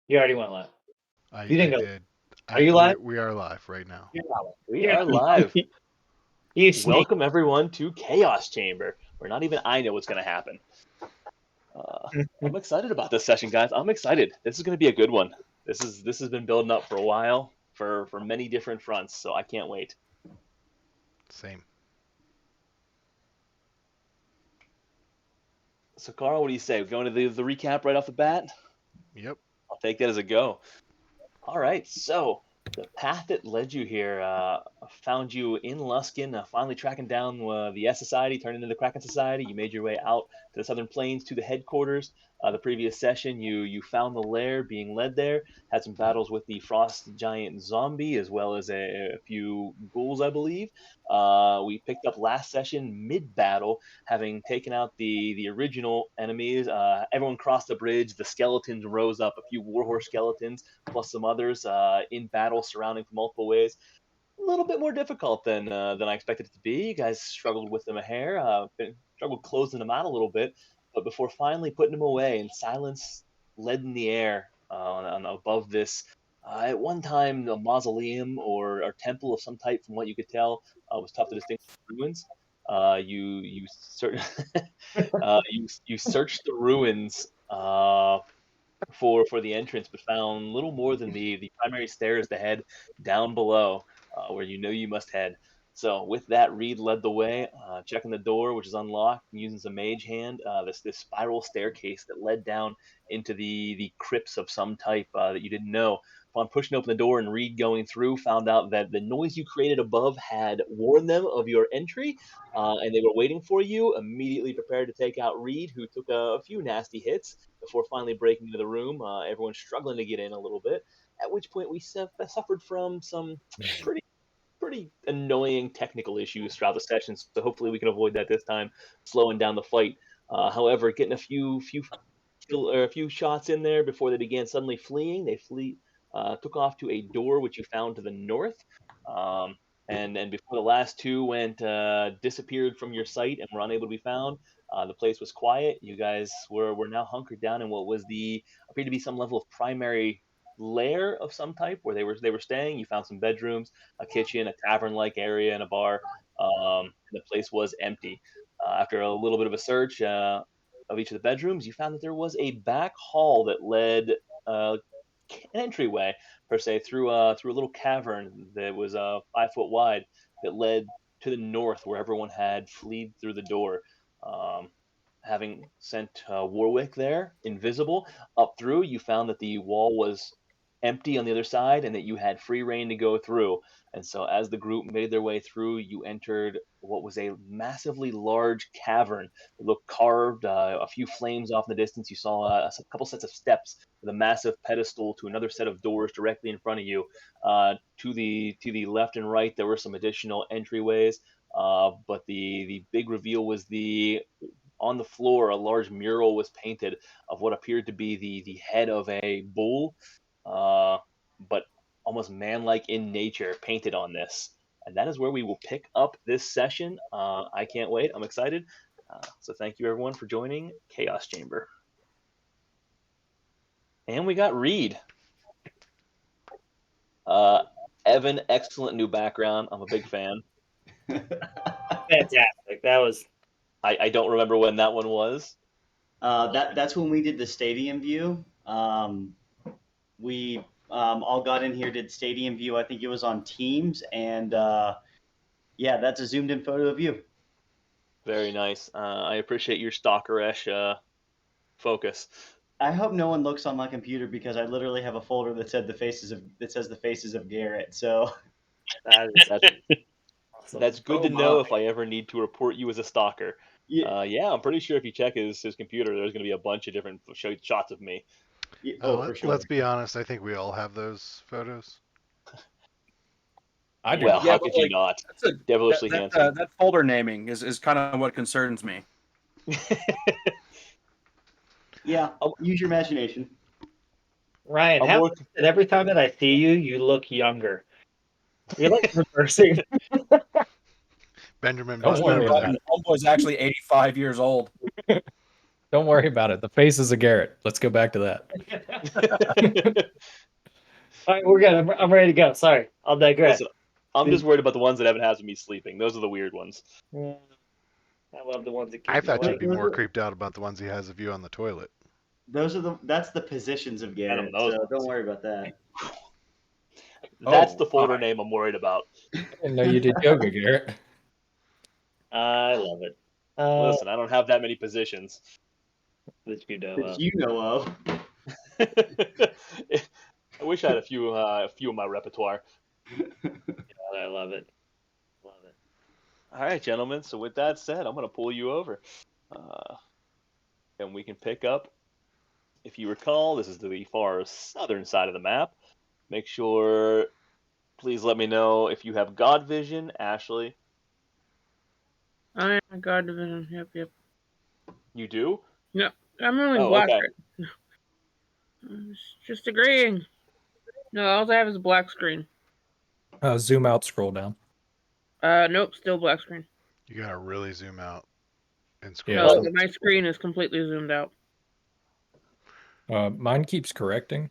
You already went live. You I didn't go. did. Are you live? We are live right now. You're not live. We You're are not live. live. You sneak. Welcome everyone to Chaos Chamber, where not even I know what's going to happen. I'm excited about this session, guys. I'm excited. This is going to be a good one. This has been building up for a while, for many different fronts. So I can't wait. Same. So Carl, what do you say? We're going to the recap right off the bat. Yep. I'll take that as a go. All right. So the path that led you here found you in Luskin, finally tracking down the S Society, turned into the Kraken Society. You made your way out to the Southern Plains to the headquarters. The previous session, you found the lair being led there, had some battles with the Frost Giant Zombie, as well as a few ghouls, I believe. We picked up last session mid-battle, having taken out the original enemies. Everyone crossed the bridge. The skeletons rose up, a few warhorse skeletons, plus some others in battle, surrounding from multiple ways. A little bit more difficult than I expected it to be. You guys struggled with them a hair, struggled closing them out a little bit, but before finally putting them away, and silence led in the air above this. At one time, a mausoleum or temple of some type, from what you could tell, was tough to distinguish from ruins. You searched the ruins for the entrance, but found little more than the primary stairs that head down below, where you know you must head. So with that, Reed led the way, checking the door, which is unlocked, and using some mage hand. This spiral staircase that led down into the crypts of some type that you didn't know. Upon pushing open the door and Reed going through, found out that the noise you created above had warned them of your entry, and they were waiting for you. Immediately prepared to take out Reed, who took a few nasty hits before finally breaking into the room. Everyone's struggling to get in a little bit. At which point we suffered from some pretty annoying technical issues throughout the session. So hopefully we can avoid that this time, slowing down the fight. However, getting a few shots in there before they began suddenly fleeing. They took off to a door which you found to the north. And before the last two went disappeared from your sight and were unable to be found, the place was quiet. You guys were now hunkered down in what was appeared to be some level of primary lair of some type where they were staying. You found some bedrooms, a kitchen, a tavern-like area, and a bar. The place was empty. After a little bit of a search of each of the bedrooms, you found that there was a back hall that led an entryway per se through a little cavern that was 5 foot wide that led to the north, where everyone had fled through the door. Um, Having sent Warwick there, invisible, up through, you found that the wall was empty on the other side and that you had free reign to go through. And so, as the group made their way through, you entered what was a massively large cavern. It looked carved, a few flames off in the distance. You saw a couple sets of steps with a massive pedestal to another set of doors directly in front of you. To the left and right, there were some additional entryways. But the big reveal was on the floor, a large mural was painted of what appeared to be the head of a bull, but almost man-like in nature, painted on this. And that is where we will pick up this session. I can't wait. I'm excited. So thank you, everyone, for joining Chaos Chamber. And we got Reed. Evan, excellent new background. I'm a big fan. Fantastic. That was. I don't remember when that one was. That's when we did the stadium view. We all got in here, did stadium view. I think it was on Teams, and yeah, that's a zoomed in photo of you. Very nice. I appreciate your stalker-ish focus. I hope no one looks on my computer because I literally have a folder that says the faces of Garrett. So that's good to know if I ever need to report you as a stalker. Yeah, I'm pretty sure if you check his computer, there's going to be a bunch of different shots of me. for sure. Let's be honest. I think we all have those photos. I do. Well, how could you not? Devilishly handsome. That folder naming is kind of what concerns me. Yeah, use your imagination. Ryan, every time that I see you, you look younger. You're like reversing. Benjamin. Don't worry about it. Homeboy's actually 85 years old. Don't worry about it. The faces of Garrett. Let's go back to that. All right, we're good. I'm ready to go. Sorry, I'll digress. Listen, I'm just worried about the ones that Evan has with me sleeping. Those are the weird ones. Yeah, I love the ones that keep I me thought you'd awake. be more creeped out about the ones he has of you on the toilet. That's the positions of Garrett. those So ones. don't worry about that. That's Oh, the folder my. name I'm worried about. I didn't know you did yoga, Garrett. I love it. Listen, I don't have that many positions. That you know That of. you know of. I wish I had a few in my repertoire. I love it. Love it. All right, gentlemen. So with that said, I'm going to pull you over, and we can pick up. If you recall, this is the far southern side of the map. Make sure, please let me know if you have God vision, Ashley. Oh yeah, God division. Yep. You do? No, I'm only Oh, black. okay. Right? Just agreeing. No, all I have is a black screen. Zoom out, scroll down. Nope, still black screen. You gotta really zoom out and scroll. Yeah, No, my screen is completely zoomed out. mine keeps correcting.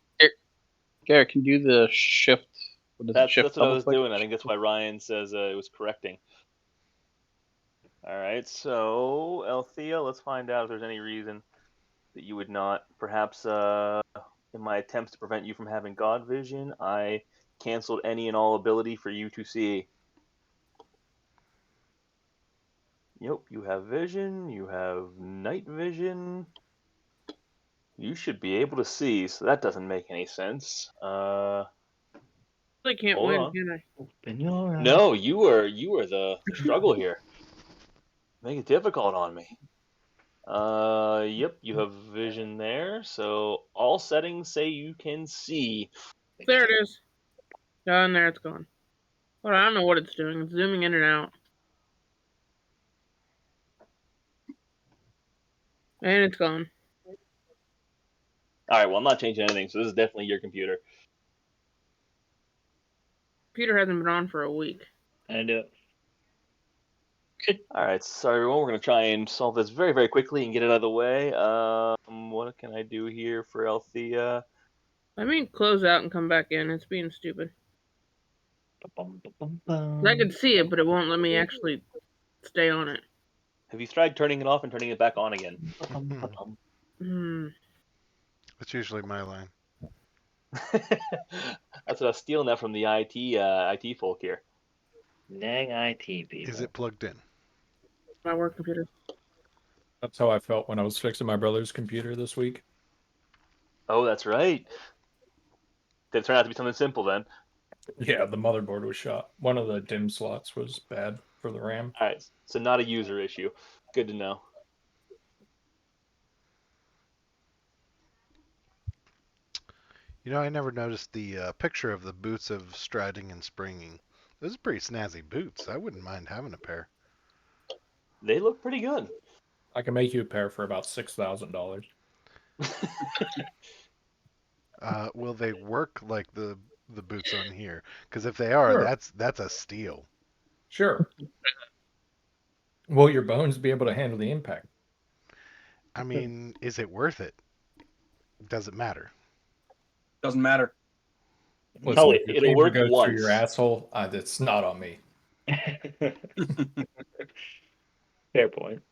Garrett, can you do the shift? That's what I was doing. I think that's why Ryan says it was correcting. All right, so Althea, let's find out if there's any reason that you would not. Perhaps in my attempts to prevent you from having God vision, I canceled any and all ability for you to see. Yep, you have vision, you have night vision. You should be able to see, so that doesn't make any sense. I can't Hold win, on. can I? Open your eyes. No, you are the struggle here. Make it difficult on me. Yep, you have vision there. So all settings say you can see. There it is. Down there, it's gone. But I don't know what it's doing. It's zooming in and out. And it's gone. All right, well, I'm not changing anything, so this is definitely your computer. Computer hasn't been on for a week. I do it. All right, so everyone, we're going to try and solve this very, very quickly and get it out of the way. What can I do here for Althea? Let me close out and come back in. It's being stupid. I can see it, but it won't let me actually stay on it. Have you tried turning it off and turning it back on again? That's usually my line. That's what I was stealing that from the IT folk here. Dang IT people. Is it plugged in? My work computer. That's how I felt when I was fixing my brother's computer this week. Oh, that's right. Did it turn out to be something simple then? Yeah, the motherboard was shot. One of the DIMM slots was bad for the RAM. All right, so not a user issue. Good to know. You know, I never noticed the picture of the boots of striding and springing. Those are pretty snazzy boots. I wouldn't mind having a pair. They look pretty good. I can make you a pair for about $6,000. Will they work like the boots on here? Because if they are, Sure. that's a steal. Sure. Will your bones be able to handle the impact? I mean, is it worth it? Does it matter? Doesn't matter. Listen, Oh, if your it'll femur work goes once. through your asshole, that's not on me. Fair point.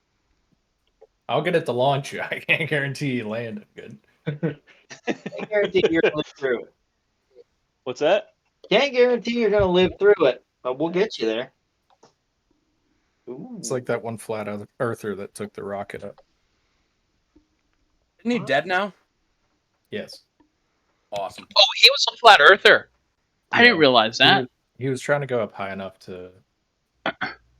I'll get it to launch you. I can't guarantee you land it good. I guarantee you're gonna live through it. What's that? Can't guarantee you're gonna live through it, but we'll get you there. Ooh. It's like that one flat earther that took the rocket up. Isn't he dead now? Yes. Awesome. Oh, he was a flat earther. I didn't realize that. He was trying to go up high enough to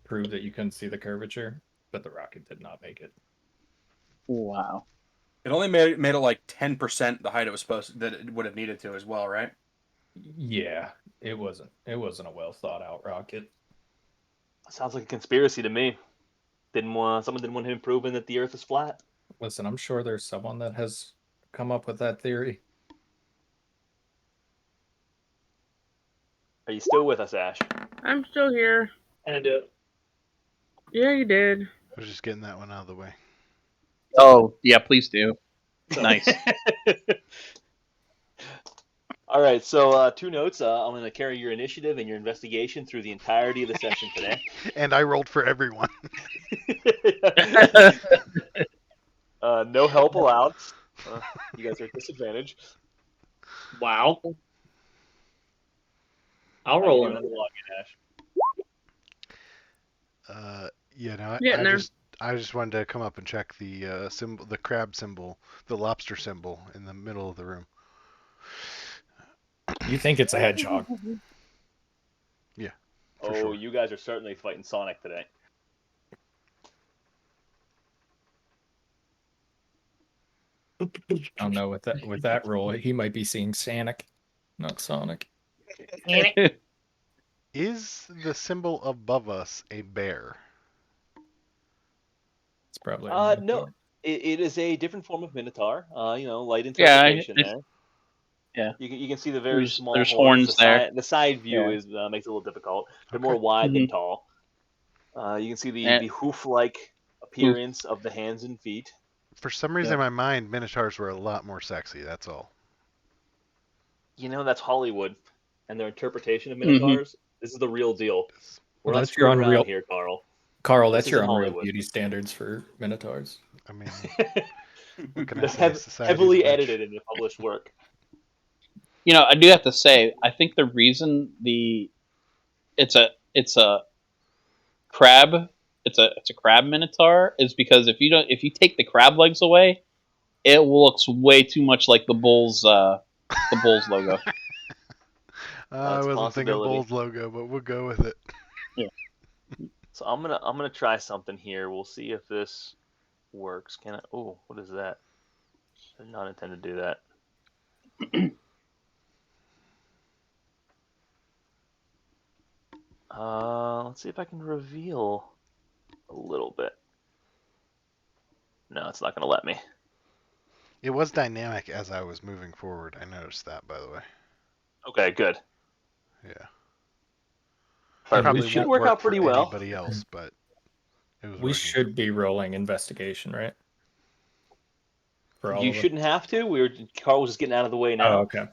prove that you couldn't see the curvature, but the rocket did not make it. Wow. It only made it like 10% the height it was supposed to, that it would have needed to as well, right? Yeah, it wasn't a well thought out rocket. Sounds like a conspiracy to me. Someone didn't want him proving that the Earth is flat. Listen, I'm sure there's someone that has come up with that theory. Are you still with us, Ash? I'm still here. And Yeah, you did. I was just getting that one out of the way. Oh, yeah, please do. Nice. All right, so 2 notes. I'm going to carry your initiative and your investigation through the entirety of the session today. And I rolled for everyone. No help allowed. You guys are at disadvantage. Wow. I'll How roll you in. doing on the login, Ash? Yeah, no, Getting there. I just wanted to come up and check the symbol, the crab symbol, the lobster symbol in the middle of the room. You think it's a hedgehog? For Oh, sure. you guys are certainly fighting Sonic today. I don't know, with that roll, he might be seeing Sonic, not Sonic. Is the symbol above us a bear? It's probably No, it is a different form of Minotaur. Light Yeah, interpretation there. yeah. You can see the very small there's horns. horns there. The side view Yeah. is makes it a little difficult. They're Okay. more wide than Mhm. tall. You can see the And- hoof-like appearance of the hands and feet. For some reason in my mind, Minotaurs were a lot more sexy, that's all. That's Hollywood and their interpretation of Minotaurs. This is the real deal. We're Well, not that's screwing your around unreal- here, Carl. Carl, This that's your isn't unreal Hollywood. beauty standards for Minotaurs. I mean, what can I That's say? Society's heavily a bitch. edited into published work. I do have to say, I think the reason it's a crab, it's a crab minotaur is because if you take the crab legs away, it looks way too much like the Bulls logo. I That's a wasn't thinking possibility. Bulls logo, but we'll go with it. So I'm gonna try something here. We'll see if this works. Can I? Oh, what is that? I did not intend to do that. Let's see if I can reveal a little bit. No, it's not gonna let me. It was dynamic as I was moving forward. I noticed that, by the way. Okay, good. Yeah. Perfect. Probably It should won't work out for pretty well. anybody else, but it was We working. should be rolling investigation, right? For all You of us? shouldn't have to. Carl was just getting out of the way now. Oh, okay.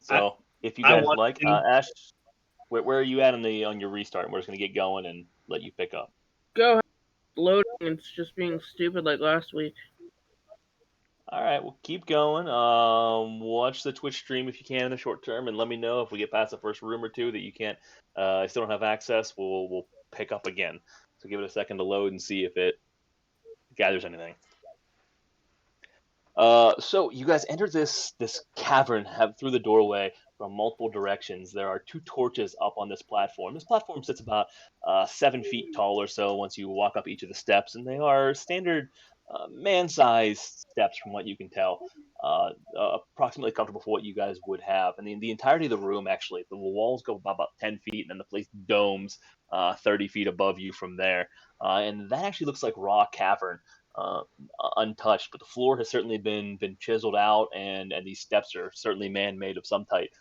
So if you I guys want like, to- Ash, where are you at on your restart? We're just gonna get going and let you pick up. Go ahead. Loading. It's just being stupid like last week. All right, well, keep going. Watch the Twitch stream if you can in the short term, and let me know if we get past the first room or two that you can't, still don't have access. We'll pick up again. So give it a second to load and see if it gathers anything. So you guys enter this cavern, through the doorway from multiple directions. There are 2 torches up on this platform. This platform sits about 7 feet tall or so once you walk up each of the steps, and they are standard man-sized steps from what you can tell, approximately comfortable for what you guys would have. And the entirety of the room, actually, the walls go about 10 feet, and then the place domes 30 feet above you from there. And that actually looks like raw cavern. Untouched, but the floor has certainly been chiseled out, and these steps are certainly man-made of some type.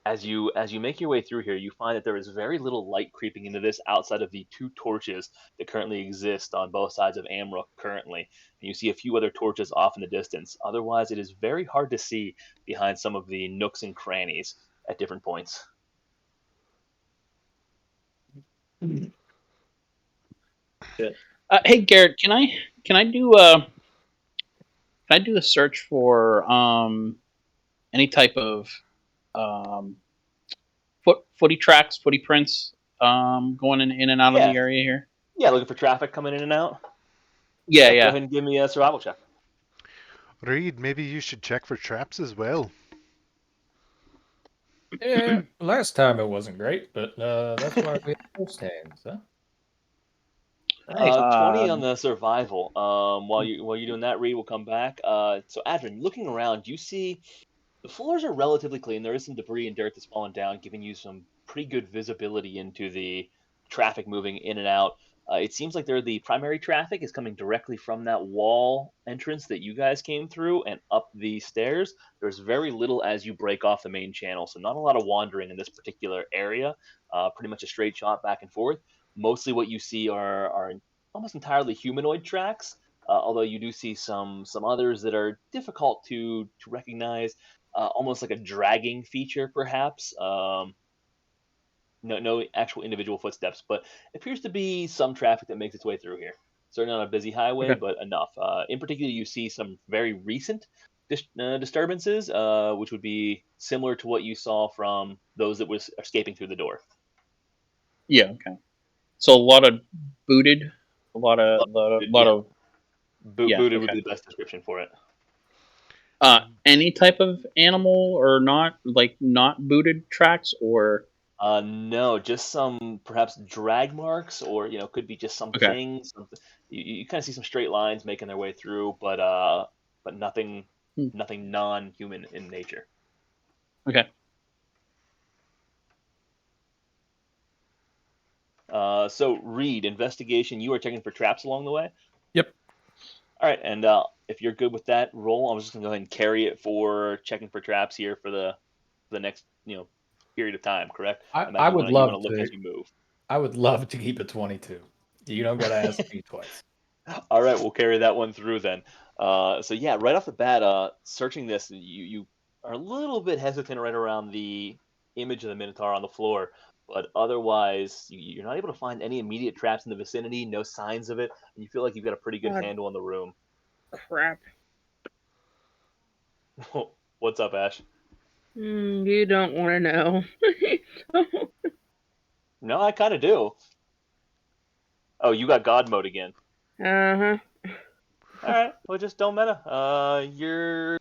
As you make your way through here, you find that there is very little light creeping into this outside of the 2 torches that currently exist on both sides of Amrook currently. And you see a few other torches off in the distance. Otherwise, it is very hard to see behind some of the nooks and crannies at different points. Hey Garrett, can I do a search for any type of footy tracks, footy prints going in and out of the area here? Yeah, looking for traffic coming in and out. Yeah, Go yeah. ahead and give me a survival check. Reed, maybe you should check for traps as well. Yeah, last time it wasn't great, but that's why we have first hands, huh? 20 on the survival. While you're doing that, Reed will come back. So Adrian, looking around, you see the floors are relatively clean. There is some debris and dirt that's fallen down, giving you some pretty good visibility into the traffic moving in and out. It seems like the primary traffic is coming directly from that wall entrance that you guys came through and up the stairs. There's very little as you break off the main channel, so not a lot of wandering in this particular area. Pretty much a straight shot back and forth. Mostly what you see are almost entirely humanoid tracks, although you do see some others that are difficult to recognize, almost like a dragging feature, perhaps. No actual individual footsteps, but it appears to be some traffic that makes its way through here. Certainly not a busy highway, Okay. but enough. In particular, you see some very recent disturbances, which would be similar to what you saw from those that was escaping through the door. Yeah. Okay. So a lot of booted, a lot of yeah, Booted would okay. be the best description for it. Any type of animal or not, like not booted tracks or No, just some perhaps drag marks, or could be just some Okay. things. You kind of see some straight lines making their way through, but nothing non-human in nature. okay. So Reed, investigation. You are checking for traps along the way. Yep. All right, and if you're good with that roll, I'm just gonna go ahead and carry it for checking for traps here for the next period of time. Correct? I would love look to. as you move. I would love to keep it 22. You don't gotta ask me twice. All right, we'll carry that one through then. So yeah, right off the bat, searching this, you are a little bit hesitant right around the image of the Minotaur on the floor, but otherwise you're not able to find any immediate traps in the vicinity, no signs of it, and you feel like you've got a pretty good God. handle on the room. Crap. What's up, Ash? You don't want to know. No, I kind of do. Oh, you got God mode again. Uh-huh. All right, well, just don't meta. You're.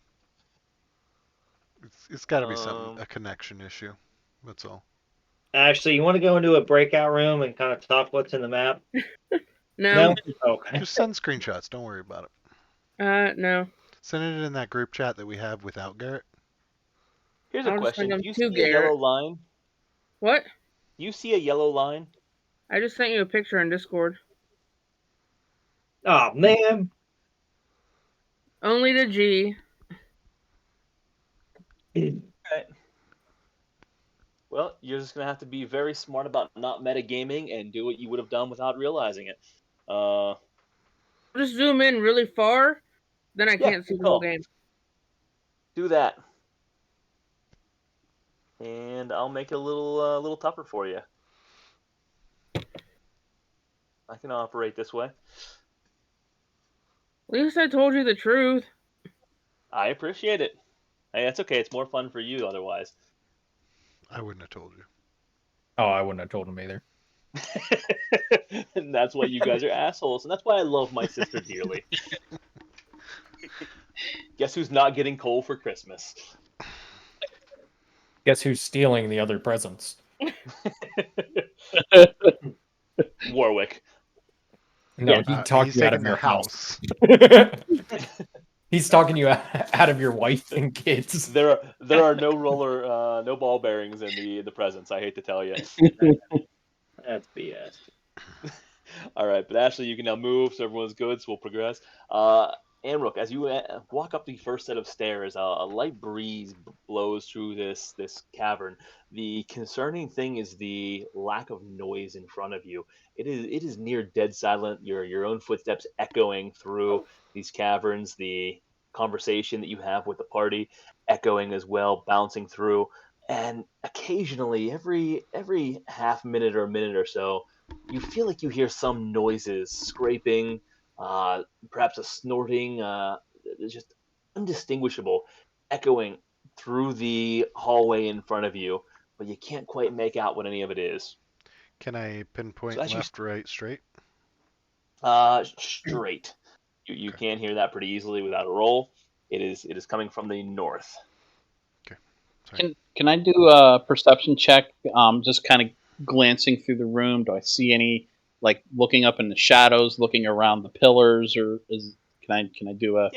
It's got to be a connection issue. That's all. Actually, you want to go into a breakout room and kind of talk what's in the map? No. Okay. Just send screenshots. Don't worry about it. No. Send it in that group chat that we have without Garrett. Here's a I'll just question: send them Do you to see a Garrett. yellow line? What? You see a yellow line? I just sent you a picture in Discord. Oh man. Only to G. Right. Well, you're just gonna have to be very smart about not metagaming and do what you would have done without realizing it. Just zoom in really far, then I Yeah, can't see good the whole call. game. Do that, and I'll make it a little tougher for you. I can operate this way. At least I told you the truth. I appreciate it. Hey, that's okay. It's more fun for you otherwise. I wouldn't have told you. Oh, I wouldn't have told him either. And that's why you guys are assholes, and that's why I love my sister dearly. Guess who's not getting coal for Christmas? Guess who's stealing the other presents? Warwick. No, Yeah. he talked He's you out taking of their your house. house. He's talking you out of your wife and kids. There are no ball bearings in the presents. I hate to tell you. That's BS. All right, but Ashley, you can now move, so everyone's good. So we'll progress. Amrook, as you walk up the first set of stairs, a light breeze blows through this cavern. The concerning thing is the lack of noise in front of you. It is near dead silent. Your own footsteps echoing through these caverns. The conversation that you have with the party echoing as well, bouncing through. And occasionally, every half minute or minute or so, you feel like you hear some noises, scraping, perhaps a snorting, just undistinguishable, echoing through the hallway in front of you, but you can't quite make out what any of it is. Can I pinpoint So as you- left, right, straight? Straight. You can hear that pretty easily without a roll. It is coming from the north. Can I do a perception check? Just kind of glancing through the room. Do I see any, like looking up in the shadows, looking around the pillars, or can I do a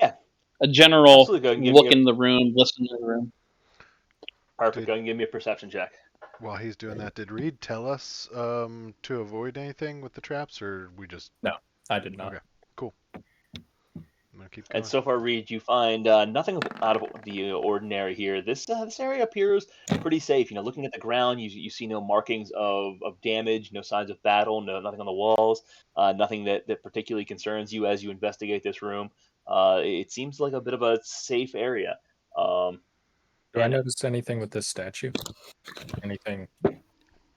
general Absolutely, go ahead and give look me a- in the room, listen to the room? Perfect. Go ahead and give me a perception check. While he's doing that, did Reed tell us to avoid anything with the traps, or we just... No, I did not. Okay, cool. Okay. keep going. And so far, Reed, you find nothing out of the ordinary here. This area appears pretty safe. Looking at the ground, you see no markings of damage, no signs of battle, nothing on the walls, nothing that particularly concerns you as you investigate this room. It seems like a bit of a safe area. Do I And notice anything with this statue? Anything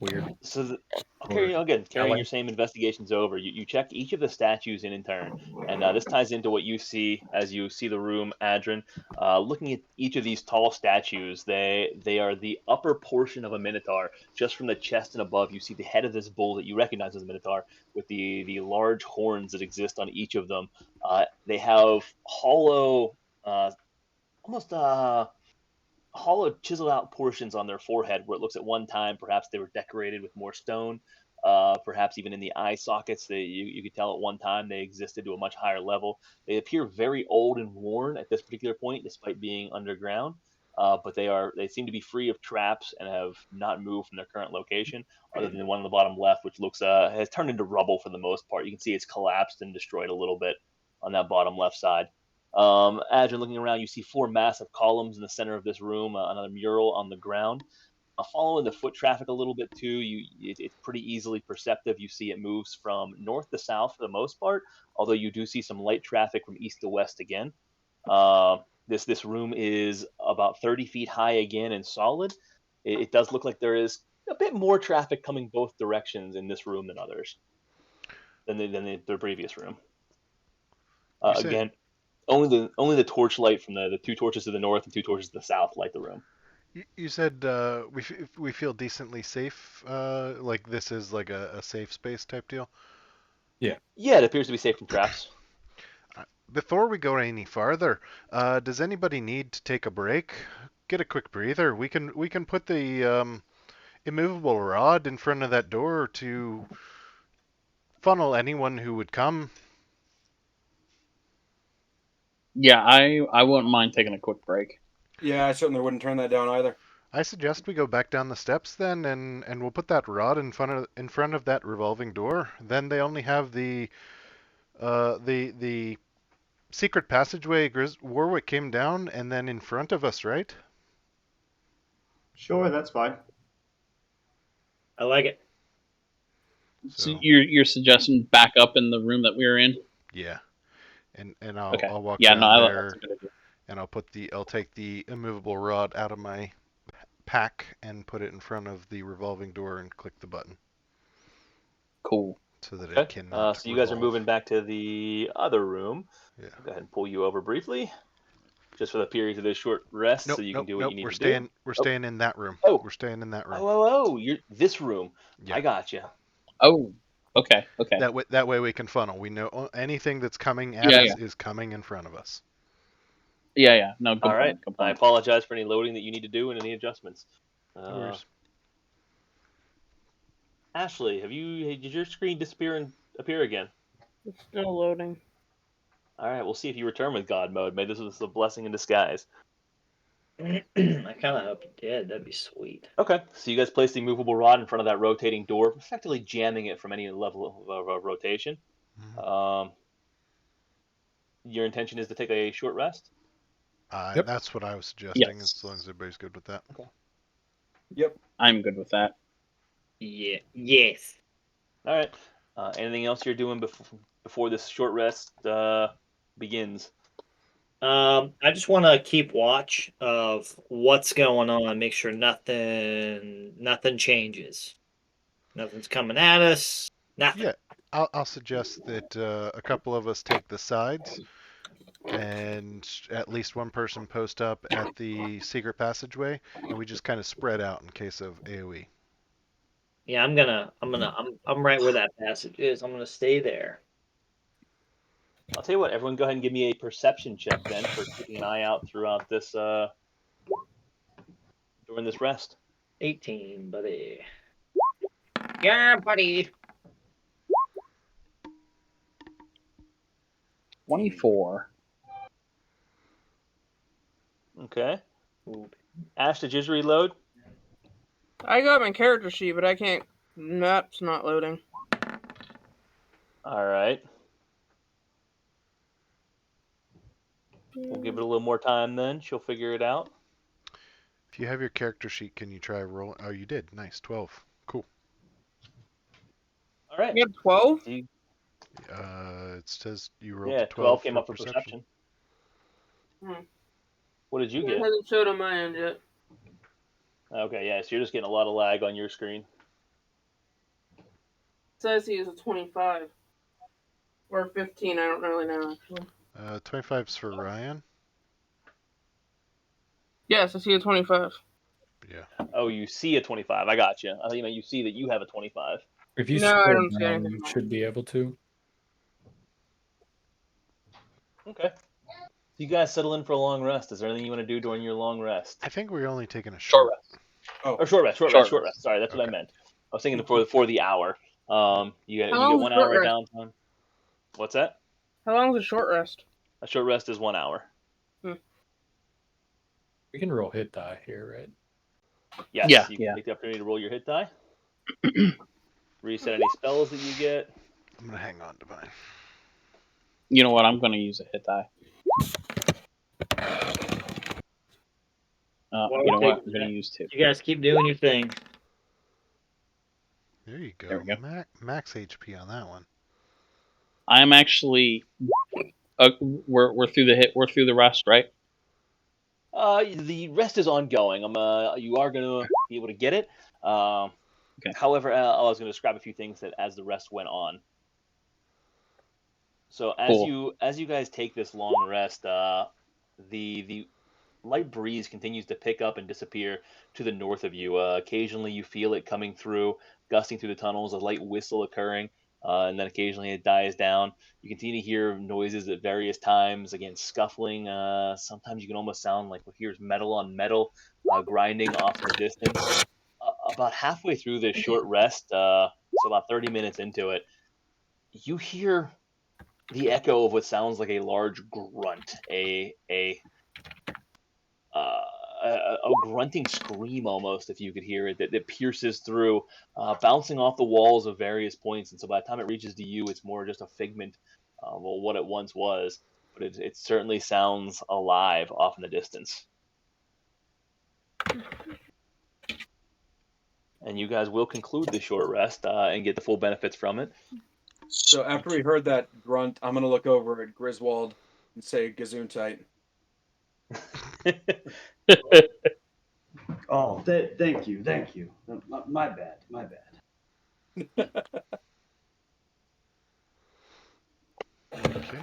weird? so I'll Or carrying telling? your same investigations over. You check each of the statues in turn, and this ties into what you see as you see the room, Adrin. Looking at each of these tall statues, they are the upper portion of a Minotaur. Just from the chest and above, you see the head of this bull that you recognize as a Minotaur, with the large horns that exist on each of them. They have hollow, almost hollow, chiseled out portions on their forehead where it looks at one time perhaps they were decorated with more stone. Perhaps even in the eye sockets, you could tell at one time they existed to a much higher level. They appear very old and worn at this particular point, despite being underground. But they seem to be free of traps and have not moved from their current location, other than the one on the bottom left, which looks has turned into rubble for the most part. You can see it's collapsed and destroyed a little bit on that bottom left side. As you're looking around, you see 4 massive columns in the center of this room, another mural on the ground. Following the foot traffic a little bit too, it's pretty easily perceptive. You see it moves from north to south for the most part, although you do see some light traffic from east to west again. This room is about 30 feet high again and solid. It does look like there is a bit more traffic coming both directions in this room than others, than the previous room. Again, only the torchlight from the 2 torches to the north and 2 torches to the south light the room. You said we feel decently safe. Like this is like a safe space type deal. Yeah. Yeah, it appears to be safe from traps. Before we go any farther, does anybody need to take a break? Get a quick breather. We can put the immovable rod in front of that door to funnel anyone who would come. Yeah, I wouldn't mind taking a quick break. Yeah, I certainly wouldn't turn that down either. I suggest we go back down the steps then, and we'll put that rod in front of that revolving door. Then they only have the secret passageway Warwick came down, and then in front of us, right? Sure, that's fine. I like it. So you're suggesting back up in the room that we were in? Yeah, and I'll Okay. I'll walk Yeah, down no, there, that's a good idea. and I'll take the immovable rod out of my pack and put it in front of the revolving door and click the button Cool. so that Okay. it can. So you guys are moving back to the other room. Yeah. Go ahead and pull you over briefly, just for the period of this short rest, so you can do what you need to do. We're staying in that room. Oh. We're staying in that room. Oh, you're this room. Yeah. I got you. Oh, okay. That way we can funnel. We know anything that's coming at us is coming in front of us. Yeah. No, good All point, right. good I point. apologize for any loading that you need to do and any adjustments. No worries. Ashley, did your screen disappear and appear again? It's still loading. All right, we'll see if you return with God mode. Maybe this was a blessing in disguise. I kind of hope you did. That'd be sweet. Okay, so you guys place the movable rod in front of that rotating door, effectively jamming it from any level of rotation. Mhm. Your intention is to take a short rest? Yep. That's what I was suggesting, Yes. as long as everybody's good with that. Okay. Yep. I'm good with that. Yeah. Yes. All right. Anything else you're doing before this short rest begins? I just want to keep watch of what's going on. Make sure nothing changes. Nothing's coming at us. Nothing. Yeah, I'll suggest that a couple of us take the sides, and at least one person post up at the secret passageway, and we just kind of spread out in case of AOE. Yeah, I'm right where that passage is. I'm gonna stay there. I'll tell you what, everyone go ahead and give me a perception check then for keeping an eye out throughout this during this rest. 18, buddy. Yeah, buddy. 24. Okay. Ooh. Ash, did yours reload? I got my character sheet, but I can't. That's not loading. All right. We'll give it a little more time then. She'll figure it out. If you have your character sheet, can you try roll? Oh, you did. Nice. 12. Cool. All right. You have 12? It says you rolled Yeah, 12 came up for perception. What did you It get? hasn't showed on my end yet. Okay, yeah, so you're just getting a lot of lag on your screen. It says he is a 25. Or 15, I don't really know, actually. 25's for Ryan. Yes, I see a 25. Yeah. Oh, you see a 25. I got you. I think you see that you have a 25. If you No, I scroll don't see down, anything you wrong. should be able to. Okay. You guys settle in for a long rest. Is there anything you want to do during your long rest? I think we're only taking a Short short. rest. Oh, Or short rest. Sorry, that's what I Okay. meant. I was thinking for the hour. You get How long's 1 a short hour rest? downtime. What's that? How long is a short rest? A short rest is 1 hour. We can roll hit die here, right? Yes. Yeah, You can yeah. take the opportunity to roll your hit die. Reset any spells that you get. I'm gonna hang on to mine. You know what? I'm going to use a hit die. Well, You know take what? I'm going to use 2. You guys keep doing your thing. There you go. There we go. Max HP on that one. I'm actually. We're through the hit. We're through the rest, right? The rest is ongoing. You are going to be able to get it. Okay. However, I was going to describe a few things that as the rest went on. So as you guys take this long rest, the light breeze continues to pick up and disappear to the north of you. Occasionally, you feel it coming through, gusting through the tunnels, a light whistle occurring, and then occasionally it dies down. You continue to hear noises at various times, again, scuffling. Sometimes you can almost sound like what hears metal on metal grinding off in the distance. About halfway through this short rest, so about 30 minutes into it, you hear the echo of what sounds like a large grunt, a grunting scream almost, if you could hear it, that pierces through, bouncing off the walls of various points. And so by the time it reaches to you, it's more just a figment of what it once was. But it certainly sounds alive off in the distance. And you guys will conclude the short rest and get the full benefits from it. So after we heard that grunt, I'm gonna look over at Griswold and say Gesundheit. Oh, thank you. My bad. Okay.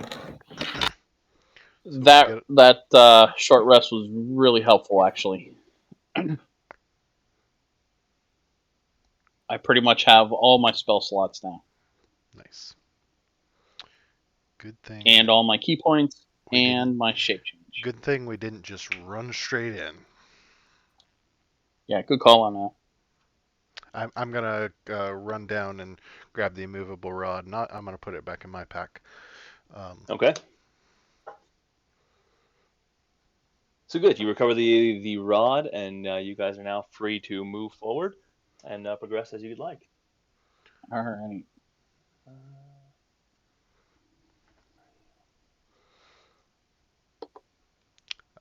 That short rest was really helpful, actually. I pretty much have all my spell slots now. Nice. Good thing. And all my key points and my shape change. Good thing we didn't just run straight in. Yeah, good call on that. I'm gonna run down and grab the immovable rod. I'm gonna put it back in my pack. Okay. So good. You recover the rod, and you guys are now free to move forward and progress as you'd like. All right.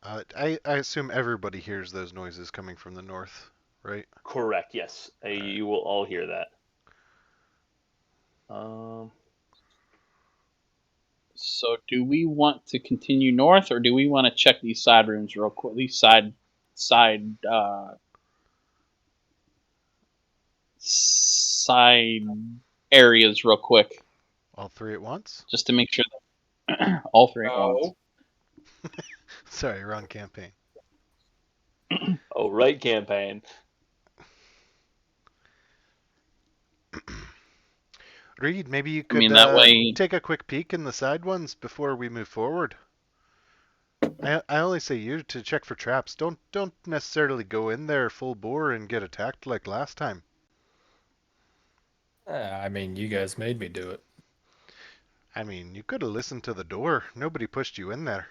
I assume everybody hears those noises coming from the north, right? Correct. Yes, you will all hear that. So, do we want to continue north, or do we want to check these side rooms real quick? These side areas real quick. All three at once? Just to make sure that all three at once. Sorry, wrong campaign. Oh, right, campaign. Reed, maybe you could that way... take a quick peek in the side ones before we move forward. I only say you to check for traps. Don't necessarily go in there full bore and get attacked like last time. I mean, you guys made me do it. I mean, you could have listened to the door. Nobody pushed you in there.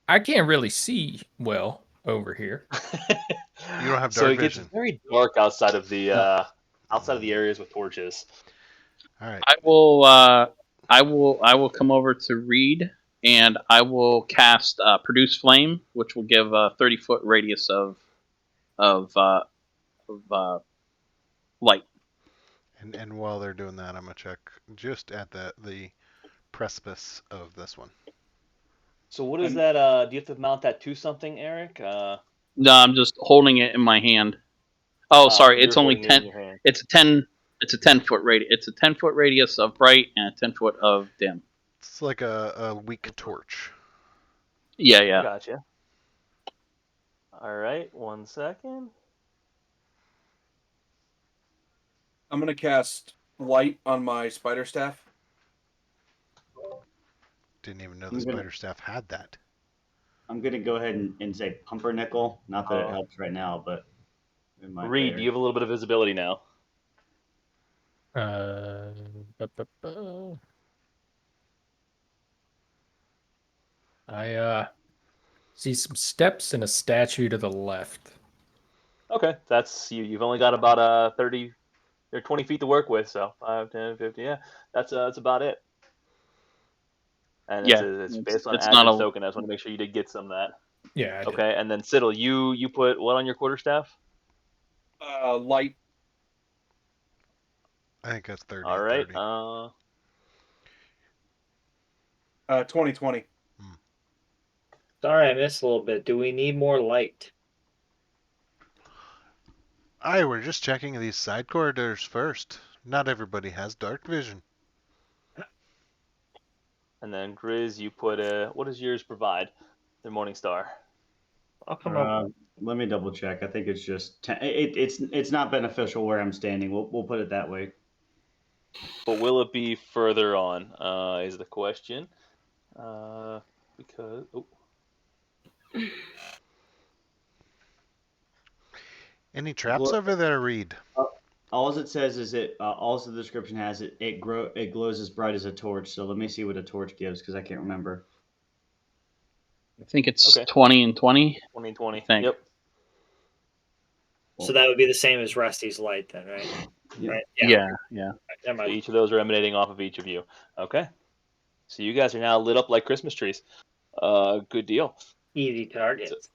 I can't really see well over here. You don't have dark So it vision. gets very dark outside of the outside of the areas with torches. All right. I will come over to Reed, and I will cast Produce Flame, which will give a 30-foot radius of light. And while they're doing that, I'm gonna check just at the precipice of this one. So what is And- that? Do you have to mount that to something, Eric? No, I'm just holding it in my hand. Oh, sorry, You're it's only holding it in 10. your hand. It's a 10-foot radius. It's a 10-foot radius of bright and a 10-foot of dim. It's like a weak torch. Yeah. Gotcha. All right, 1 second. I'm gonna cast light on my spider staff. Didn't even know I'm the gonna- spider staff had that. I'm gonna go ahead and say pumpernickel. Not that it Oh. helps right now, but it might Reed, later. you have a little bit of visibility now. I see some steps and a statue to the left. Okay, that's you. You've only got about 30 or 20 feet to work with, so 5, 10, 50. Yeah, that's about it. And Yeah, it's based on it's not Adrin's a- token. I just want to make sure you did get some of that. Yeah, I did. Okay, and then Siddle, you put what on your quarterstaff? Light. I think that's 30. All right. 30. 2020. Sorry, I missed a little bit. Do we need more light? We're just checking these side corridors first. Not everybody has dark vision. And then Grizz, you put what does yours provide? The Morning Star. I'll come up. Let me double check. I think it's just it's not beneficial where I'm standing. We'll put it that way. But will it be further on? Is the question. Because Any traps over there, Reed? All it says is all the description has it glows as bright as a torch. So let me see what a torch gives because I can't remember. I think it's Okay. 20 and 20. 20 and 20. I think. Yep. So that would be the same as Rusty's light, then, right? Yeah. Right? Yeah. Never So mind. each of those are emanating off of each of you. Okay. So you guys are now lit up like Christmas trees. Good deal. Easy targets.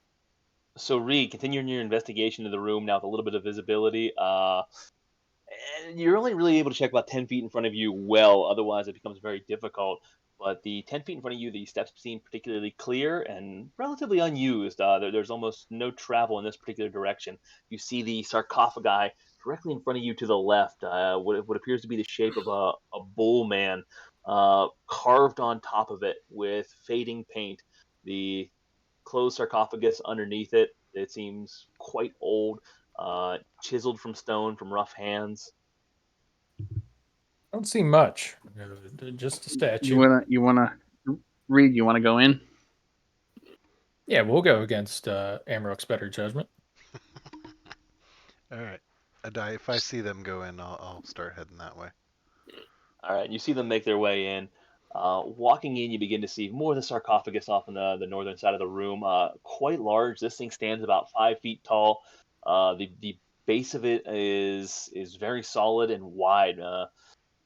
So Reed, continuing your investigation of the room now with a little bit of visibility. And you're only really able to check about 10 feet in front of you well, otherwise it becomes very difficult. But the 10 feet in front of you, the steps seem particularly clear and relatively unused. There's almost no travel in this particular direction. You see the sarcophagi directly in front of you to the left, what appears to be the shape of a bull man carved on top of it with fading paint. The closed sarcophagus underneath it, it seems quite old, chiseled from stone from rough hands. I don't see much. Just a statue. You wanna Reed? You wanna go in? Yeah, we'll go against Amrock's better judgment. All right. If I see them go in, I'll start heading that way. All right, you see them make their way in. Walking in, you begin to see more of the sarcophagus off on the northern side of the room. Quite large. This thing stands about 5 feet tall. The base of it is very solid and wide.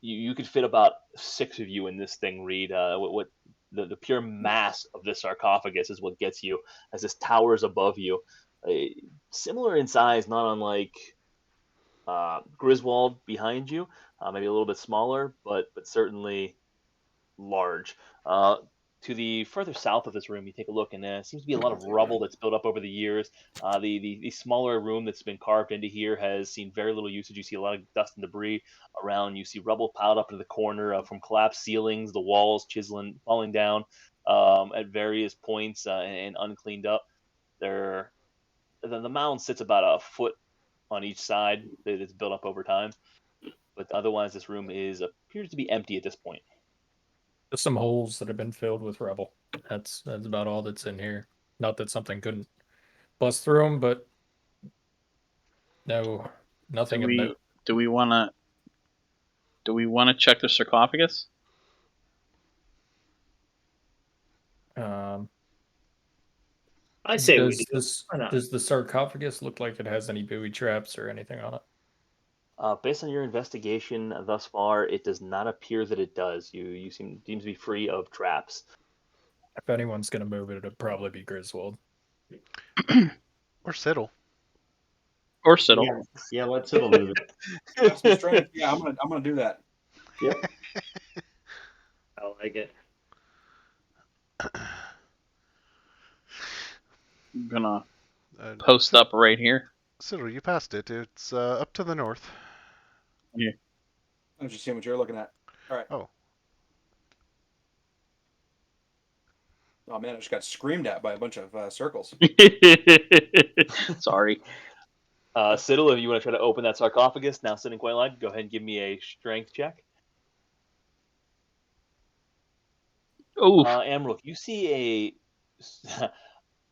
You could fit about 6 of you in this thing, Reed. What the pure mass of this sarcophagus is what gets you as this towers above you. Similar in size, not unlike Griswold behind you, maybe a little bit smaller, but certainly large. To the further south of this room, you take a look, and there seems to be a lot of rubble that's built up over the years. The smaller room that's been carved into here has seen very little usage. You see a lot of dust and debris around. You see rubble piled up into the corner from collapsed ceilings, the walls chiseling, falling down at various points and uncleaned up. The mound sits about a foot on each side that it's built up over time. But otherwise, this room appears to be empty at this point. Just some holes that have been filled with rubble. That's about all that's in here. Not that something couldn't bust through them, but nothing of note. Do we wanna check the sarcophagus? I say we Does do. Why not? Does the sarcophagus look like it has any booby traps or anything on it? Based on your investigation thus far, it does not appear that it does. You seem to be free of traps. If anyone's gonna move it, it'd probably be Griswold. Or Siddle. Or Siddle. Yeah, let Siddle move it. Got some strength. Yeah, I'm gonna do that. Yep. I like it. I'm gonna post up right here. Siddle, you passed it. It's up to the north. I'm just seeing what you're looking at. All right. Oh. Oh man, I just got screamed at by a bunch of circles. Sorry. Siddle, if you want to try to open that sarcophagus, now sitting quite light, go ahead and give me a strength check. Oh. Amrook, you see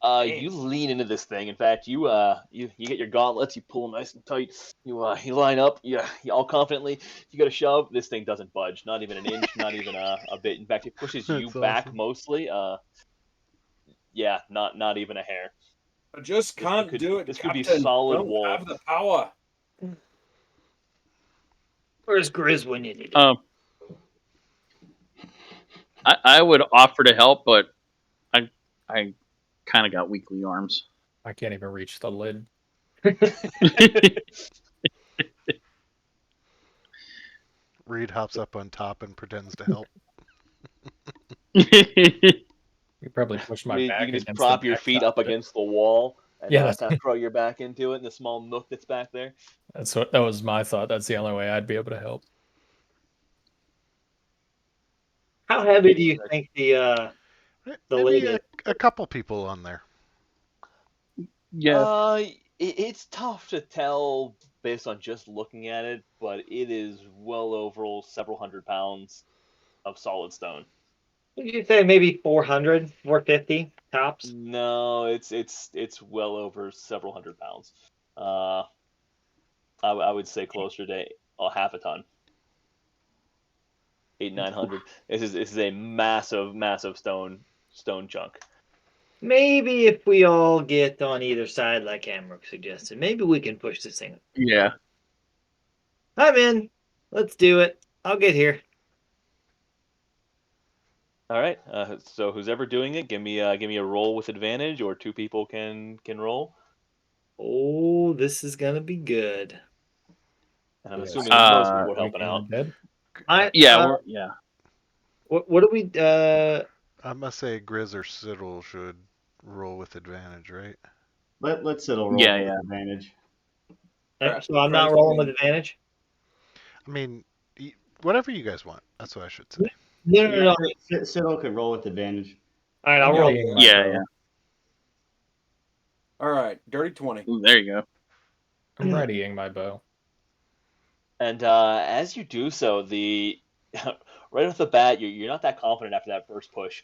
you lean into this thing. In fact, you get your gauntlets, you pull them nice and tight. You line up. You all confidently. You got to shove. This thing doesn't budge, not even an inch, not even a bit. In fact, it pushes you That's back awesome. mostly. Yeah, not even a hair. I just can't do it. This could be Captain. solid Don't wall. have the power. Where's Grizz when you need it? I would offer to help, but I kind of got weakly arms. I can't even reach the lid. Reed hops up on top and pretends to help. You probably pushed my You back. can just against prop the your back feet side up of it. against the wall and Yeah, kind of throw your back into it in the small nook that's back there. That was my thought. That's the only way I'd be able to help. How heavy do you think the lid Maybe is? a couple people on there. Yeah. It's tough to tell based on just looking at it, but it is well over several hundred pounds of solid stone. Would you say maybe 400, 450 tops? No, it's well over several hundred pounds. I would say closer to half a ton. 800-900. This is a massive stone chunk. Maybe if we all get on either side, like Amrook suggested, maybe we can push this thing. Yeah. I'm in. Let's do it. I'll get here. All right. So who's ever doing it, give me a roll with advantage, or two people can roll. Oh, this is gonna be good. And I'm Yes. assuming most people are helping Waking out. the dead? Yeah. What do we? I must say Grizz or Siddle should roll with advantage, right? Let Siddle roll Yeah, with yeah. advantage. So I'm not rolling with advantage. I mean, whatever you guys want. That's what I should say. No. Siddle could roll with advantage. All right, I'll roll. Readying my Yeah, bow. yeah. All right, dirty 20. Ooh, there you go. I'm readying my bow. And as you do so, right off the bat, you're not that confident after that first push.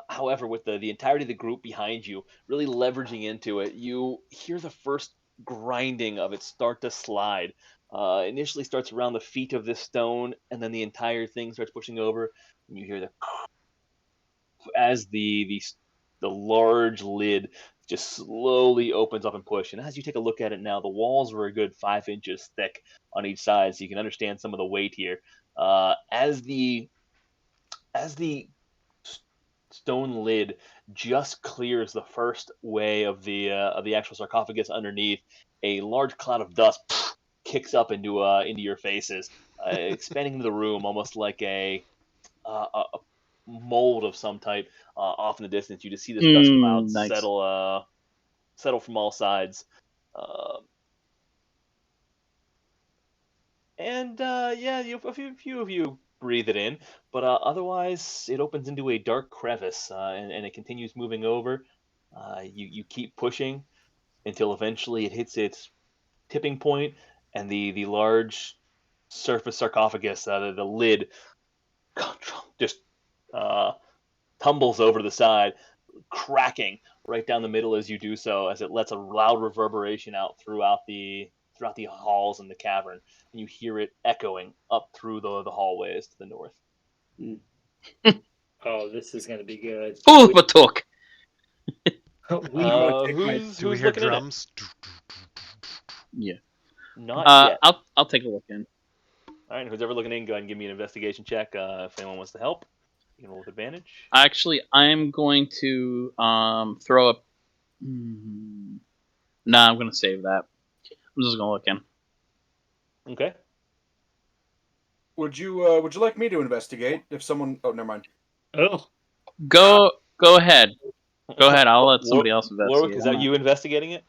However, with the entirety of the group behind you, really leveraging into it, you hear the first grinding of it start to slide. Initially starts around the feet of this stone, and then the entire thing starts pushing over. And you hear as the large lid just slowly opens up and push. And as you take a look at it now, the walls were a good 5 inches thick on each side, so you can understand some of the weight here. As the stone lid just clears the first way of the actual sarcophagus underneath, a large cloud of dust kicks up into your faces, expanding into the room almost like a mold of some type. Off in the distance, you just see this dust cloud Nice. settle from all sides. A few of you breathe it in, but otherwise it opens into a dark crevice, and it continues moving over. You keep pushing until eventually it hits its tipping point, and the large surface sarcophagus, the lid, just tumbles over to the side, cracking right down the middle as you do so, as it lets a loud reverberation out throughout the halls and the cavern, and you hear it echoing up through the hallways to the north. Oh, this is gonna be good. Ooh, Batuk. Who's Do we who's hear looking at it? drums? Yeah. Not yet. I'll take a look in. All right, who's ever looking in, go ahead and give me an investigation check. If anyone wants to help, you can roll with advantage. Actually, I'm going to throw up. Nah, I'm going to save that. I'm just going to look in. Okay. Would you like me to investigate? If someone, oh, never mind. Oh, Go ahead. Go ahead. I'll let somebody else investigate. Warwick, is that you investigating it?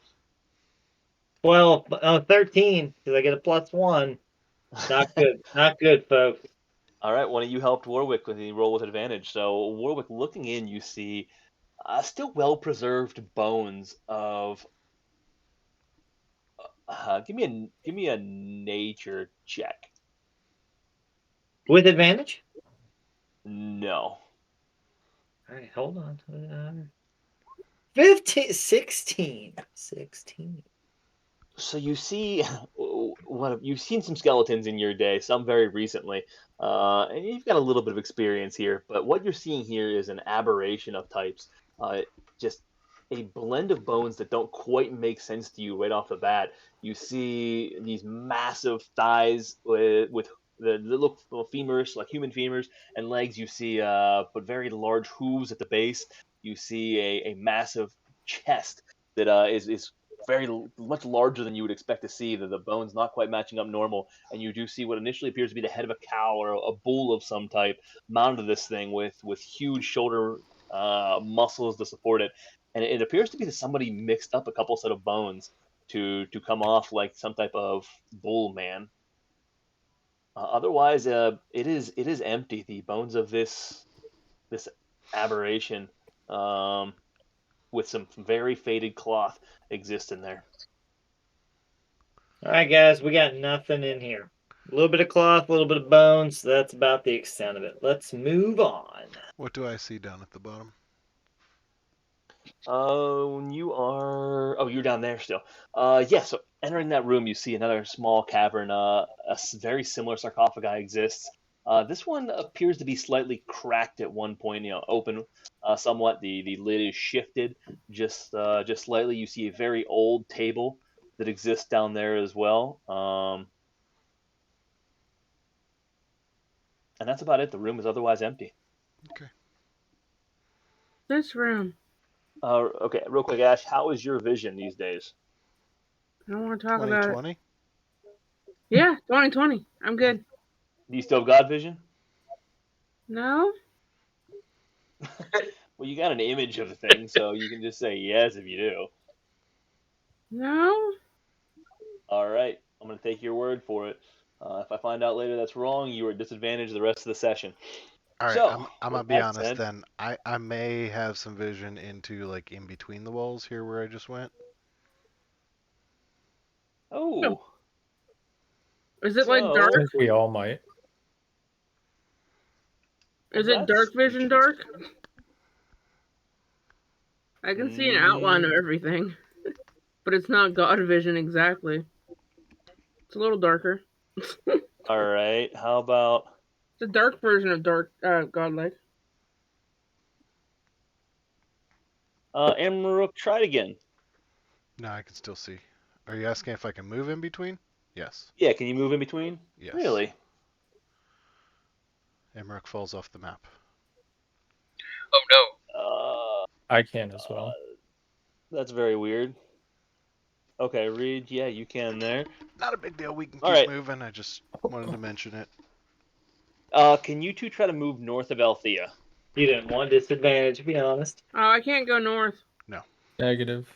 12, 13, because I get a +1. Not good. Not good, folks. All right, one of you helped Warwick with the roll with advantage. So Warwick, looking in, you see still well-preserved bones of. Give me a nature check. With advantage? No. All right, hold on. 15, 16. 16. So you see, you've seen some skeletons in your day, some very recently, and you've got a little bit of experience here. But what you're seeing here is an aberration of types, just a blend of bones that don't quite make sense to you right off the bat. You see these massive thighs with the look femurs, like human femurs, and legs. You see, but very large hooves at the base. You see a massive chest that is very much larger than you would expect to see. The bones not quite matching up normal, and you do see what initially appears to be the head of a cow or a bull of some type mounted to this thing with huge shoulder muscles to support it, and it appears to be that somebody mixed up a couple set of bones to come off like some type of bull man. Otherwise, it is empty. The bones of this aberration, with some very faded cloth, exist in there. All right, guys, we got nothing in here. A little bit of cloth, a little bit of bones. That's about the extent of it. Let's move on. What do I see down at the bottom? You're down there still. Yeah, so entering that room, you see another small cavern. Very similar sarcophagi exists. This one appears to be slightly cracked at one point, open somewhat. The lid is shifted just slightly. You see a very old table that exists down there as well. And that's about it. The room is otherwise empty. Okay. This room. Okay, real quick, Ash, how is your vision these days? I don't want to talk about it. 2020? Yeah, 2020. I'm good. Do you still have God vision? No? Well, you got an image of the thing, so you can just say yes if you do. No? All right, I'm going to take your word for it. If I find out later that's wrong, you are at disadvantage the rest of the session. All right, So, I'm gonna with be that honest said- then. I may have some vision into like in between the walls here where I just went. Oh, Is it like So- I dark? think we all might. Is Well, it dark that's vision dark? I can see an outline of everything. But it's not God vision exactly. It's a little darker. all right. How about It's a dark version of dark godlike. Amrook? Try it again. No, I can still see. Are you asking if I can move in between? Yes. Yeah, can you move in between? Yes. Really? Emmerich falls off the map. Oh I can as well. That's very weird. Okay, Reed, yeah, you can there. Not a big deal. We can All keep right. moving. I just wanted to mention it. Can you two try to move north of Althea? You didn't want disadvantage, to be honest. Oh, I can't go north. Negative.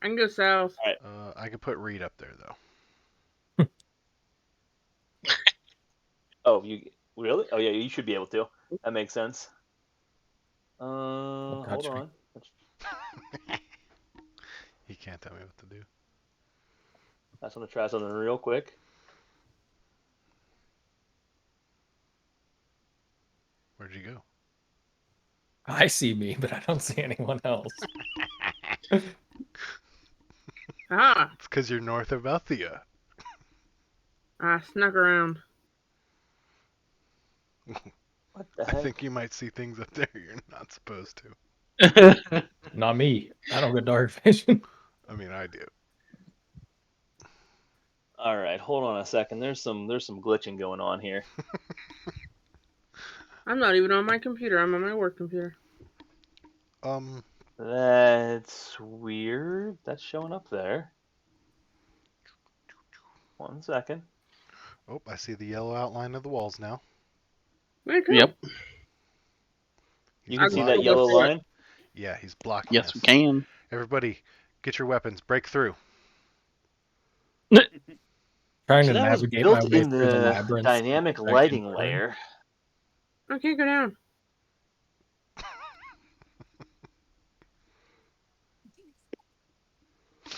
I can go south. I could put Reed up there though. Oh, you really? Oh, yeah, you should be able to. That makes sense. Gotcha. Hold on. He can't tell me what to do. I just want to try something real quick. Where'd you go? I see me, but I don't see anyone else. Ah, It's because you're north of Althea. I snuck around. What the I heck? think you might see things up there you're not supposed to. no. Not me. I don't get dark vision. I mean, I do. All right, hold on a second. There's some glitching going on here. I'm not even on my computer. I'm on my work computer. That's weird. That's showing up there. 1 second. Oh, I see the yellow outline of the walls now. Yep. You can see that yellow line? Yeah, he's blocking Yes, us. we can. Everybody, get your weapons. Break through. Trying So to that was navigate my built way in through the the labyrinth. dynamic back lighting into it. layer. I can't go down.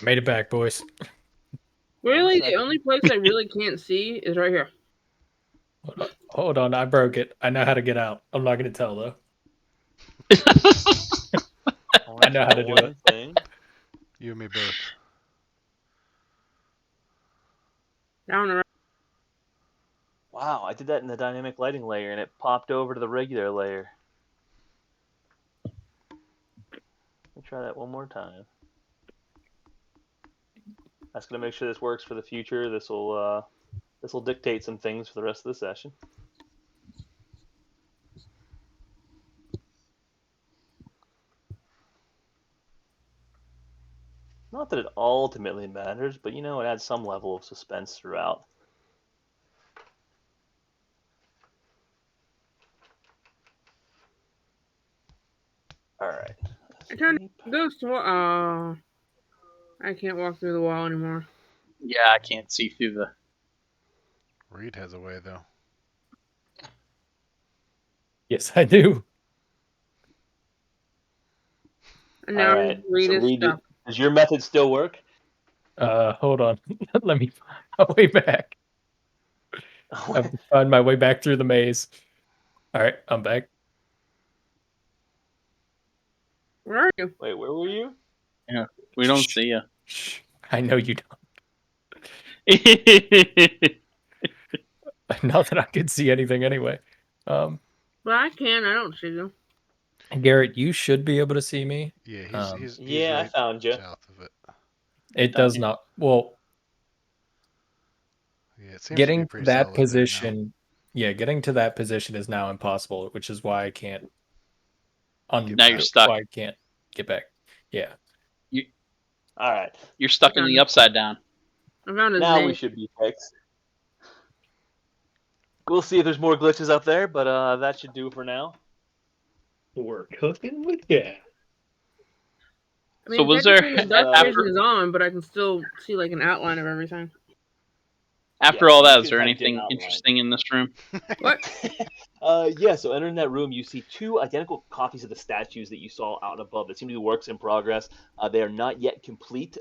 Made it back, boys. Really, the only place I really can't see is right here. Hold on, I broke it. I know how to get out. I'm not going to tell, though. I know how to do it. Thing. You and me both. Down around. Wow, I did that in the dynamic lighting layer and it popped over to the regular layer. Let me try that one more time. That's going to make sure this works for the future. This will dictate some things for the rest of the session. Not that it ultimately matters, but it adds some level of suspense throughout. All right. I turned ghost wall. Oh, I can't walk through the wall anymore. Yeah, I can't see through the. Reed has a way, though. Yes, I do. And now All right. Reed So is Reed, stuck. does your method still work? Hold on. Let me find my way back. I have to find my way back through the maze. All right, I'm back. Where are you? Wait, where were you? Yeah, we don't see you. I know you don't. Not that I can see anything anyway. But I can. I don't see you. Garrett, you should be able to see me. Yeah, he's yeah, right I found you. south of it. It does not. Well, Yeah, it seems getting to be to pretty that solid there now. position, getting to that position is now impossible, which is why I can't. Now you're stuck. Why I can't get back. Yeah. All right. You're stuck in the upside down. I found his Now name. we should be fixed. We'll see if there's more glitches up there, but that should do for now. We're cooking with gas. I mean, So was there technically the dark vision is on, but I can still see like an outline of everything. After all that, is there anything interesting in this room? What? Yeah, so entering that room, you see two identical copies of the statues that you saw out above that seem to be works in progress. They are not yet complete.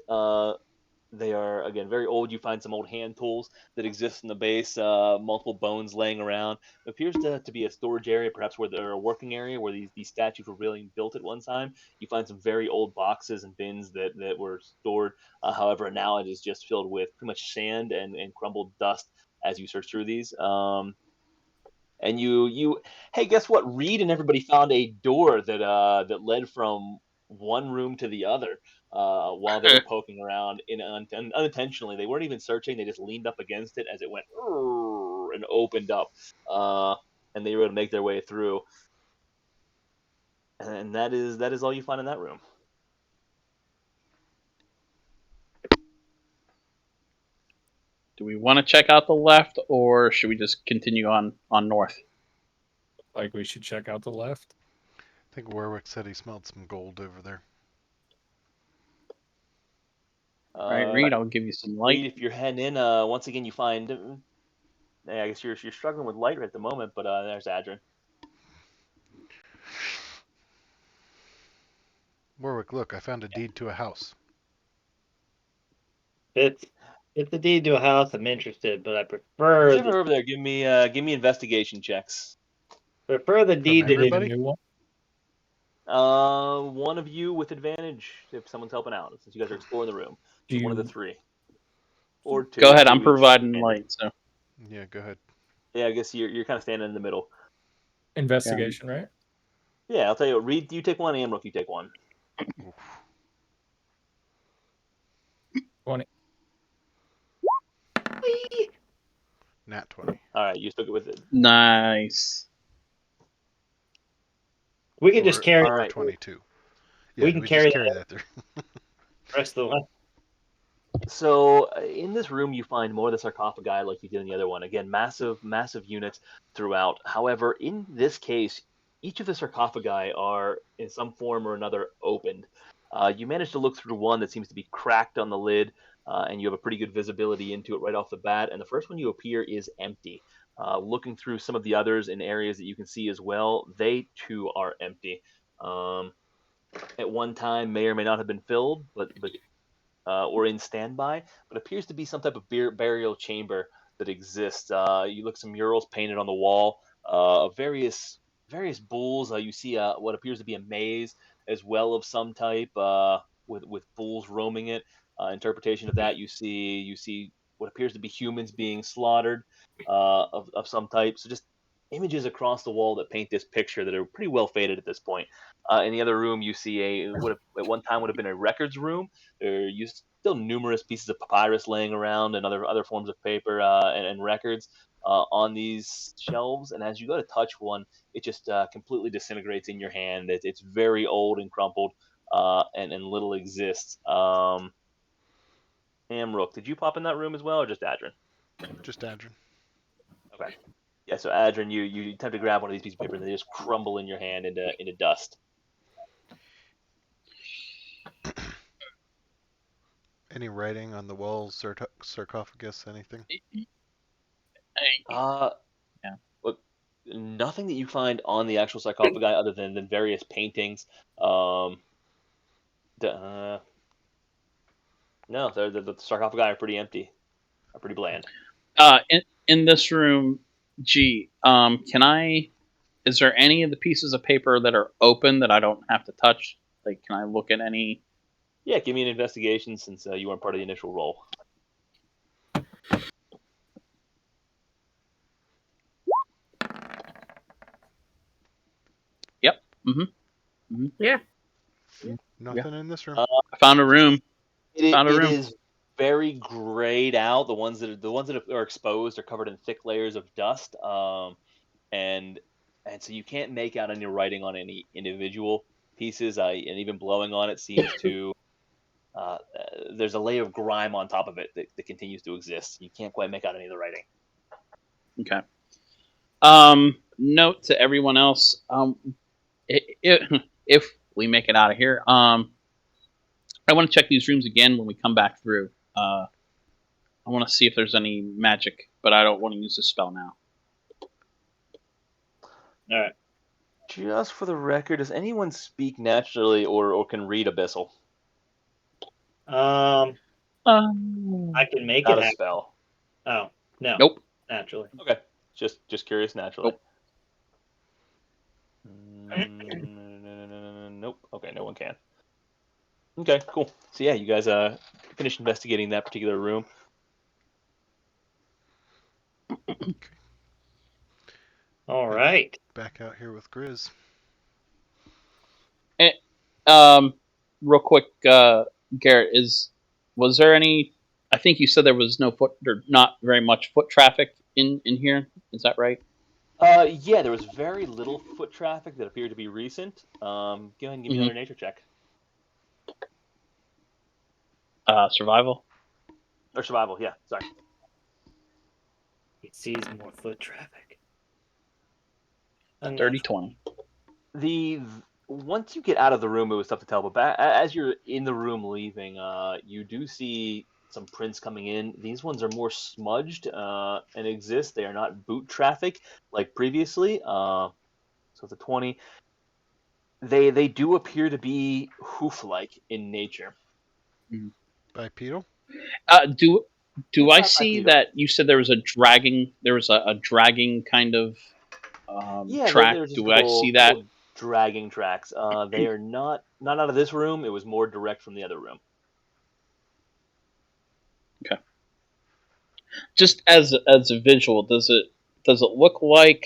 They are, again, very old. You find some old hand tools that exist in the base, multiple bones laying around. It appears to be a storage area, perhaps where they're a working area where these statues were really built at one time. You find some very old boxes and bins that were stored. However, now it is just filled with pretty much sand and crumbled dust as you search through these. And hey, guess what? Reed and everybody found a door that led from one room to the other while they were poking around unintentionally. They weren't even searching; they just leaned up against it as it went and opened up, and they were able to make their way through. And that is all you find in that room. Do we want to check out the left, or should we just continue on north? Like we should check out the left. I think Warwick said he smelled some gold over there. All right, Reed, I'll give you some light. Reed, if you're heading in, once again you find. I guess you're struggling with light right at the moment, but there's Adrian. Warwick, look, I found a deed to a house. It's the deed to a house. I'm interested, but I prefer Over there. Give me investigation checks. Prefer the deed to everybody? New one. One of you with advantage if someone's helping out, since you guys are exploring the room. One of the three. Or two. Go ahead, I'm providing light, so. Yeah, go ahead. Yeah, I guess you're kind of standing in the middle. Investigation, right? Yeah, I'll tell you what, Reed, you take one, and Rook, you take one. Oof. 20. Nat 20. All right, you took it with it. Nice. We can just carry. All right. 22. Yeah, We can just carry carry that. that there. The rest of the way. So in this room, you find more of the sarcophagi like you did in the other one. Again, massive units throughout. However, in this case, each of the sarcophagi are in some form or another opened. You managed to look through one that seems to be cracked on the lid, and you have a pretty good visibility into it right off the bat. And the first one you appear is empty. Looking through some of the others in areas that you can see as well, they too are empty. At one time, may or may not have been filled, but or in standby, but appears to be some type of burial chamber that exists. You look some murals painted on the wall of various bulls. You see what appears to be a maze as well of some type with bulls roaming it. Interpretation of that, you see what appears to be humans being slaughtered of some type. So just images across the wall that paint this picture that are pretty well faded at this point. In the other room, you see what at one time would have been a records room. There are still numerous pieces of papyrus laying around and other forms of paper and records on these shelves. And as you go to touch one, it just completely disintegrates in your hand. It's very old and crumpled, and little exists. Amrook, did you pop in that room as well, or just Adrin? Just Adrin. Okay. Yeah, so Adrin, you attempt to grab one of these pieces of paper and they just crumble in your hand into dust. Any writing on the walls, sarcophagus, anything? Yeah. Look, nothing that you find on the actual sarcophagi other than various paintings. No, the sarcophagi are pretty empty, are pretty bland. In this room, can I? Is there any of the pieces of paper that are open that I don't have to touch? Like, can I look at any? Yeah, give me an investigation since you weren't part of the initial roll. Yep. Yeah. Nothing in this room. I found a room. It is very grayed out. The ones that are exposed are covered in thick layers of dust, and so you can't make out any writing on any individual pieces. And even blowing on it seems to. There's a layer of grime on top of it that continues to exist. You can't quite make out any of the writing. Okay. Note to everyone else: if we make it out of here, I want to check these rooms again when we come back through. I want to see if there's any magic, but I don't want to use the spell now. All right. Just for the record, does anyone speak naturally or can read Abyssal? I can make Not it a happen. spell. Oh, no. Nope. Naturally. Okay. Just curious naturally. Nope. Nope. Okay, no one can. Okay, cool. So yeah, you guys finished investigating that particular room. All right. Back out here with Grizz. Real quick, Garrett, was there any? I think you said there was no foot, or not very much foot traffic in here. Is that right? Yeah, there was very little foot traffic that appeared to be recent. Go ahead and give me another nature check. Survival. Or survival, yeah. Sorry. It sees more foot traffic. 30-20. Once you get out of the room, it was tough to tell. But as you're in the room leaving, you do see some prints coming in. These ones are more smudged and exist. They are not boot traffic like previously. So it's a 20. They do appear to be hoof-like in nature. Bipedal? Do I see that you said there was a dragging? There was a dragging kind of track. Do I see that? Dragging tracks. They are not out of this room. It was more direct from the other room. Okay. Just as a visual, does it look like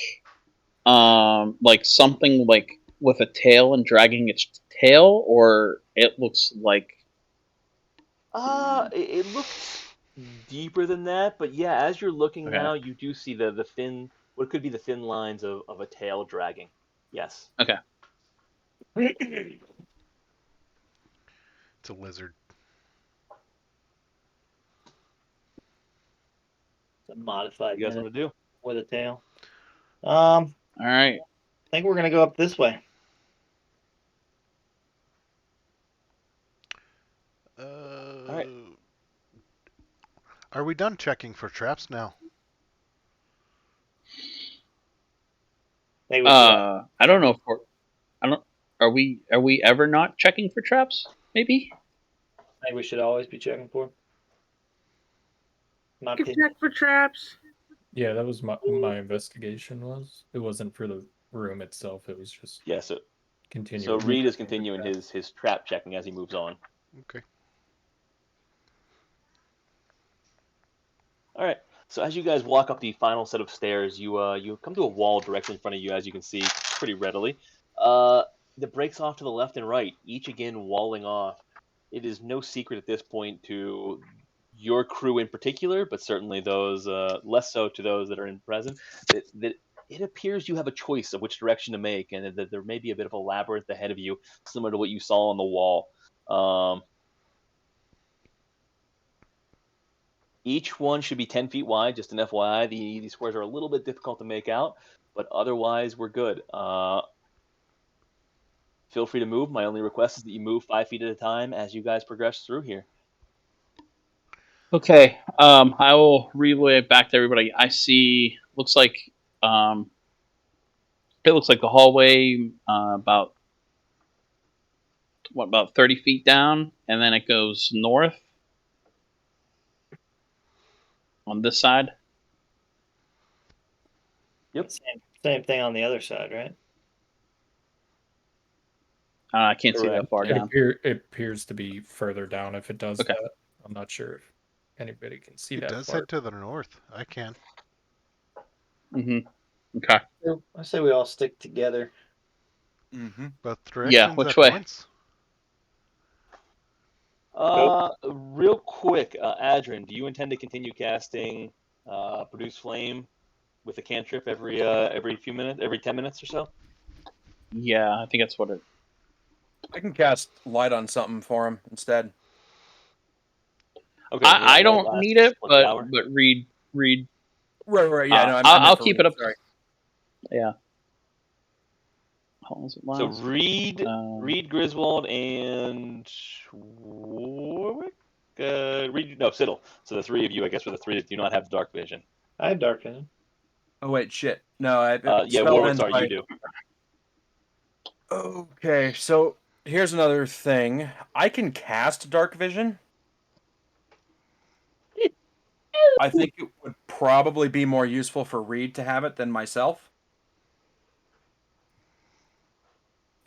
something like with a tail and dragging its tail, or it looks like? It looks deeper than that, but yeah, as you're looking Okay. now, you do see the thin, what could be the thin lines of a tail dragging. Yes. Okay. It's a lizard. A modified You guys minute want to do? with a tail. I All right. think we're gonna go up this way. right. Are we done checking for traps now? Maybe we should, I don't know if we're. I don't. Are we ever not checking for traps? Maybe. maybe we should always be checking for. My You can opinion. check for traps. Yeah, that was my investigation was. It wasn't for the room itself. It was just Yeah. So continuing. Reed is continuing his trap checking as he moves on. Okay. All right. So as you guys walk up the final set of stairs, you come to a wall directly in front of you, as you can see pretty readily. That breaks off to the left and right, each again walling off. It is no secret at this point to your crew in particular, but certainly those less so to those that are in present, that it appears you have a choice of which direction to make, and that there may be a bit of a labyrinth ahead of you, similar to what you saw on the wall. Each one should be 10 feet wide, just an FYI. These squares are a little bit difficult to make out, but otherwise we're good. Feel free to move. My only request is that you move 5 feet at a time as you guys progress through here. Okay. I will relay it back to everybody. I see. Looks like. It looks like the hallway about 30 feet down, and then it goes north on this side. Yep. Same thing on the other side, right? I can't see that Correct. far down. It appears to be further down if it does Okay. that. I'm not sure if anybody can see It that does far. head to the north. I can. Mm-hmm. Okay. I say we all stick together. Mm-hmm. Both directions which at way? once. Real quick, Adrian, do you intend to continue casting Produce Flame with a cantrip every few minutes, every 10 minutes or so? Yeah, I think that's what it. I can cast light on something for him instead. Okay. I don't need it, but read. Right. Yeah, no, I'll keep it up. Sorry. Yeah. How long does it last? So Reed, Griswold, and Warwick? Siddle. So the three of you, I guess, were the three that do not have dark vision. I have dark vision. Oh wait, shit. No, Yeah, Warwick, sorry, you do. Okay, so here's another thing. I can cast dark vision. I think it would probably be more useful for Reed to have it than myself.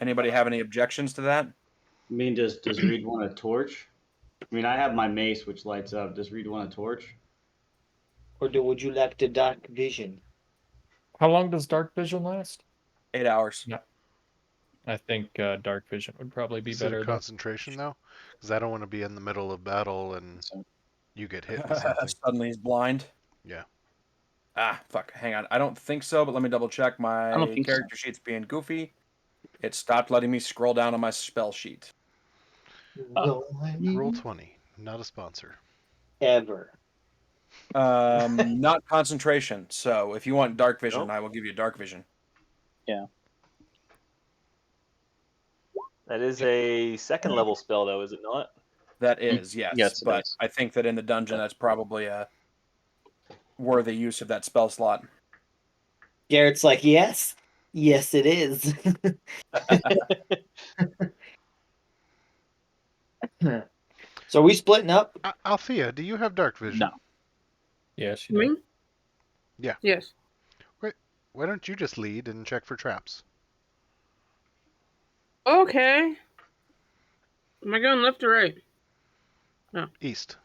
Anybody have any objections to that? I mean, does Reed want a torch? I mean, I have my mace, which lights up. Does Reed want a torch? Or would you like the dark vision? How long does dark vision last? 8 hours. No. I think dark vision would probably be Is it better. a concentration though? Because I don't want to be in the middle of battle and you get hit with something. Suddenly he's blind. Yeah. Ah, fuck. Hang on. I don't think so, but let me double check. I don't My think character sheet's being goofy. It stopped letting me scroll down on my spell sheet. Roll 20, not a sponsor. Ever. Not concentration. So if you want dark vision, Nope. I will give you dark vision. Yeah. That is a second level spell, though, is it not? That is, yes. Yes, it but is. I think that in the dungeon, that's probably a worthy use of that spell slot. Garrett's like, yes. Yes, it is. So are we splitting up? Althea, do you have dark vision? No. Yeah, she Me? does. Yeah. Yes. Why don't you just lead and check for traps? Okay. Am I going left or right? East.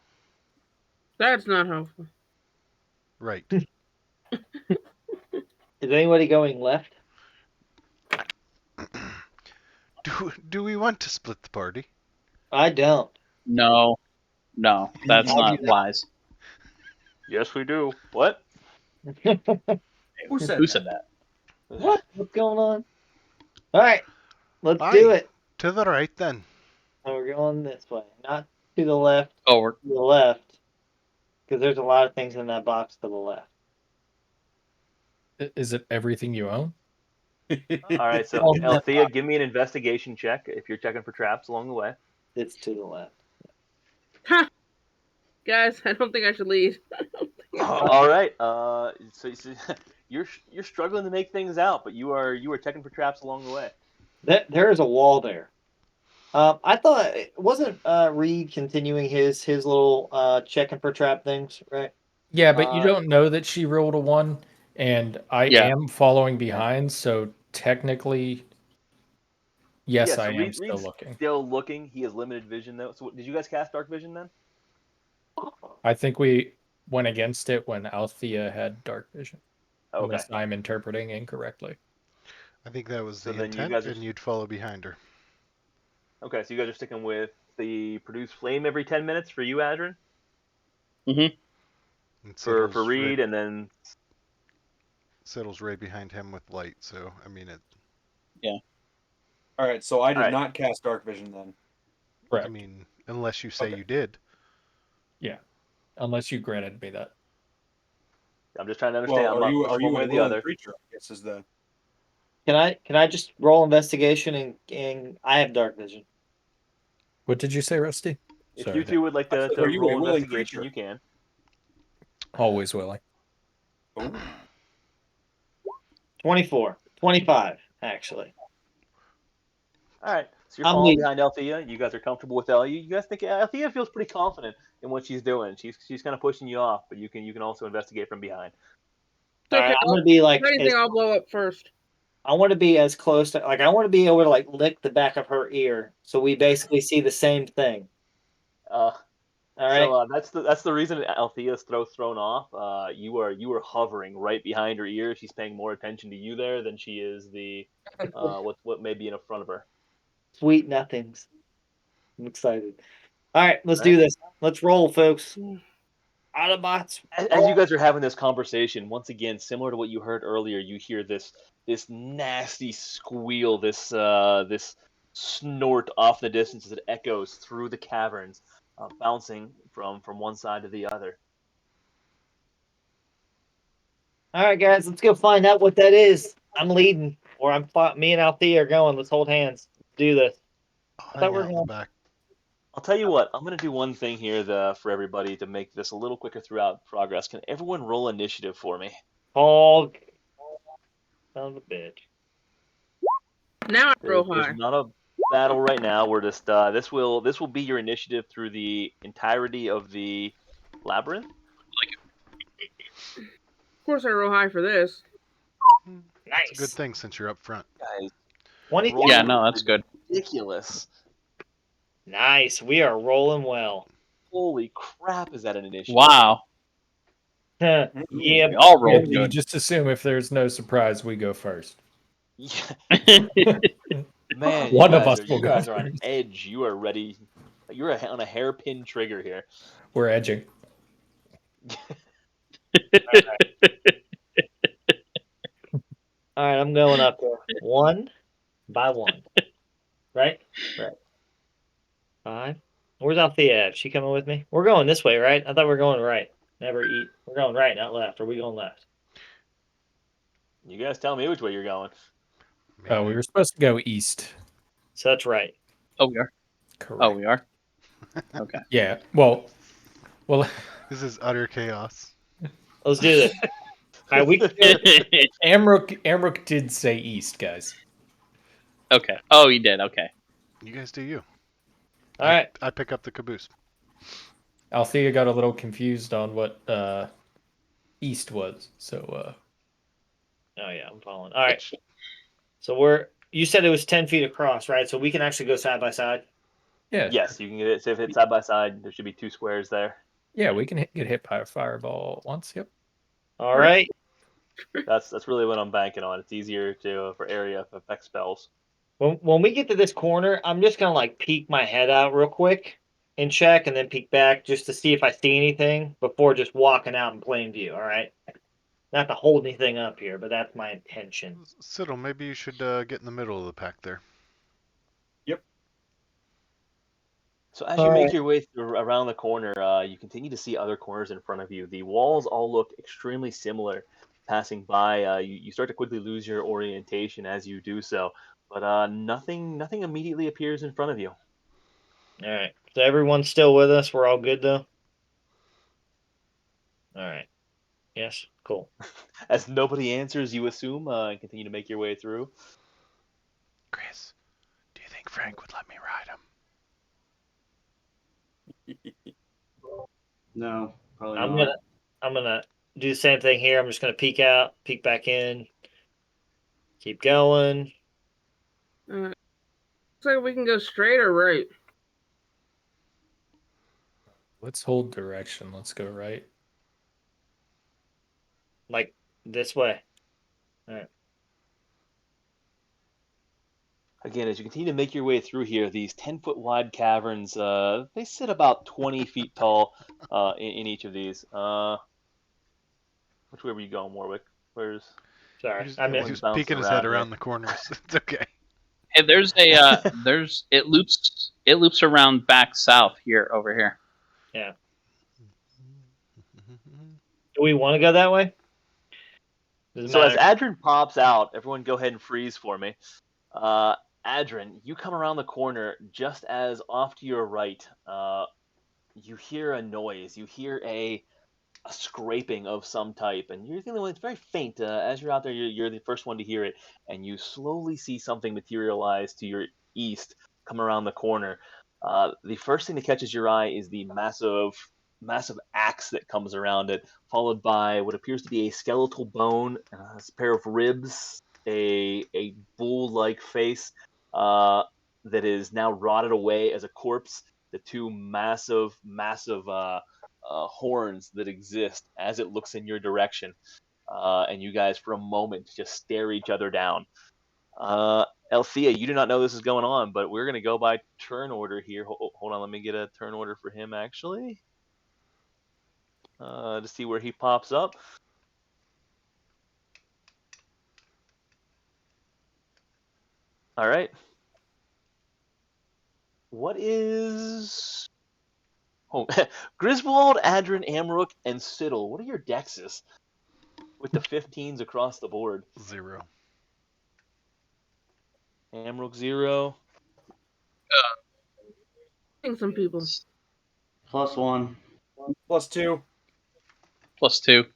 That's not helpful. Right. Is anybody going left? Do we want to split the party? I don't. No, that's I'll not do that. wise. Yes, we do. What? Who said Who that? said that? What? What's going on? All right, let's Aye. do it. To the right then. So we're going this way, not to the left. Oh, we're To the left, because there's a lot of things in that box to the left. Is it everything you own? All right, so Oh, no. Althea, give me an investigation check if you're checking for traps along the way. It's to the left. Ha! Guys, I don't think I should lead. All right. So you're struggling to make things out, but you are checking for traps along the way. There is a wall there. I thought wasn't Reed continuing his little checking for trap things, right? Yeah, but you Uh, don't know that she rolled a 1, and I Yeah. am following behind, so technically, yes, yeah, so I am Reed's still looking. Still looking. He has limited vision though. So did you guys cast dark vision then? I think we went against it when Althea had dark vision. Okay. Unless I'm interpreting incorrectly. I think that was So the then you intent, guys are- and you'd follow behind her. Okay, so you guys are sticking with the produce flame every 10 minutes for you, Adrian, And for Siddle's Reed, right, and then Siddle's right behind him with light, so, I mean, All right, so I did All right. not cast dark vision then. Correct. I mean, unless you say Okay. you did. Yeah. Unless you granted me that. I'm just trying to understand. Well, I'm are not you pushing a one way or the willing other. creature? I guess is the Can I just roll investigation and I have dark vision. What did you say, Rusty? If Sorry, you two would like I to, said, to are you a roll willing investigation, creature? you can. always willing. oh. 24, 25, actually. All right. So you're I'm following leading. behind Althea. You guys are comfortable with Ellie. You guys think Althea feels pretty confident in what she's doing. She's kind of pushing you off, but you can also investigate from behind. It's okay. All right, I'm gonna be like, If anything, I'll blow up first. I want to be as close to, like, I want to be able to like lick the back of her ear, so we basically see the same thing. All right. So that's the reason Althea's thrown off. You are hovering right behind her ear. She's paying more attention to you there than she is the what may be in front of her. Sweet nothings. I'm excited. All right, let's All do right. this. Let's roll, folks. Autobots. As you guys are having this conversation, once again, similar to what you heard earlier, you hear this nasty squeal, this snort off the distance as it echoes through the caverns, bouncing from one side to the other. All right, guys, let's go find out what that is. I'm leading, or me and Althea are going. Let's hold hands. Do this. I'll thought hang we were out in the going- back. I'll tell you what, I'm going to do one thing here for everybody to make this a little quicker throughout progress. Can everyone roll initiative for me? Oh, son of a bitch. Now I roll high. There's not a battle right now. We're just this will be your initiative through the entirety of the labyrinth. Of course, I roll high for this. Nice. It's a good thing since you're up front. Guys, 20. roll Yeah, no, that's good. ridiculous. Nice. We are rolling well. Holy crap, is that an initiative? Wow. Yeah. We all Yeah, rolled you good. just assume if there's no surprise, we go first. Yeah. Man, One you of guys us will you go guys are on first. edge. You are ready. You're on a hairpin trigger here. We're edging. All right, I'm going up there. One by one. Right? Right. 5. Where's Althea at? She coming with me? We're going this way, right? I thought we were going right. Never eat. We're going right, not left. Are we going left? You guys tell me which way you're going. Oh, we were supposed to go east. So that's right. Oh, we are. Correct. Oh, we are. Okay. Yeah. Well. This is utter chaos. Let's do this. All right, we can Amrook did say east, guys. Okay. Oh, he did. Okay. You guys do you. All right. I pick up the caboose. Althea got a little confused on what east was, so. Oh yeah, I'm following. All right. So you said it was 10 feet across, right? So we can actually go side by side. Yeah. Yes, you can get it. So if it's side by side, there should be 2 squares there. Yeah, we can get hit by a fireball at once. Yep. All right. That's really what I'm banking on. It's easier for area effect spells. When we get to this corner, I'm just gonna like peek my head out real quick in check and then peek back just to see if I see anything before just walking out in plain view. All right. Not to hold anything up here, but that's my intention. Siddle, maybe you should get in the middle of the pack there. So as you make your way through around the corner, you continue to see other corners in front of you. The walls all look extremely similar. Passing by, you start to quickly lose your orientation as you do so, but nothing immediately appears in front of you. All right. So everyone's still with us. We're all good though. All right. Yes. Cool. As nobody answers, you assume, and continue to make your way through. Chris, do you think Frank would let me ride him? No, probably I'm not. gonna do the same thing here. I'm just gonna peek out, peek back in, keep going. Looks like we can go straight or right. Let's hold direction. Let's go right. Like this way. All right. Again, as you continue to make your way through here, these 10-foot wide caverns, they sit about 20 feet tall in each of these. Which way were you going, Warwick? Where's... Sorry, He's, I mean, he's peeking his head around the corners. It's okay. Hey, there's it loops around back south here over here. Yeah. Do we want to go that way? So as Adrian pops out, everyone go ahead and freeze for me. Adrian, you come around the corner just as off to your right, you hear a noise. You hear a scraping of some type, and you're the only one. It's very faint. As you're out there, you're the first one to hear it, and you slowly see something materialize to your east, come around the corner. The first thing that catches your eye is the massive axe that comes around it, followed by what appears to be a skeletal bone, a pair of ribs, a bull-like face that is now rotted away as a corpse. The two massive horns that exist as it looks in your direction, and you guys for a moment just stare each other down. Althea, you do not know this is going on, but we're going to go by turn order here. Hold on, let me get a turn order for him actually, to see where he pops up. All right. What is... Oh, Griswold, Adrian, Amrook, and Siddle. What are your dexes? With the 15s across the board. 0. Amrook 0. I think some people. +1. +2. +2.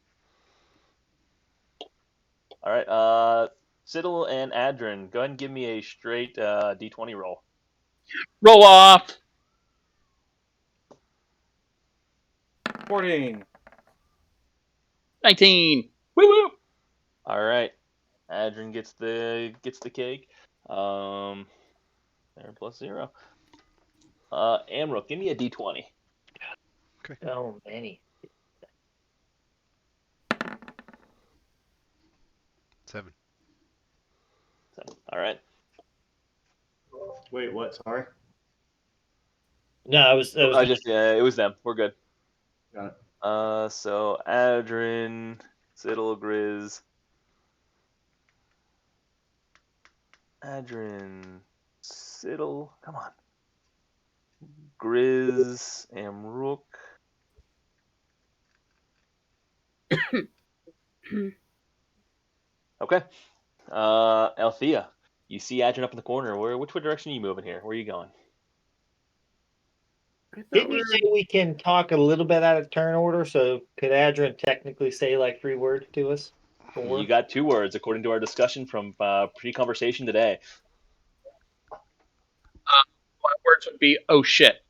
All right. Siddle and Adrian, go ahead and give me a straight D20 roll. Roll off. 14. 19. Woo woo. All right. Adrian gets the cake. There +0. Amrook, give me a D20. Okay. Oh, many. 7. 7. All right. Wait, what? Sorry. No, it was It was them. We're good. Got it. So Adrian, Siddle, Grizz. Adrian, Siddle, come on. Grizz, Amrook. Okay. Althea, you see Adrian up in the corner. Which direction are you moving here? Where are you going? Didn't you say we can talk a little bit out of turn order? So could Adrian technically say like 3 words to us? 4? You got 2 words according to our discussion from pre-conversation today. My words would be, oh shit.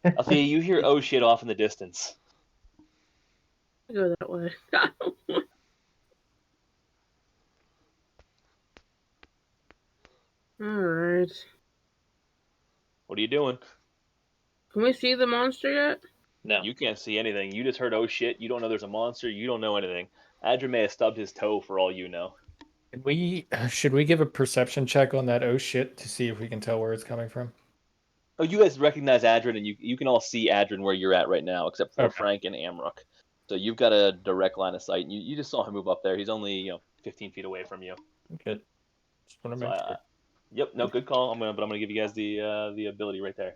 Althea, you hear oh shit off in the distance. Go that way. Alright. What are you doing? Can we see the monster yet? No. You can't see anything. You just heard oh shit. You don't know there's a monster. You don't know anything. Adrian may have stubbed his toe for all you know. Should we give a perception check on that oh shit to see if we can tell where it's coming from? Oh, you guys recognize Adrin, and you can all see Adrin where you're at right now, except for Okay. Frank and Amrook. So you've got a direct line of sight. And you just saw him move up there. He's only 15 feet away from you. Good. Just want to So make sure. yep, no, good call. I'm gonna give you guys the ability right there.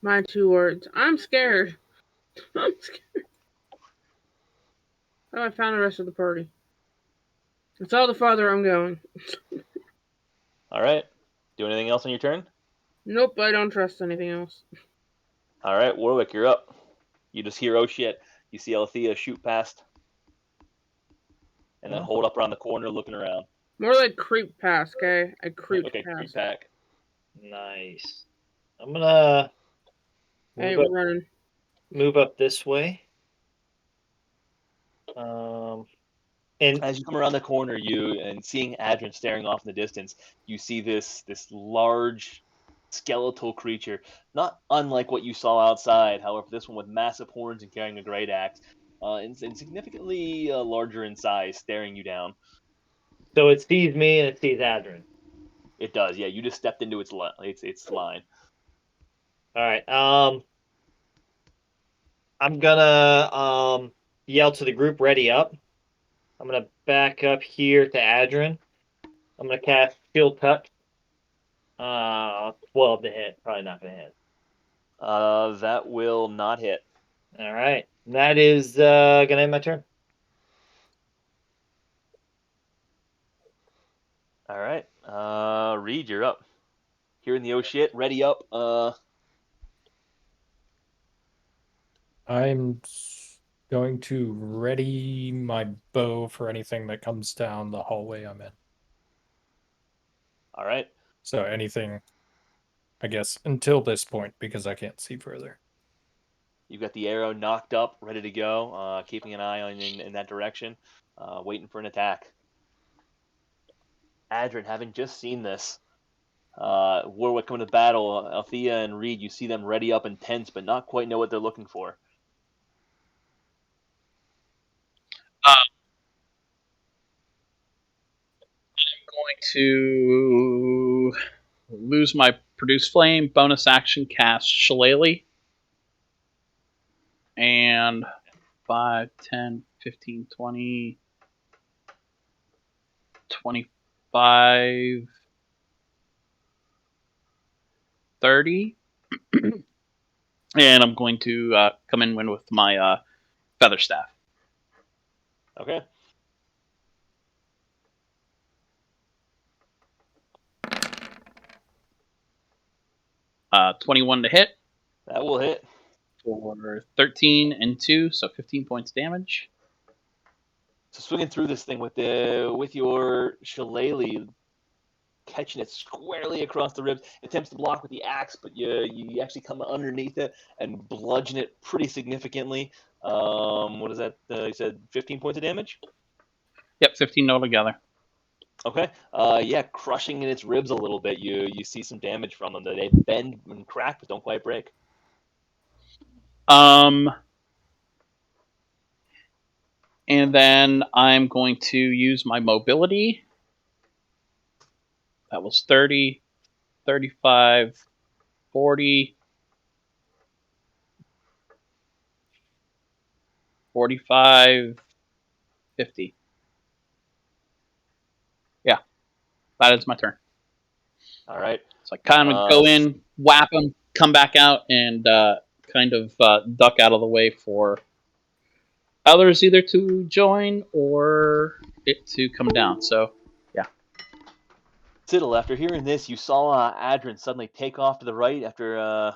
My 2 words. I'm scared. I'm scared. Oh, I found the rest of the party. It's all the farther I'm going. All right. Do anything else on your turn? Nope, I don't trust anything else. All right, Warwick, you're up. You just hear, oh shit. You see Althea shoot past, and then hold up around the corner looking around. More like creep past, okay? I creep Okay, past. creep back. Nice. I'm gonna Hey, move we're up, running. move up this way. And as you come around the corner, and seeing Adrin staring off in the distance, you see this large skeletal creature, not unlike what you saw outside. However, this one with massive horns and carrying a great axe, and significantly larger in size, staring you down. so it sees me and it sees Adrin. It does, yeah. You just stepped into its line. All right. I'm gonna yell to the group, ready up. I'm gonna back up here to Adrin. I'm gonna cast Shield Touch. 12 to hit. Probably not gonna hit. That will not hit. All right. That is gonna end my turn. All right. Reed, you're up. Hearing the oh shit, ready up. I'm going to ready my bow for anything that comes down the hallway I'm in. All right. So anything, I guess, until this point, because I can't see further. You've got the arrow knocked up, ready to go, keeping an eye on in that direction, waiting for an attack. Adrin, having just seen this, Warwick coming to battle, Althea and Reed, you see them ready up and tense, but not quite know what they're looking for. I'm going to lose my produce flame, bonus action cast Shillelagh, and 5, 10, 15, 20, 25, 30. And I'm going to come in with my feather staff. Okay. Uh, 21 to hit. That will hit. For 13 and 2, so 15 points damage. So swinging through this thing with your shillelagh, catching it squarely across the ribs, attempts to block with the axe, but you actually come underneath it and bludgeon it pretty significantly. What is that? You said 15 points of damage? Yep, 15 altogether. Okay. Yeah, crushing in its ribs a little bit. You see some damage from them. They bend and crack, but don't quite break. And then I'm going to use my mobility. That was 30, 35, 40, 45, 50. Yeah, that is my turn. All right. So I kind of go in, whap him, come back out, and kind of duck out of the way for others either to join or it to come down. So, yeah. Siddle, after hearing this, you saw Adrin suddenly take off to the right after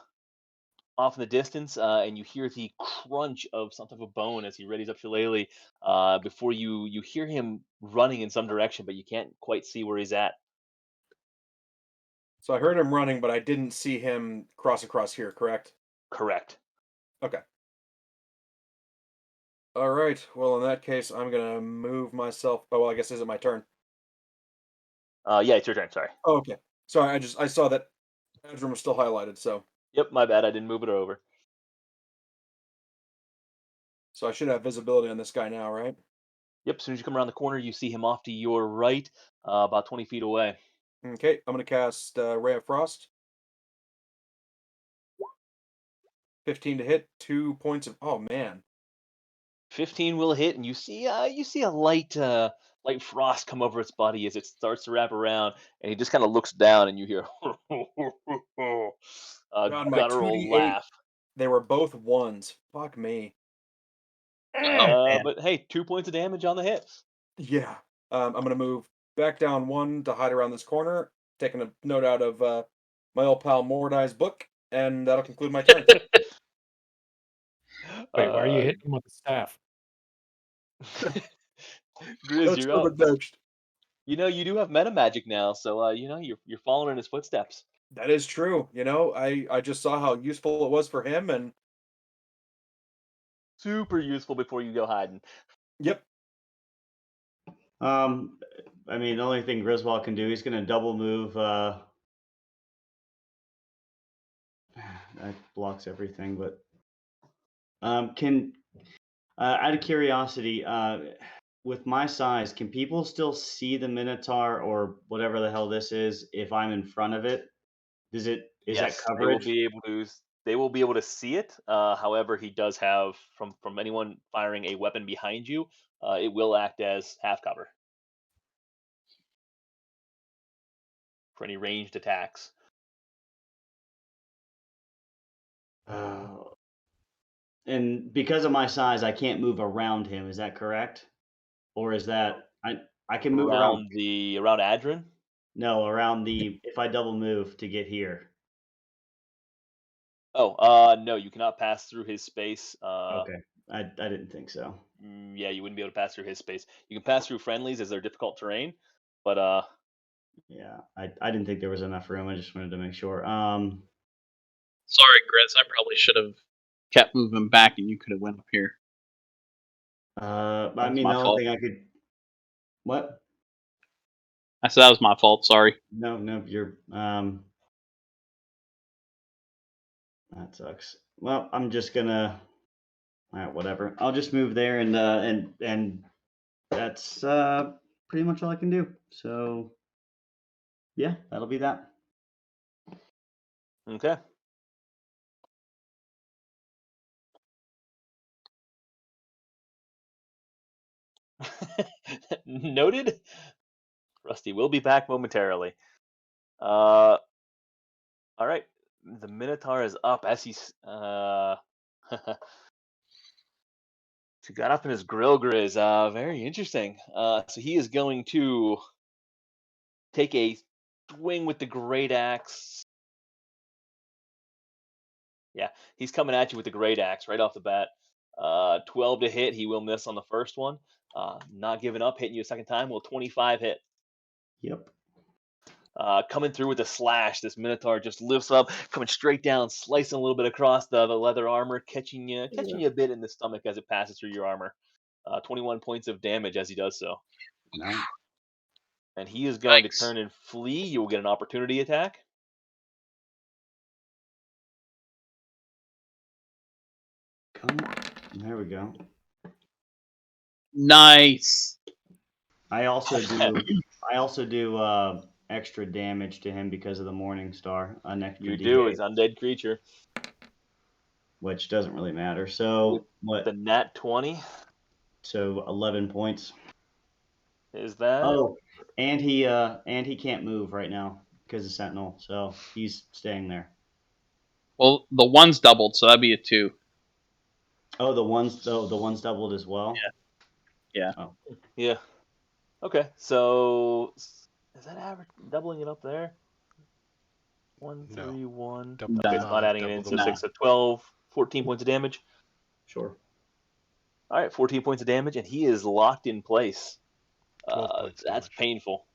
off in the distance, and you hear the crunch of some type of bone as he readies up Shillelagh. Before you hear him running in some direction, but you can't quite see where he's at. So I heard him running, but I didn't see him cross across here, correct? Correct. Okay. All right. Well, in that case, I'm going to move myself. Oh, well, I guess is it my turn? Yeah, it's your turn. Sorry. Oh, okay. Sorry, I saw that Adrin was still highlighted, so. Yep, my bad. I didn't move it over. So I should have visibility on this guy now, right? Yep, as soon as you come around the corner, you see him off to your right, about 20 feet away. Okay, I'm gonna cast Ray of Frost. 15 to hit, 2 points of. Oh man. 15 will hit, and you see a light frost come over its body as it starts to wrap around, and he just kind of looks down, and you hear a God, my guttural 2d8. laugh. They were both ones. Fuck me. man. But hey, 2 points of damage on the hit. Yeah. I'm gonna move back down 1 to hide around this corner, taking a note out of my old pal Mordai's book, and that'll conclude my turn. Wait, why are you Uh, hitting him with the staff? Grizz, That's you're for up. the next. You know you do have meta magic now, so you're following in his footsteps. That is true. I just saw how useful it was for him, and Super useful before you go hiding. yep. I mean, the only thing Griswold can do, he's going to double move. That blocks everything, but can out of curiosity, with my size, can people still see the Minotaur or whatever the hell this is if I'm in front of it? Is that Yes, coverage? they will be able to see it. However, he does have from anyone firing a weapon behind you, it will act as half cover for any ranged attacks. And because of my size, I can't move around him. Is that correct? Or is that I can move around? Around Adrin. No, around the if I double move to get here. Oh, no, you cannot pass through his space. Okay, I didn't think so. Yeah, you wouldn't be able to pass through his space. You can pass through friendlies as they're difficult terrain, but Yeah, I didn't think there was enough room. I just wanted to make sure. Sorry, Grizz. I probably should have kept moving back, and you could have went up here. I That's mean, my the only fault. thing I could. What? I said that was my fault. Sorry. No, you're. That sucks. Well, I'm just gonna. All right, whatever. I'll just move there, and that's pretty much all I can do. So, yeah, that'll be that. okay. Noted. Rusty will be back momentarily. All right. The Minotaur is up as he's he got up in his grill, Grizz. Very interesting. So he is going to take a swing with the great axe. Yeah, he's coming at you with the great axe right off the bat. 12 to hit. He will miss on the first one. Not giving up, hitting you a second time. Will 25 hit? Yep. Coming through with a slash, this Minotaur just lifts up, coming straight down, slicing a little bit across the leather armor, catching you a bit in the stomach as it passes through your armor. 21 points of damage as he does so. No. And he is going Thanks. to turn and flee. You will get an opportunity attack. Come on. There we go. Nice. I also do extra damage to him because of the Morning Star, an extra You D8, do, as undead creature. which doesn't really matter. So The nat 20 So 11 points. is that. Oh, and he can't move right now because of Sentinel, so he's staying there. Well, the one's doubled, so that'd be a 2. Oh, the one's doubled as well. Yeah. Oh. Yeah. Okay, so is that average doubling it up there? 1, 3, 1. Double Okay, it's not adding it double in. the So one. 6, so 12, 14 points of damage. Sure. All right, 14 points of damage, and he is locked in place. 12 points That's damage. painful.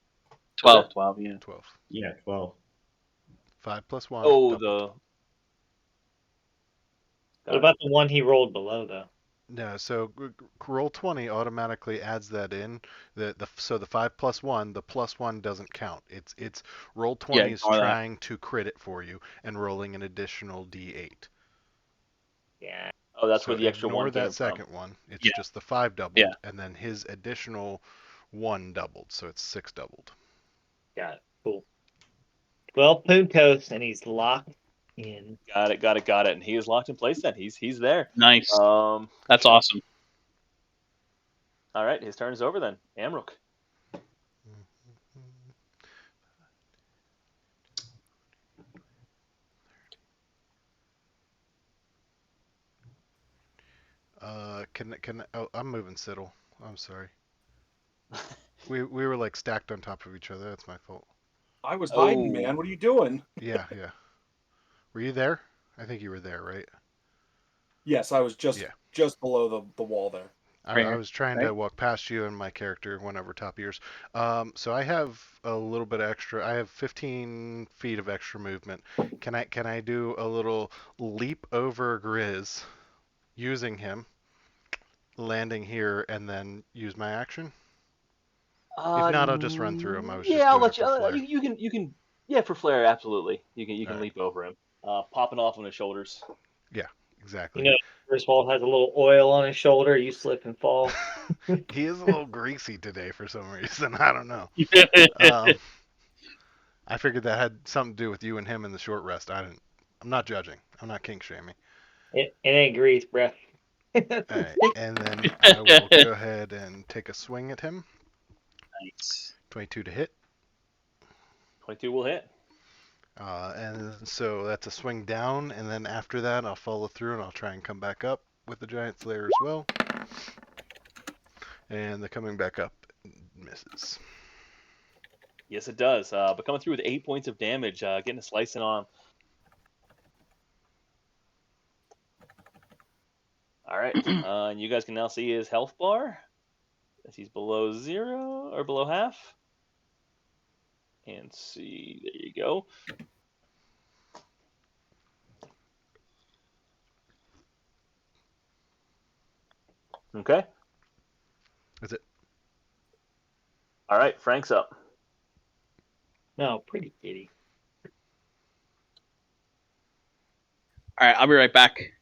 12, yeah. 12. Yeah, 12. 5 plus 1. Oh, doubled. What about the one he rolled below, though? No, so roll 20 automatically adds that in. So the 5 plus 1, the plus 1 doesn't count. It's roll 20 is ignore that. trying to crit it for you and rolling an additional D8. Yeah. Oh, that's So where the extra ignore one came that from. second one. It's Yeah. just the 5 doubled, Yeah. and then his additional 1 doubled, so it's 6 doubled. Got it. Cool. 12 puntos, and he's locked in. Got it. And he is locked in place then. He's there. Nice. That's awesome. All right, his turn is over then. Amrook. Oh, I'm moving Siddle. I'm sorry. We were like stacked on top of each other. That's my fault. I was hiding, Oh. man. What are you doing? Yeah. Were you there? I think you were there, right? Yes, I was just below the wall there. I was trying to walk past you, and my character went over top of yours. So I have a little bit extra. I have 15 feet of extra movement. Can I do a little leap over Grizz, using him, landing here, and then use my action? If not, I'll just run through him. I was just I'll doing let it for flair. you can. Yeah, for flair, absolutely. You can All right. leap over him, popping off on his shoulders. Yeah, exactly. You know, Griswold has a little oil on his shoulder. You slip and fall. He is a little greasy today for some reason. I don't know. I figured that had something to do with you and him in the short rest. I'm not judging. I'm not kink shaming. It ain't grease, bruh. All right, and then I will go ahead and take a swing at him. Nice. 22 to hit. 22 will hit. And so that's a swing down, and then after that I'll follow through and I'll try and come back up with the Giant Slayer as well. And the coming back up misses. Yes, it does. But coming through with 8 points of damage, getting a slicing on him. All right, and you guys can now see his health bar as he's below 0 or below half. And see, there you go. Okay. That's it. All right, Frank's up. No, pretty kitty. All right, I'll be right back.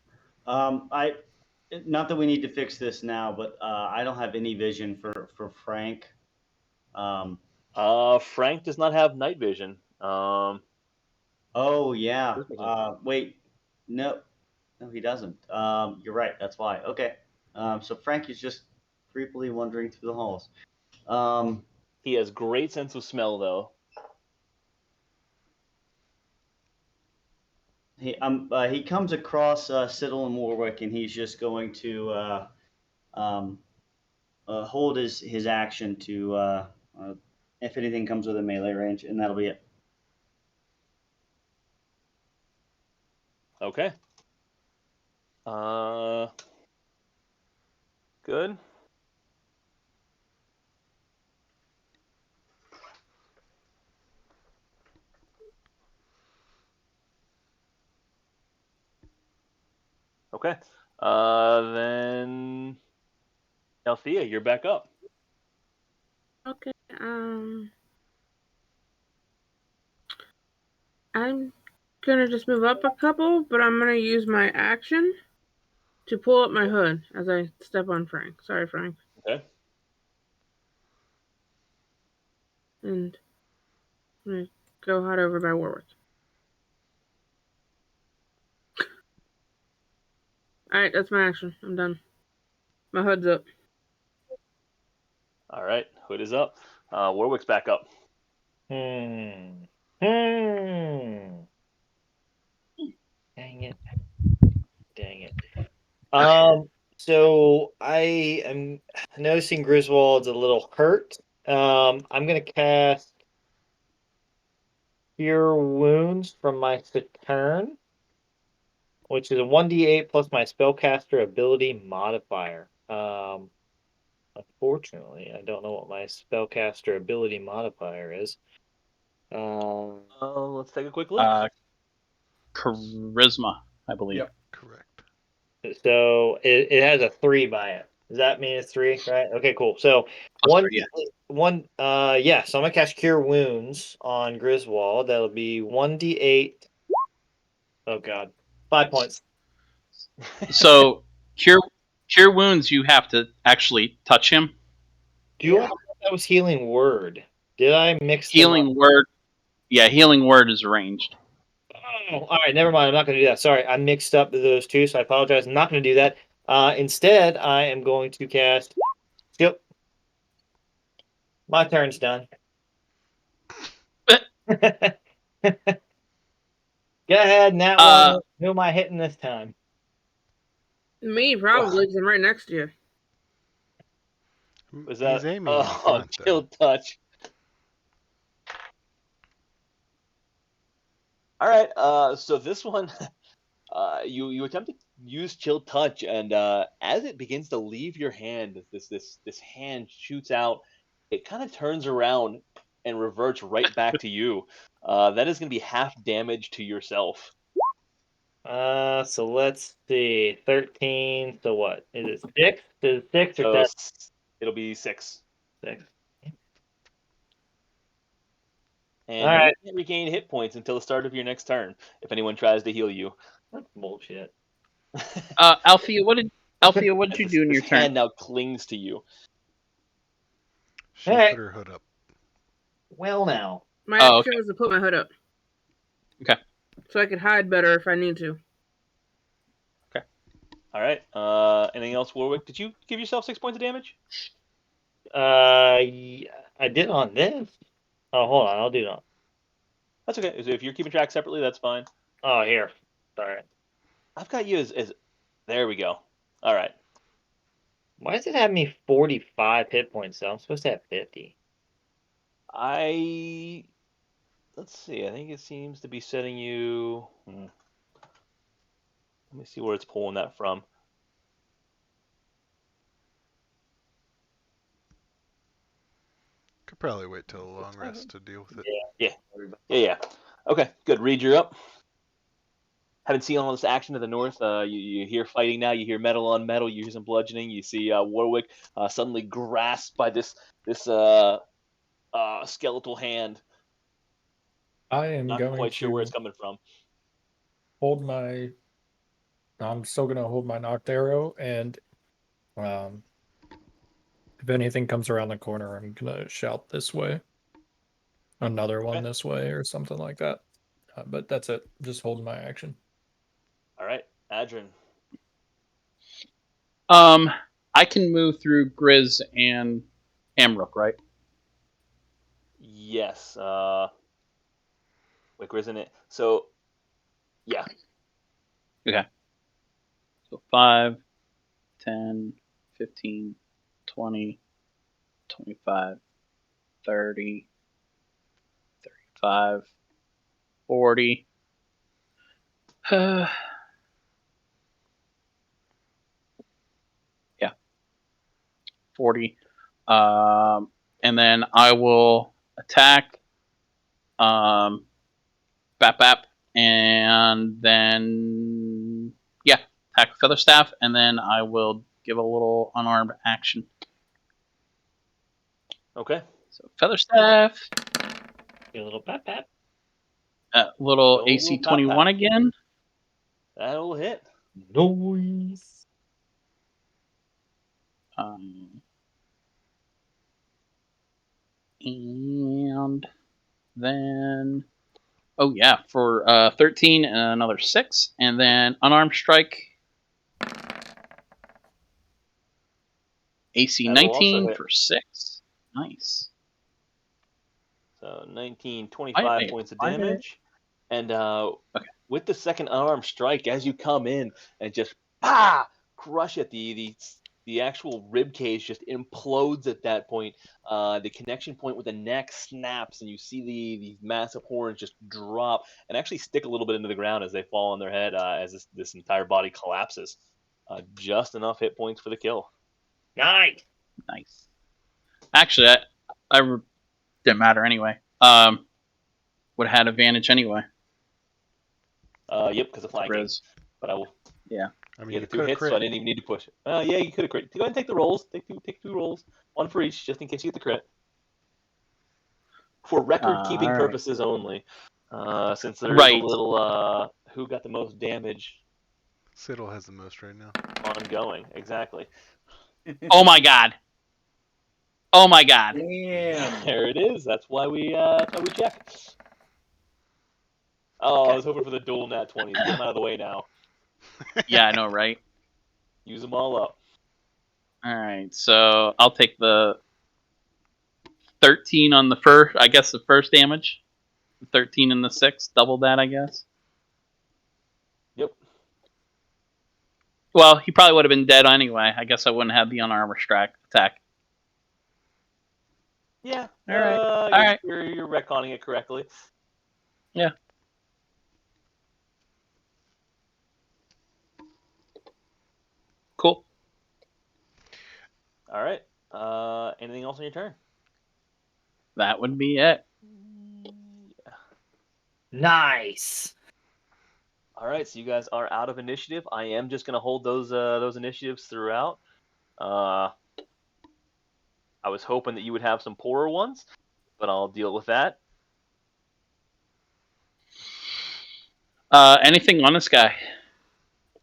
Not that we need to fix this now, but I don't have any vision for Frank. Frank does not have night vision. Oh yeah. Wait, no, he doesn't. You're right. That's why. Okay. So Frank is just creepily wandering through the halls. He has great sense of smell, though. He comes across Siddle and Warwick, and he's just going to hold his action to if anything comes within melee range, and that'll be it. Okay. Good. Okay. Then Althea, you're back up. Okay. I'm gonna just move up a couple, but I'm gonna use my action to pull up my hood as I step on Frank. Sorry, Frank. Okay. And I'm gonna go hide over by Warwick. Alright, that's my action. I'm done. My hood's up. All right, hood is up. Warwick's back up. Dang it. So I am noticing Griswold's a little hurt. I'm gonna cast Cure Wounds from my Saturn, which is a 1d8 plus my spellcaster ability modifier. Unfortunately, I don't know what my spellcaster ability modifier is. Let's take a quick look. Charisma, I believe. Yep. Correct. So it has a 3 by it. Does that mean it's 3, right? Okay, cool. So Plus so I'm gonna cast Cure Wounds on Griswold. That'll be 1d8. Oh god. 5 points. So Cure wounds. You have to actually touch him. Do you want that was healing word? Did I mix them Healing up? word. Yeah, healing word is ranged. Oh, all right, never mind. I'm not going to do that. Sorry, I mixed up those two, so I apologize. I'm not going to do that. Instead, I am going to cast. Yep. My turn's done. Go ahead, Nat one. Who am I hitting this time? Me, probably, because I'm right next to you. Was that? He's aiming in front, though. Chill touch. All right. So this one, you attempt to use chill touch, and as it begins to leave your hand, this hand shoots out. It kind of turns around and reverts right back to you. That is going to be half damage to yourself. So let's see. 13. So what? Is it 6? Is it 6 or So 7? it'll be 6. 6. And All right. you can't regain hit points until the start of your next turn if anyone tries to heal you. That's bullshit. Althea, what did you do in your This turn? hand now clings to you. She Hey. put her hood up. Well, now. My action was to put my hood up. Okay. So I could hide better if I need to. Okay. All right. Anything else, Warwick? Did you give yourself 6 points of damage? Yeah, I did on this. Oh, hold on. I'll do that. That's okay. So if you're keeping track separately, that's fine. Oh, here. Sorry. I've got you as there we go. All right. Why does it have me 45 hit points, though? I'm supposed to have 50. Let's see. I think it seems to be setting you... Let me see where it's pulling that from. Could probably wait till a long rest to deal with it. Yeah. Okay, good. Reed, you're up. Haven't seen all this action to the north. You hear fighting now. You hear metal on metal. You hear some bludgeoning. You see Warwick suddenly grasped by this skeletal hand. I am Not going quite sure where to it's coming from. hold my. I'm still going to hold my knocked arrow, and if anything comes around the corner, I'm going to shout this way. Another one this way, or something like that. But that's it. Just holding my action. All right, Adrian. I can move through Grizz and Amrook, right? Yes. Wait, isn't it? So, yeah. Okay. So 5, 10, 15, 20, 25, 30, 35, 40. Yeah. 40. And then I will attack Bap, and then attack Featherstaff, and then I will give a little unarmed action. Okay. So Featherstaff. Get a little pat. Little AC 21 again. That'll hit. Noise. And then for 13 and another 6, and then unarmed strike. AC 19 for 6. Nice. So 19, 25 points of damage. And with the second unarmed strike, as you come in and just crush it, the actual rib cage just implodes at that point. The connection point with the neck snaps, and you see the massive horns just drop and actually stick a little bit into the ground as they fall on their head as this entire body collapses. Just enough hit points for the kill. Nice. Actually, I didn't matter anyway. Would have had advantage anyway. Yep, because of flanking. But I will. Yeah. I mean, you had the 2 hits, so I didn't even need to push it. Yeah, you could have crit. Go ahead and take the rolls. Take two rolls, 1 for each, just in case you get the crit. For record-keeping purposes only, since there's a little who got the most damage. Siddle has the most right now. ongoing. Exactly. Oh my god. Oh my god. Damn. There it is. That's why we check. Oh, I was hoping for the dual nat 20s. Get them out of the way now. Yeah, I know, right? Use them all up. All right, so I'll take the 13 on the first. I guess the first damage. 13 and the 6, double that, I guess. Yep. Well, he probably would have been dead anyway. I guess I wouldn't have the unarmored attack. Yeah. All right. All I guess right. You're retconning it correctly. Yeah. Cool. All right. Anything else on your turn? That would be it. Yeah. Nice. All right, so you guys are out of initiative. I am just gonna hold those initiatives throughout. I was hoping that you would have some poorer ones, but I'll deal with that. Anything on this guy?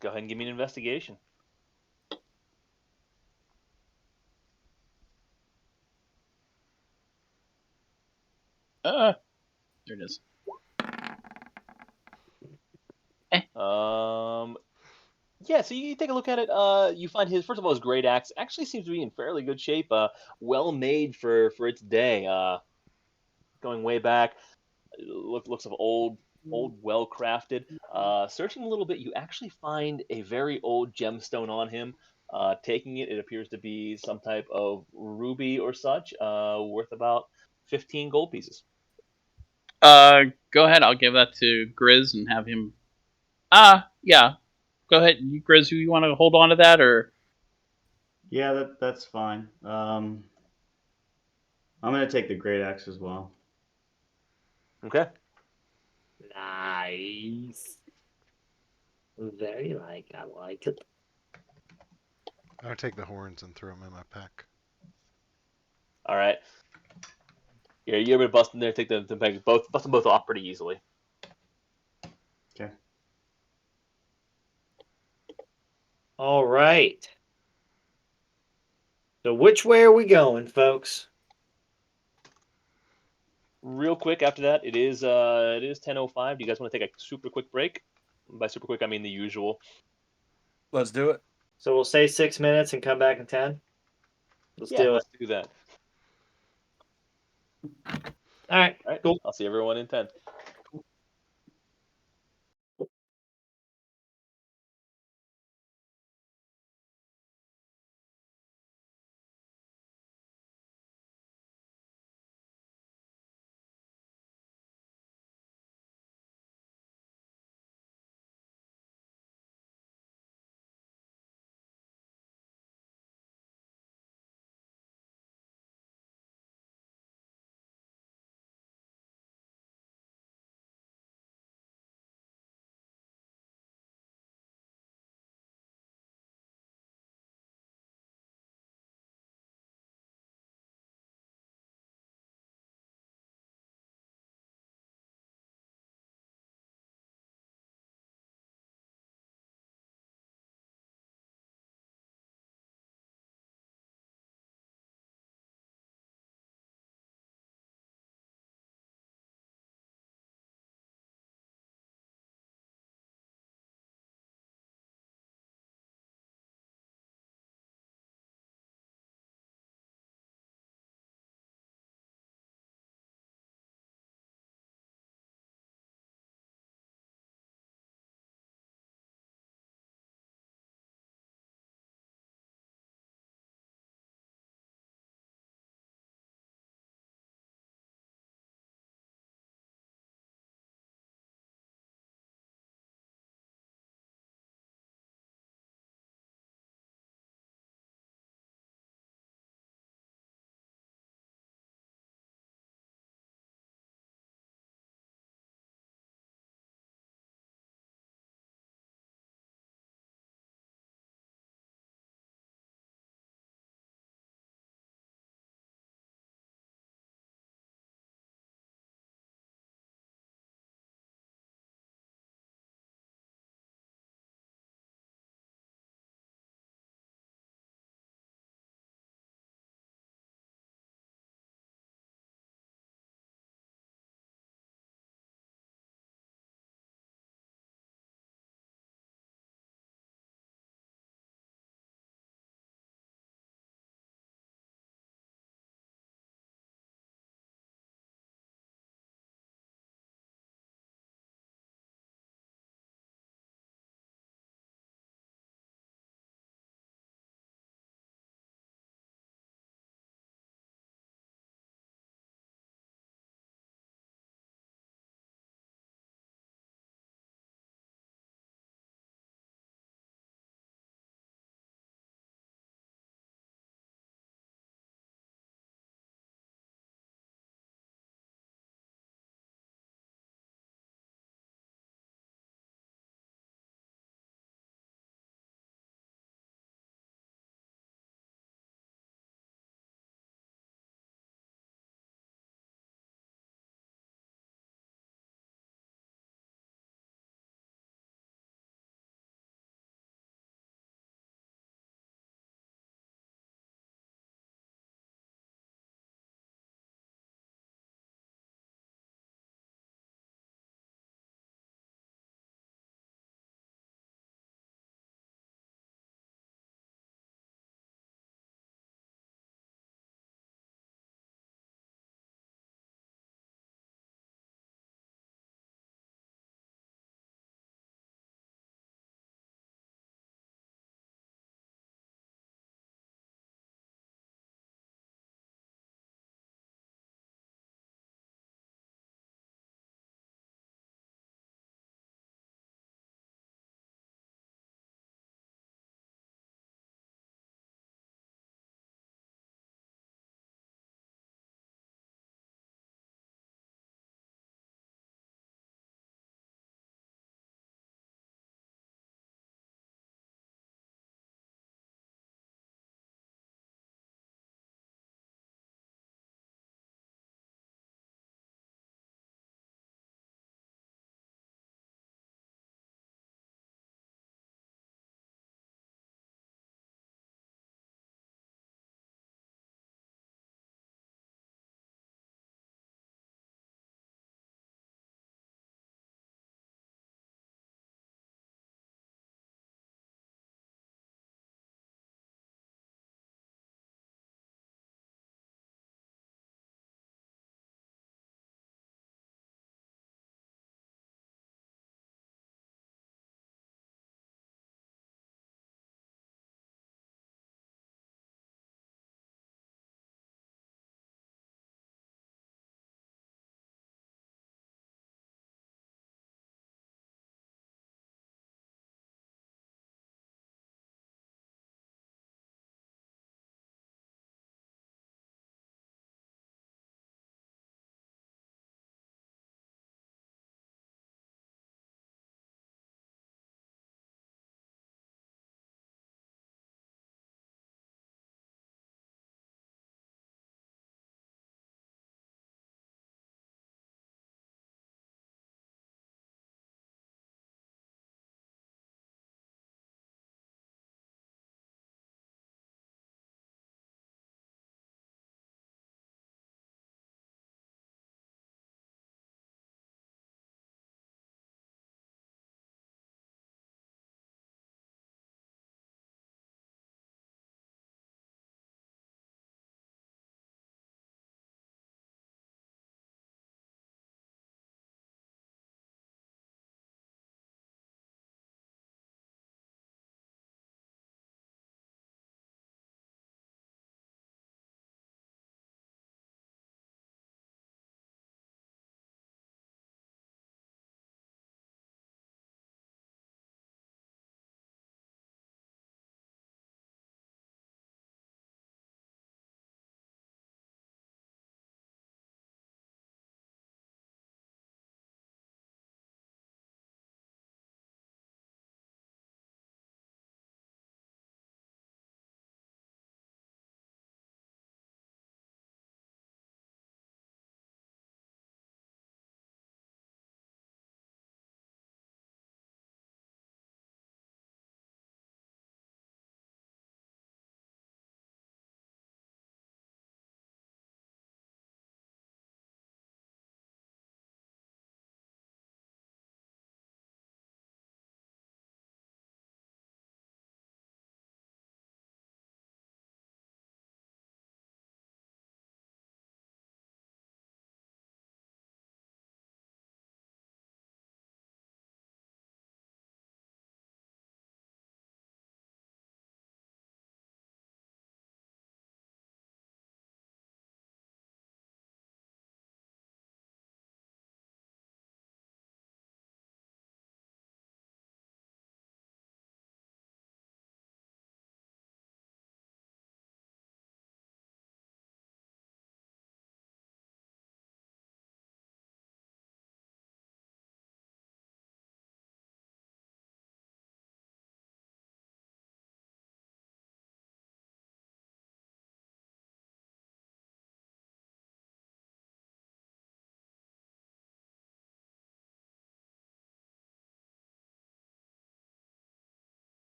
Go ahead and give me an investigation. There it is. Yeah, so you take a look at it. You find first of all, his great axe actually seems to be in fairly good shape. Well made for its day. Going way back, looks of old, well crafted. Searching a little bit, you actually find a very old gemstone on him. Taking it, it appears to be some type of ruby or such, worth about 15 gold pieces. Go ahead. I'll give that to Grizz and have him. Yeah. Go ahead, Grizz. You want to hold on to that, or? Yeah, that's fine. I'm gonna take the great axe as well. Okay. Nice. Very I like it. I'll take the horns and throw them in my pack. All right. Yeah, you're able to bust in there, take the bags, bust them both off pretty easily. Okay. All right. So which way are we going, folks? Real quick after that, it is 10:05. Do you guys want to take a super quick break? By super quick, I mean the usual. Let's do it. So we'll say 6 minutes and come back in 10. Let's do it. Let's do that. All right. All right. Cool. I'll see everyone in 10.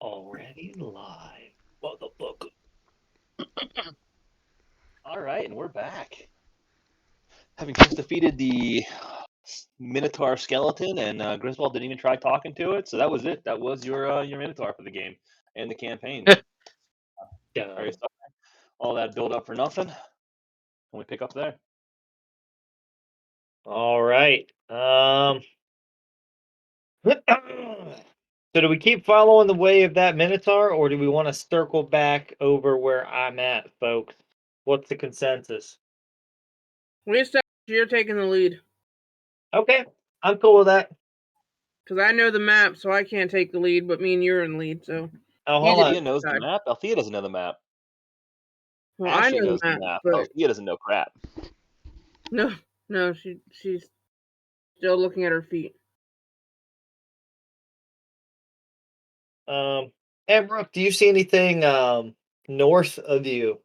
already live. Motherfucker. All right, and we're back. Having just defeated the Minotaur skeleton, and Griswold didn't even try talking to it, so that was it. That was your Minotaur for the game and the campaign. Very sorry. All that build up for nothing. And we pick up there. All right. So do we keep following the way of that Minotaur, or do we want to circle back over where I'm at, folks? What's the consensus? We established you're taking the lead. Okay, I'm cool with that. Because I know the map, so I can't take the lead, but me and you're in lead, so. Oh, hold on. Althea knows the map. Althea doesn't know the map. Well, Ashley I know knows the map, but but Althea doesn't know crap. no, she's still looking at her feet. Hey, Brooke, do you see anything north of you?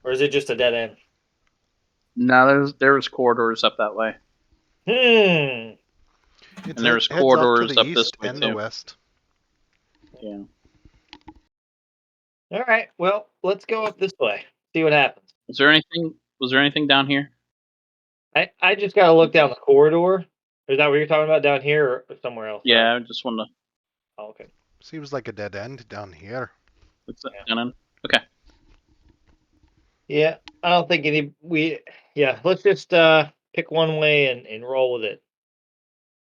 Or is it just a dead end? No, there's corridors up that way. Hmm. It's And there's heads off to corridors the up east this way and the too. west. Yeah. All right. Well, let's go up this way. See what happens. Was there anything down here? I just gotta look down the corridor. Is that what you're talking about down here or somewhere else? Yeah, Sorry. I just want to. Oh, okay. Seems like a dead end down here. Looks like okay. Yeah, I don't think yeah, let's just pick one way and roll with it.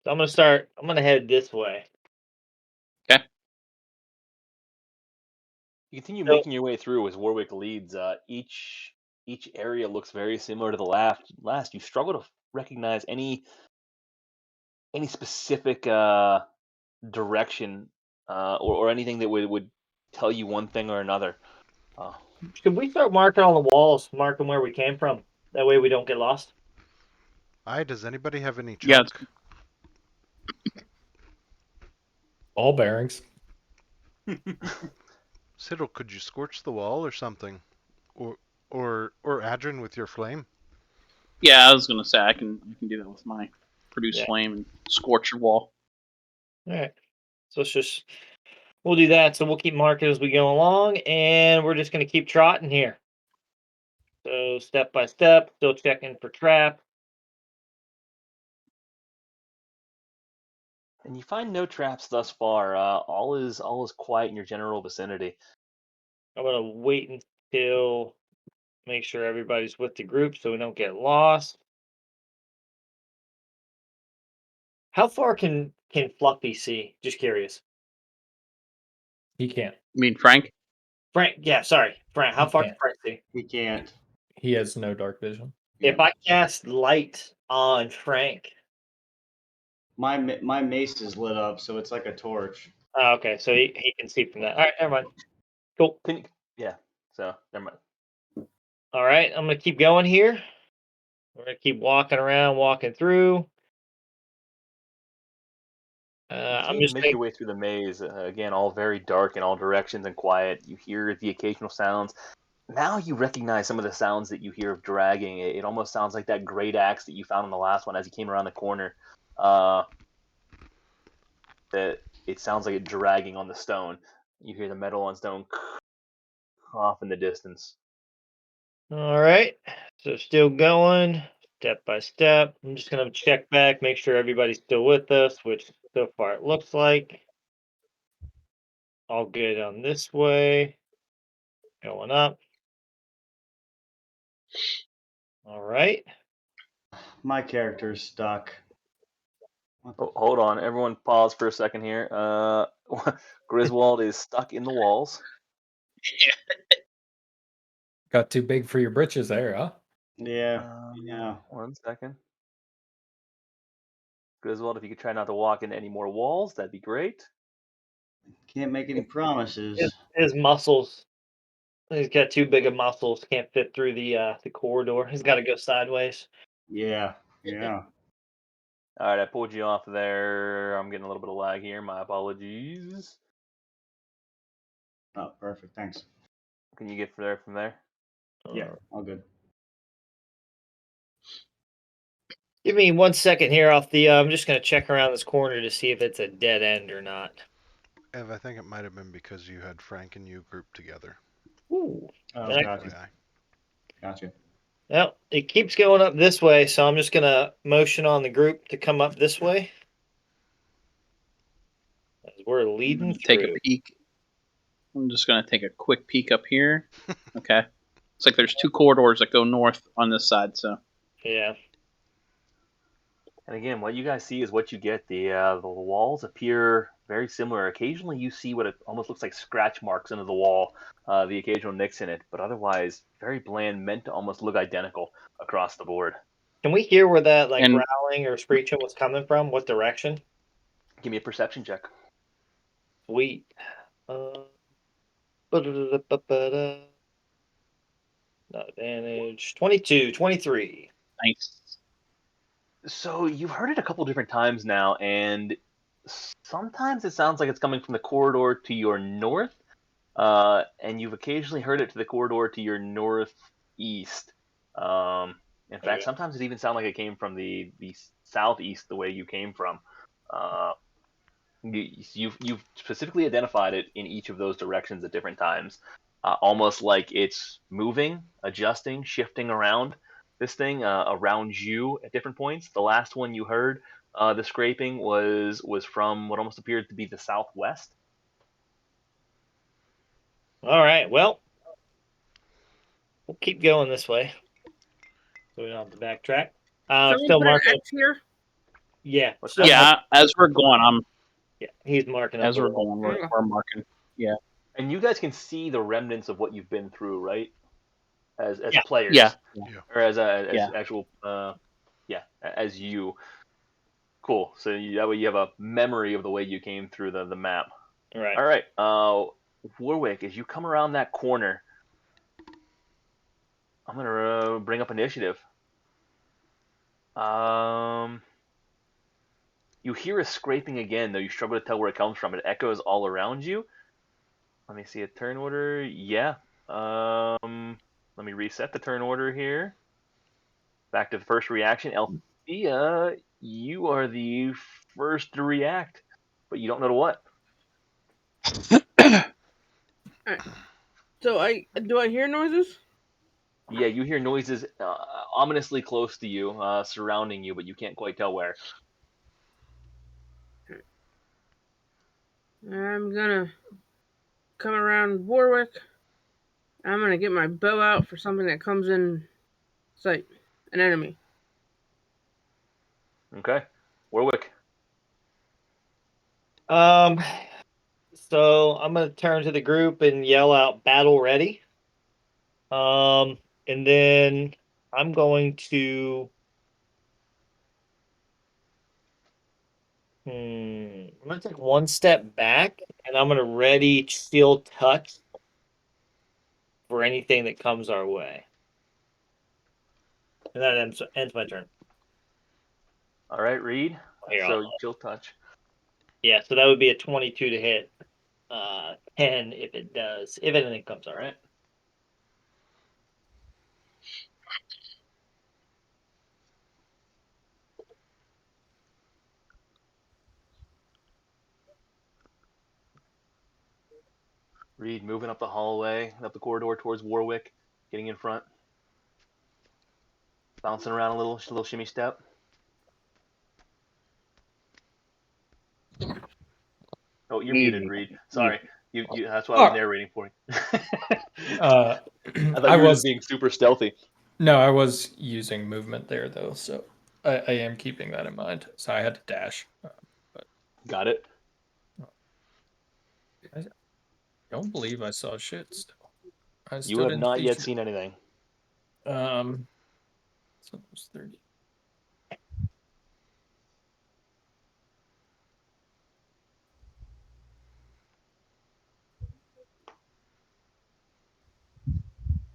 So I'm gonna head this way. Okay. You continue making your way through as Warwick leads. Each area looks very similar to the last. You struggle to recognize any specific direction or anything that would tell you one thing or another. Should we start marking on the walls, marking where we came from? That way we don't get lost. Does anybody have any Yeah, chalk? Ball bearings. Cyril, could you scorch the wall or something? Or Adrian with your flame? Yeah, I was gonna say I can do that with my produce Yeah. flame and scorch your wall. All right. So we'll do that. So we'll keep marking as we go along, and we're just gonna keep trotting here. So step by step, still checking for trap. And you find no traps thus far. All is quiet in your general vicinity. I'm gonna wait until make sure everybody's with the group so we don't get lost. How far can Fluffy see? Just curious. He can't. You mean Frank? Frank, yeah, sorry, Frank. How He far can't. can Frank see? He can't. He has no dark vision. If I cast light on Frank, My mace is lit up, so it's like a torch. oh, okay, so he can see from that. All right, never mind. Cool. Yeah. So never mind. All right, I'm gonna keep going here. We're gonna keep walking around, walking through. I'm just make your way through the maze. Again, all very dark in all directions and quiet. You hear the occasional sounds. Now you recognize some of the sounds that you hear of dragging. It almost sounds like that great axe that you found in the last one as you came around the corner. That it sounds like it dragging on the stone. You hear the metal on stone off in the distance. all right. So still going step by step. I'm just gonna check back, make sure everybody's still with us, which so far it looks like. All good on this way. Going up. All right. My character's stuck. Oh, hold on, everyone, pause for a second here. Griswold is stuck in the walls. Got too big for your britches there, huh? Yeah. Yeah. 1 second. Griswold, if you could try not to walk into any more walls, that'd be great. Can't make any promises. His muscles. He's got too big of muscles. Can't fit through the corridor. He's got to go sideways. Yeah. Yeah. All right, I pulled you off there. I'm getting a little bit of lag here. My apologies. Oh, perfect. Thanks. Can you get there from there? Yeah. All good. Give me 1 second here off the. I'm just gonna check around this corner to see if it's a dead end or not. Ev, I think it might have been because you had Frank and you grouped together. Ooh. Oh, That- gotcha. Gotcha. Well, it keeps going up this way, so I'm just gonna motion on the group to come up this way. As we're leading Take a through. peek. I'm just going to take a quick peek up here. Okay. It's like there's 2 corridors that go north on this side, so. Yeah. And again, what you guys see is what you get. The walls appear very similar. Occasionally, you see what it almost looks like scratch marks into the wall, the occasional nicks in it, but otherwise, very bland, meant to almost look identical across the board. Can we hear where that And- growling or screeching was coming from? What direction? Give me a perception check. Sweet. Ba-da-da-da-ba-da. Not advantage. 22, 23. Nice. So you've heard it a couple different times now, and sometimes it sounds like it's coming from the corridor to your north, and you've occasionally heard it to the corridor to your northeast. In fact, sometimes it even sounds like it came from the southeast, the way you came from. You've specifically identified it in each of those directions at different times, almost like it's moving, adjusting, shifting around this thing around you at different points. The last one you heard, the scraping was from what almost appeared to be the southwest. All right. Well, we'll keep going this way, so we don't have to backtrack. Someone Still put an marking. X here. Yeah. What's still that? Yeah, as we're going, Yeah, he's marking up. as the we're wall. going, we're marking. Yeah. And you guys can see the remnants of what you've been through, right? As Yeah. players, Yeah. or as Yeah. actual, as you. Cool. So that way you have a memory of the way you came through the map. All right. All right. Warwick, as you come around that corner, I'm gonna bring up initiative. You hear a scraping again, though you struggle to tell where it comes from. It echoes all around you. Let me see a turn order. Yeah. Let me reset the turn order here. Back to the first reaction. Althea, you are the first to react, but you don't know to what. So do I hear noises? Yeah, you hear noises ominously close to you, surrounding you, but you can't quite tell where. I'm gonna come around Warwick. I'm gonna get my bow out for something that comes in sight, an enemy. Okay, Warwick. So I'm gonna turn to the group and yell out "Battle ready." And then I'm going to. I'm gonna take one step back, and I'm gonna ready shield touch for anything that comes our way. And that ends my turn. All right, Reed. Here, So chill touch. Yeah, so that would be a 22 to hit. 10 if it does. If anything comes, all right. Reed moving up the hallway, up the corridor towards Warwick, getting in front, bouncing around a little shimmy step. Oh, you're muted, Reed. Sorry. You that's why I was narrating for you. I thought you were just being super stealthy. No, I was using movement there though, so I am keeping that in mind. So I had to dash. Got it. I don't believe I saw shit still. You have not yet seen anything. So it was 30.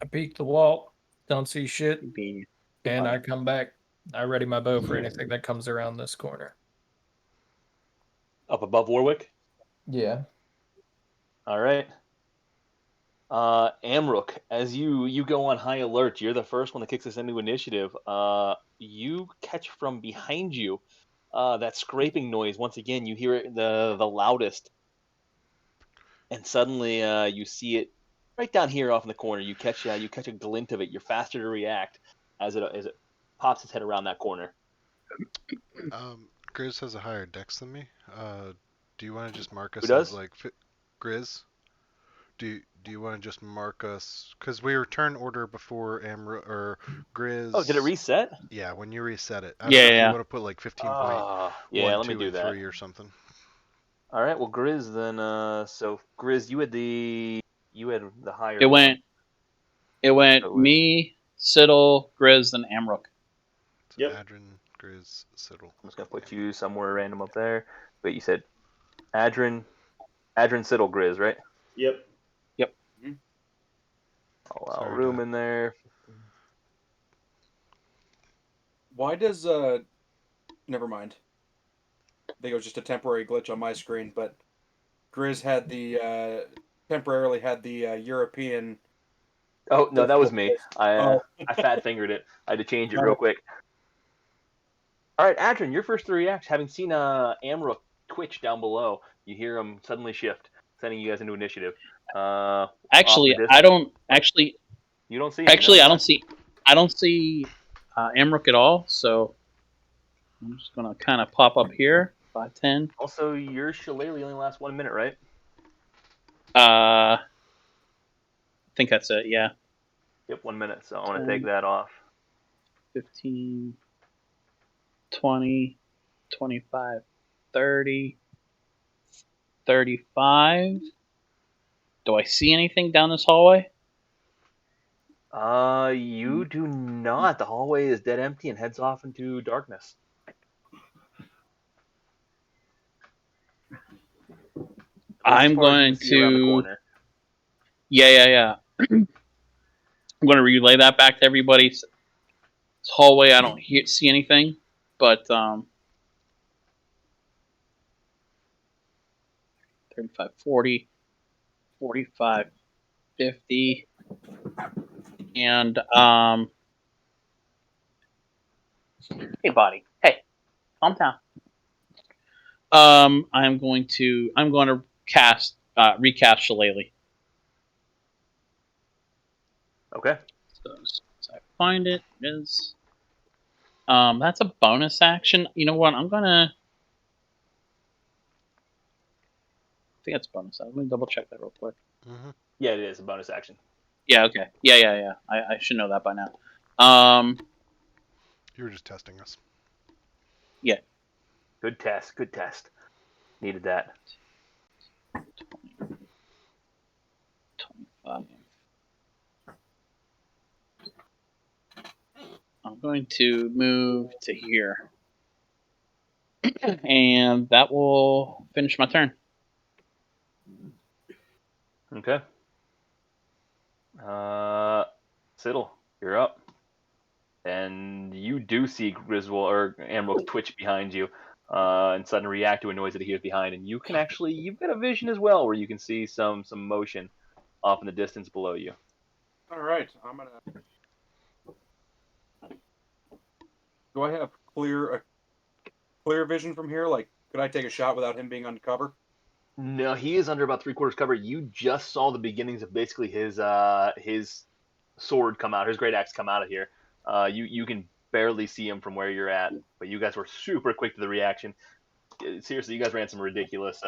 I peek the wall, don't see shit, and I come back. I ready my bow for anything that comes around this corner. Up above Warwick? Yeah. All right. Amrook, as you go on high alert, you're the first one that kicks us into initiative. You catch from behind you that scraping noise. Once again, you hear it the loudest and suddenly you see it right down here off in the corner. You catch a glint of it. You're faster to react as it pops its head around that corner. Grizz has a higher dex than me. Do you want to just mark us Who as does? like Grizz? Do you want to just mark us? Because we were turn order before Grizz. Oh, did it reset? Yeah, when you reset it. I don't know if you want to put like 15.1, yeah, let me 2, do and that. 3 or something. All right, well, Grizz then. So Grizz, you had the higher. It went So me, Siddle, Grizz, and Amrook. So Yep. Adrin, Grizz, Siddle. I'm just gonna put you somewhere random up there. But you said Adrin, Siddle, Grizz, right? Yep. I'll allow Sorry room to- in there. Why does never mind. I think it was just a temporary glitch on my screen, but Grizz had the temporarily had the European. Oh no, that was me. I fat fingered it. I had to change it real quick. All right, Adrin, your first to react, having seen Amrook twitch down below, you hear him suddenly shift, sending you guys into initiative. Actually, I don't actually. You don't see him. Actually, I don't see Amrook at all. So I'm just gonna kind of pop up here. 5, 10. Also, your shillelagh only lasts 1 minute, right? I think that's it. Yeah. Yep, 1 minute. So I'm gonna take that off. 15, 20, 25, 30, 35. Do I see anything down this hallway? You do not. The hallway is dead empty and heads off into darkness. I'm going to. Yeah. I'm going to relay that back to everybody. This hallway, I don't see anything, but 35, 40, 45, 50, and hey, buddy, hey, calm down. I'm going to recast Shillelagh. Okay. So I find it is. That's a bonus action. You know what? I think it's bonus. Let me double check that real quick. Mm-hmm. Yeah, it is a bonus action. Yeah. Okay. Yeah. I should know that by now. You were just testing us. Yeah. Good test. Needed that. 20, 25. I'm going to move to here. And that will finish my turn. Okay. Siddle, you're up. And you do see Griswold or Amrook twitch behind you, and suddenly react to a noise that he hears behind. And you can actually, you've got a vision as well, where you can see some motion off in the distance below you. All right, I'm gonna. Do I have clear vision from here? Like, could I take a shot without him being undercover? No, he is under about 3/4 cover. You just saw the beginnings of basically his sword come out, his great axe come out of here. You can barely see him from where you're at, but you guys were super quick to the reaction. Seriously, you guys ran some ridiculous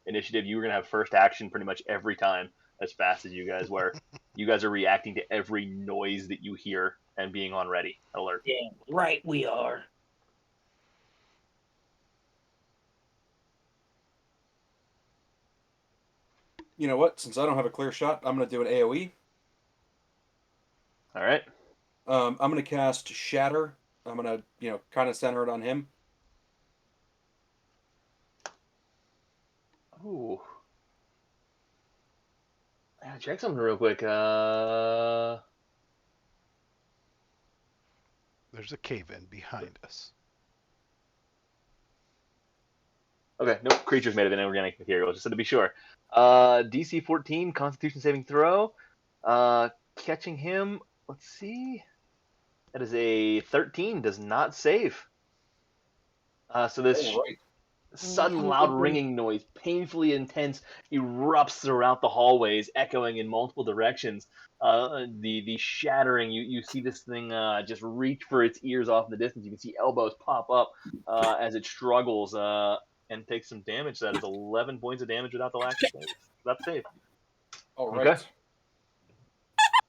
initiative. You were gonna have first action pretty much every time, as fast as you guys were. You guys are reacting to every noise that you hear and being on ready alert. Yeah, right. We are. You know what? Since I don't have a clear shot, I'm gonna do an AOE. All right. I'm gonna cast Shatter. I'm gonna, kind of center it on him. Ooh. I gotta check something real quick. There's a cave-in behind us. Okay, nope. Creatures made of inorganic material, just so to be sure. DC 14, Constitution saving throw. Catching him. Let's see. That is a 13. Does not save. So this Sudden loud ringing noise, painfully intense, erupts throughout the hallways, echoing in multiple directions. The shattering, you see this thing just reach for its ears off in the distance. You can see elbows pop up as it struggles and takes some damage. That is 11 points of damage without the lack of save. Without the save. All right. Okay.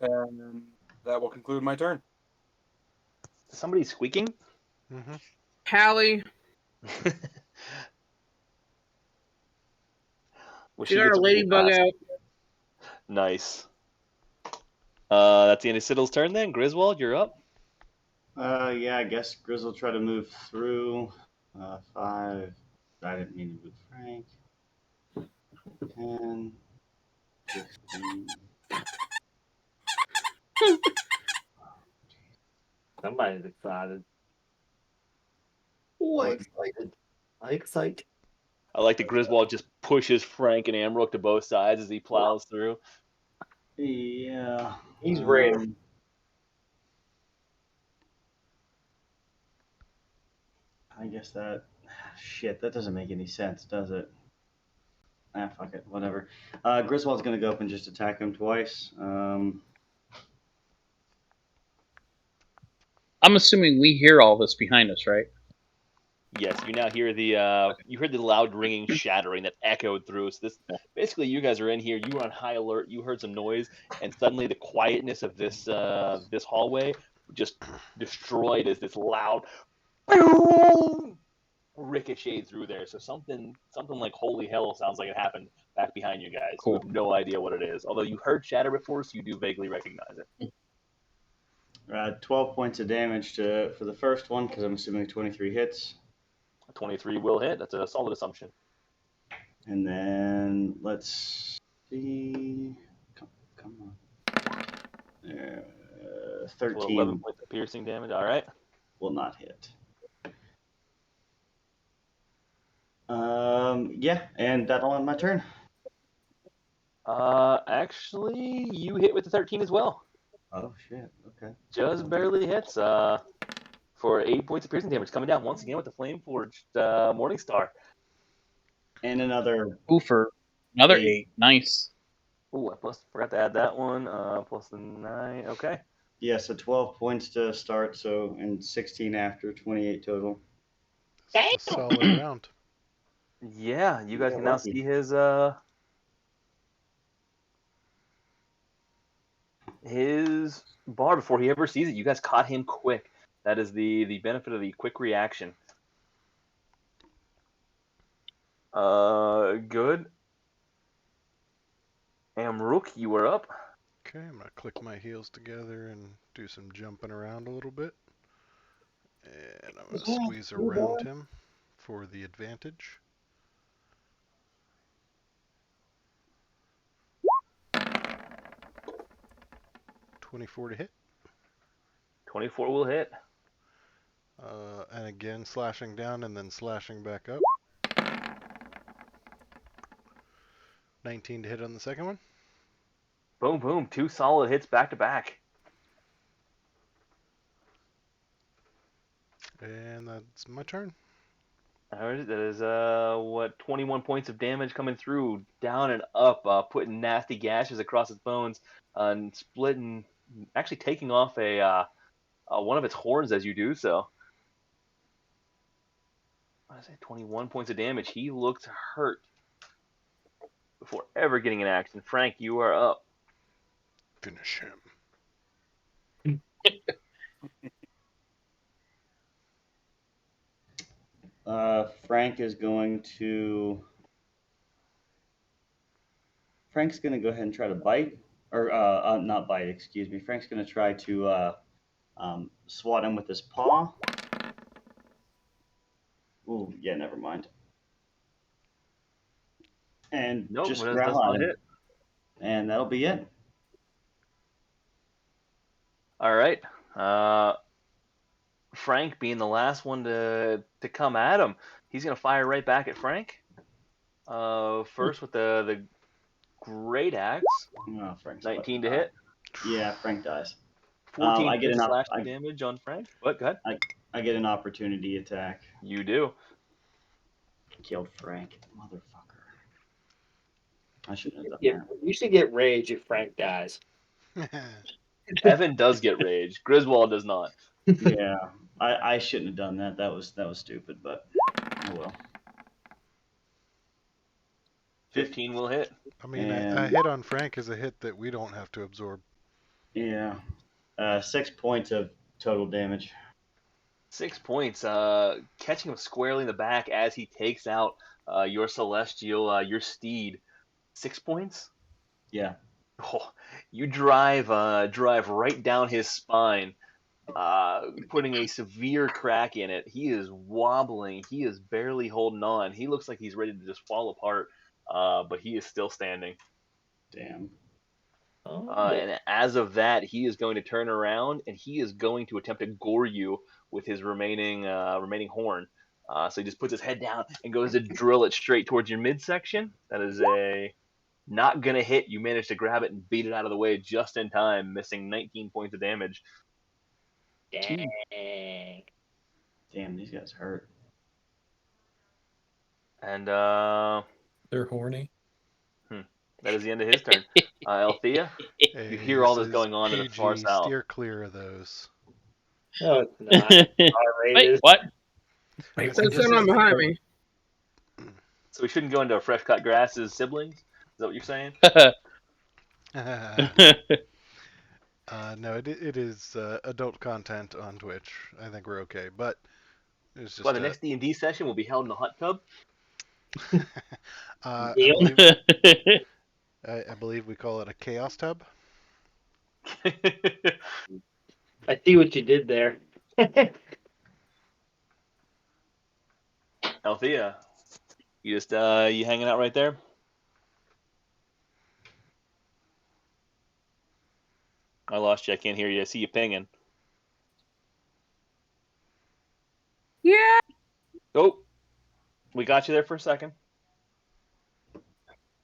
And that will conclude my turn. Somebody's squeaking? Mm-hmm. Hallie. Well, She got her gets ladybug past. out. Nice. That's the end of Siddle's turn then. Griswold, you're up. Yeah, I guess Grizz will try to move through. 5. I didn't mean to move Frank. 10. 15. Somebody's excited. Oh, I'm excited. I excite. I like that Griswold just pushes Frank and Amrook to both sides as he plows through. Yeah. He's rare. I guess that. Shit, that doesn't make any sense, does it? Fuck it, whatever. Griswold's gonna go up and just attack him twice. I'm assuming we hear all this behind us, right? Yes, you now hear you heard the loud ringing, shattering that echoed through. So this basically, you guys are in here. You were on high alert. You heard some noise, and suddenly the quietness of this hallway just destroyed as this loud ricocheted through there. So something like holy hell sounds like it happened back behind you guys. Cool. You have no idea what it is. Although you heard shatter before, so you do vaguely recognize it. 12 points of damage for the first one, because I'm assuming 23 hits. 23 will hit. That's a solid assumption. And then let's see. Come on. 13 11 points of piercing damage. All right. will not hit. Yeah, and that'll end my turn. Actually, you hit with the 13 as well. Oh shit. Okay. Just barely hits. For 8 points of piercing damage, coming down once again with the flame forged Morningstar. And another. Ooh, for another 8. Nice. Ooh, I forgot to add that one. Plus the 9. Okay. Yeah, so 12 points to start, so and 16 after, 28 total. It's a solid round. Yeah, you guys can now see his bar before he ever sees it. You guys caught him quick. That is the benefit of the quick reaction. Good. Amrook, you are up. Okay, I'm gonna click my heels together and do some jumping around a little bit. And I'm gonna squeeze around him for the advantage. .24 to hit. 24 will hit. And again, slashing down and then slashing back up. 19 to hit on the second one. Boom, boom. 2 solid hits back to back. And that's my turn. All right, that is 21 points of damage coming through, down and up, putting nasty gashes across its bones, and splitting, actually taking off one of its horns as you do so. I say 21 points of damage. He looks hurt before ever getting an action. Frank, you are up. Finish him. Frank's going to go ahead and try to bite, or not bite, excuse me. Frank's going to try to swat him with his paw. Ooh, yeah, never mind. And Nope, just that's growl not at him. it. And that'll be it. All right. Frank being the last one to come at him, he's going to fire right back at Frank. First with the great axe. Oh, Frank's 19 to hit. Yeah, Frank dies. 14 I get slash damage on Frank. What? Go ahead. I get an opportunity attack. You do. killed Frank, motherfucker. I shouldn't have done Yeah, you should get rage if Frank dies. Evan does get rage. Griswold does not. that. Yeah, I shouldn't have done that. That was stupid, but oh well. 15 will hit. I mean, And a hit on Frank is a hit that we don't have to absorb. yeah, 6 points of total damage. 6 points. Catching him squarely in the back as he takes out your celestial, your steed. 6 points. Yeah. Oh, you drive right down his spine, putting a severe crack in it. He is wobbling. He is barely holding on. He looks like he's ready to just fall apart, but he is still standing. Damn. And as of that, he is going to turn around and he is going to attempt to gore you with his remaining horn. So he just puts his head down and goes to drill it straight towards your midsection. That is a not gonna hit. You manage to grab it and beat it out of the way just in time, missing 19 points of damage. Dang. Damn, these guys hurt. And They're horny. that is the end of his turn. Althea, Hey, you hear all this is going on in the far PG. south. Steer clear of those. No, it's not. Wait, what? Wait, So someone behind me. So we shouldn't go into Fresh Cut Grass's siblings? Is that what you're saying? No, it is adult content on Twitch. I think we're okay, but it's just Well, the next D&D session will be held in the hot tub. I Deal. believe we call it a chaos tub. I see what you did there. Althea, you just you hanging out right there? I lost you. I can't hear you. I see you pinging. Yeah. Oh, we got you there for a second.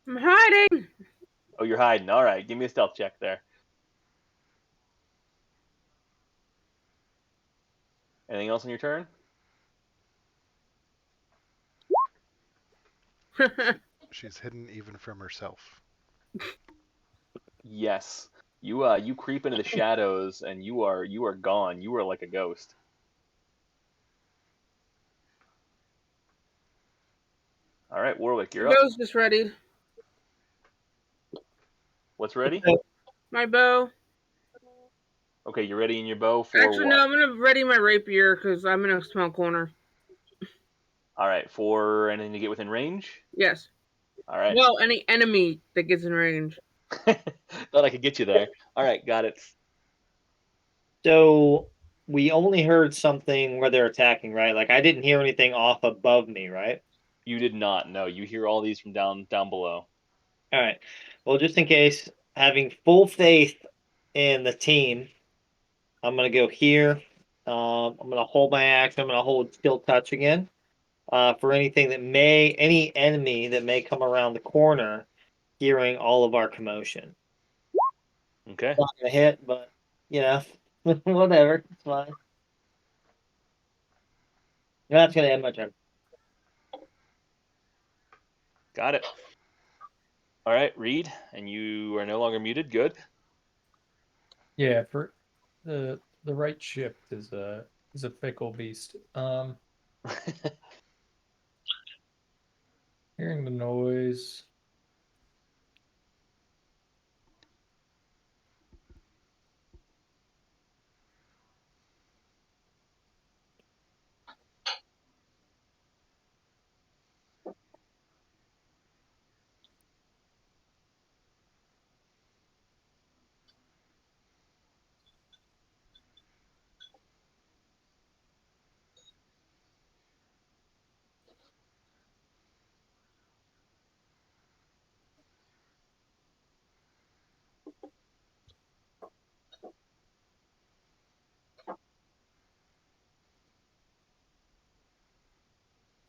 I'm hiding. Oh, you're hiding. All right, give me a stealth check there. Anything else on your turn? She's hidden even from herself. Yes. You creep into the shadows and you are gone. You are like a ghost. All right, Warwick, you're up. Bow's just ready. What's ready? My bow. Okay, you're ready in your bow for Actually, what? no, I'm gonna ready my rapier because I'm in a small corner. All right, for anything to get within range? Yes. All right. Well, any enemy that gets in range. Thought I could get you there. All right, got it. So we only heard something where they're attacking, right? Like I didn't hear anything off above me, right? You did not. No, you hear all these from down below. All right. Well, just in case, having full faith in the team, I'm gonna go here. I'm gonna hold my action. I'm gonna hold Still Touch again. For anything that any enemy that may come around the corner, hearing all of our commotion. Okay. Not gonna hit, but you know, whatever. It's fine. That's gonna end my turn. Got it. All right, Reed, and you are no longer muted. Good. Yeah, for the right shift is a fickle beast. Hearing the noise.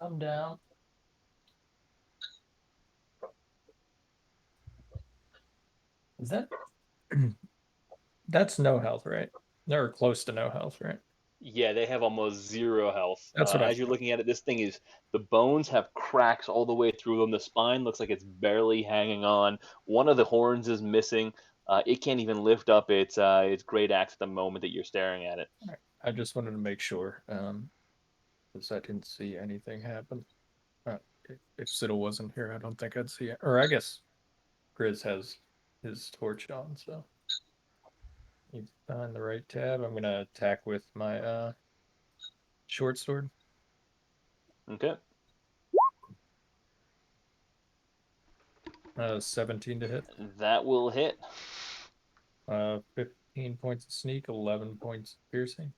I'm down. Is that that's no health, right? They're close to no health, right? Yeah, they have almost 0 health. That's what I As you're thought. looking at it, this thing is, the bones have cracks all the way through them. The spine looks like it's barely hanging on. One of the horns is missing. It can't even lift up its great axe at the moment that you're staring at it. I just wanted to make sure, because I didn't see anything happen. If Siddle wasn't here, I don't think I'd see it. Or I guess Grizz has his torch on, so he's on the right tab. I'm gonna attack with my short sword. Okay. 17 to hit. That will hit. 15 points of sneak, 11 points of piercing.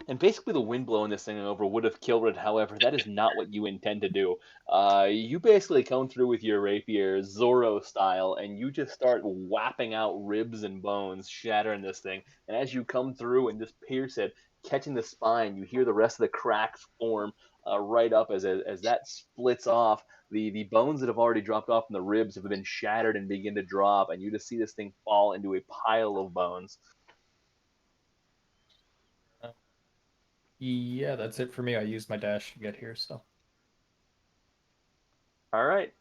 And basically, the wind blowing this thing over would have killed it. However, that is not what you intend to do. You basically come through with your rapier, Zorro style, and you just start whapping out ribs and bones, shattering this thing. And as you come through and just pierce it, catching the spine, you hear the rest of the cracks form right up as that splits off. The bones that have already dropped off from the ribs have been shattered and begin to drop, and you just see this thing fall into a pile of bones. Yeah, that's it for me. I used my dash to get here, so. All right.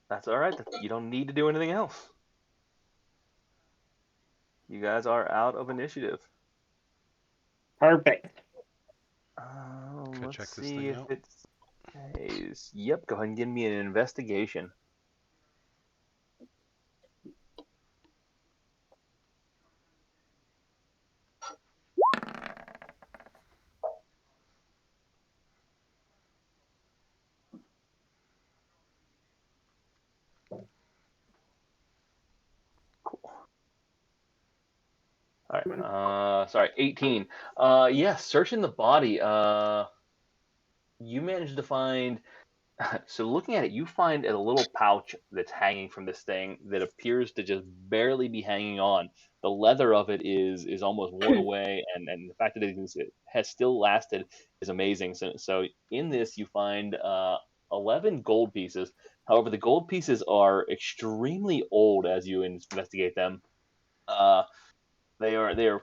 That's all right. You don't need to do anything else. You guys are out of initiative. Perfect. Can I check Let's this see thing if out? it's. Yep, go ahead and give me an investigation. All right. Sorry, 18. Yeah, searching the body. You managed to find. So looking at it, you find a little pouch that's hanging from this thing that appears to just barely be hanging on. The leather of it is almost worn away, and the fact that it has still lasted is amazing. So in this, you find 11 gold pieces. However, the gold pieces are extremely old as you investigate them. Uh, they are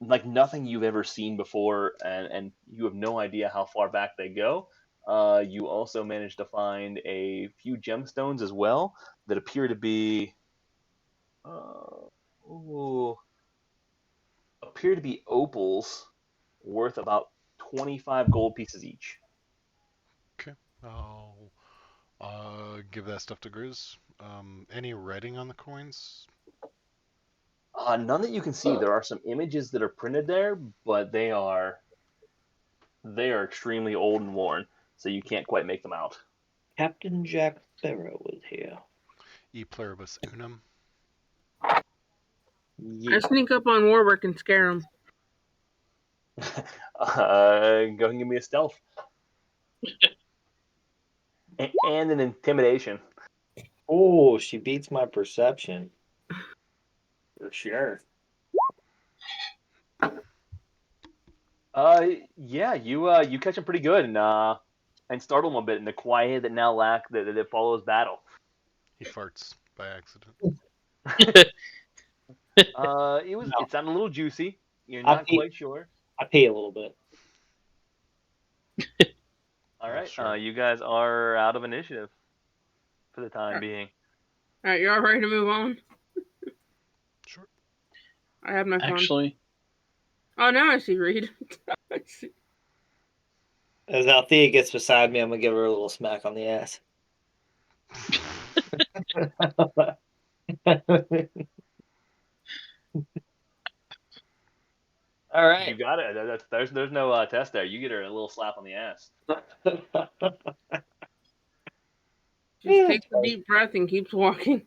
like nothing you've ever seen before, and you have no idea how far back they go. You also managed to find a few gemstones as well that appear to be uh, ooh, opals worth about 25 gold pieces each. Okay. I'll give that stuff to Grizz. Any writing on the coins? None that you can see. There are some images that are printed there, but they are extremely old and worn, so you can't quite make them out. Captain Jack Sparrow was here. E pluribus unum. Yeah. I sneak up on Warwick and scare him. Go ahead and give me a stealth. And an intimidation. Oh, she beats my perception. For sure. Yeah, you catch him pretty good and startle him a bit in the quiet that now that follows battle. He farts by accident. It sounded a little juicy. You're not quite sure. I pee a little bit. All right, Sure. you guys are out of initiative for the time being. All right, you all ready to move on? Sure. I have my phone. Actually, Oh, now I see Reed. I see. As Althea gets beside me, I'm gonna give her a little smack on the ass. All right. You got it. There's no test there. You get her a little slap on the ass. Just takes a deep breath and keeps walking.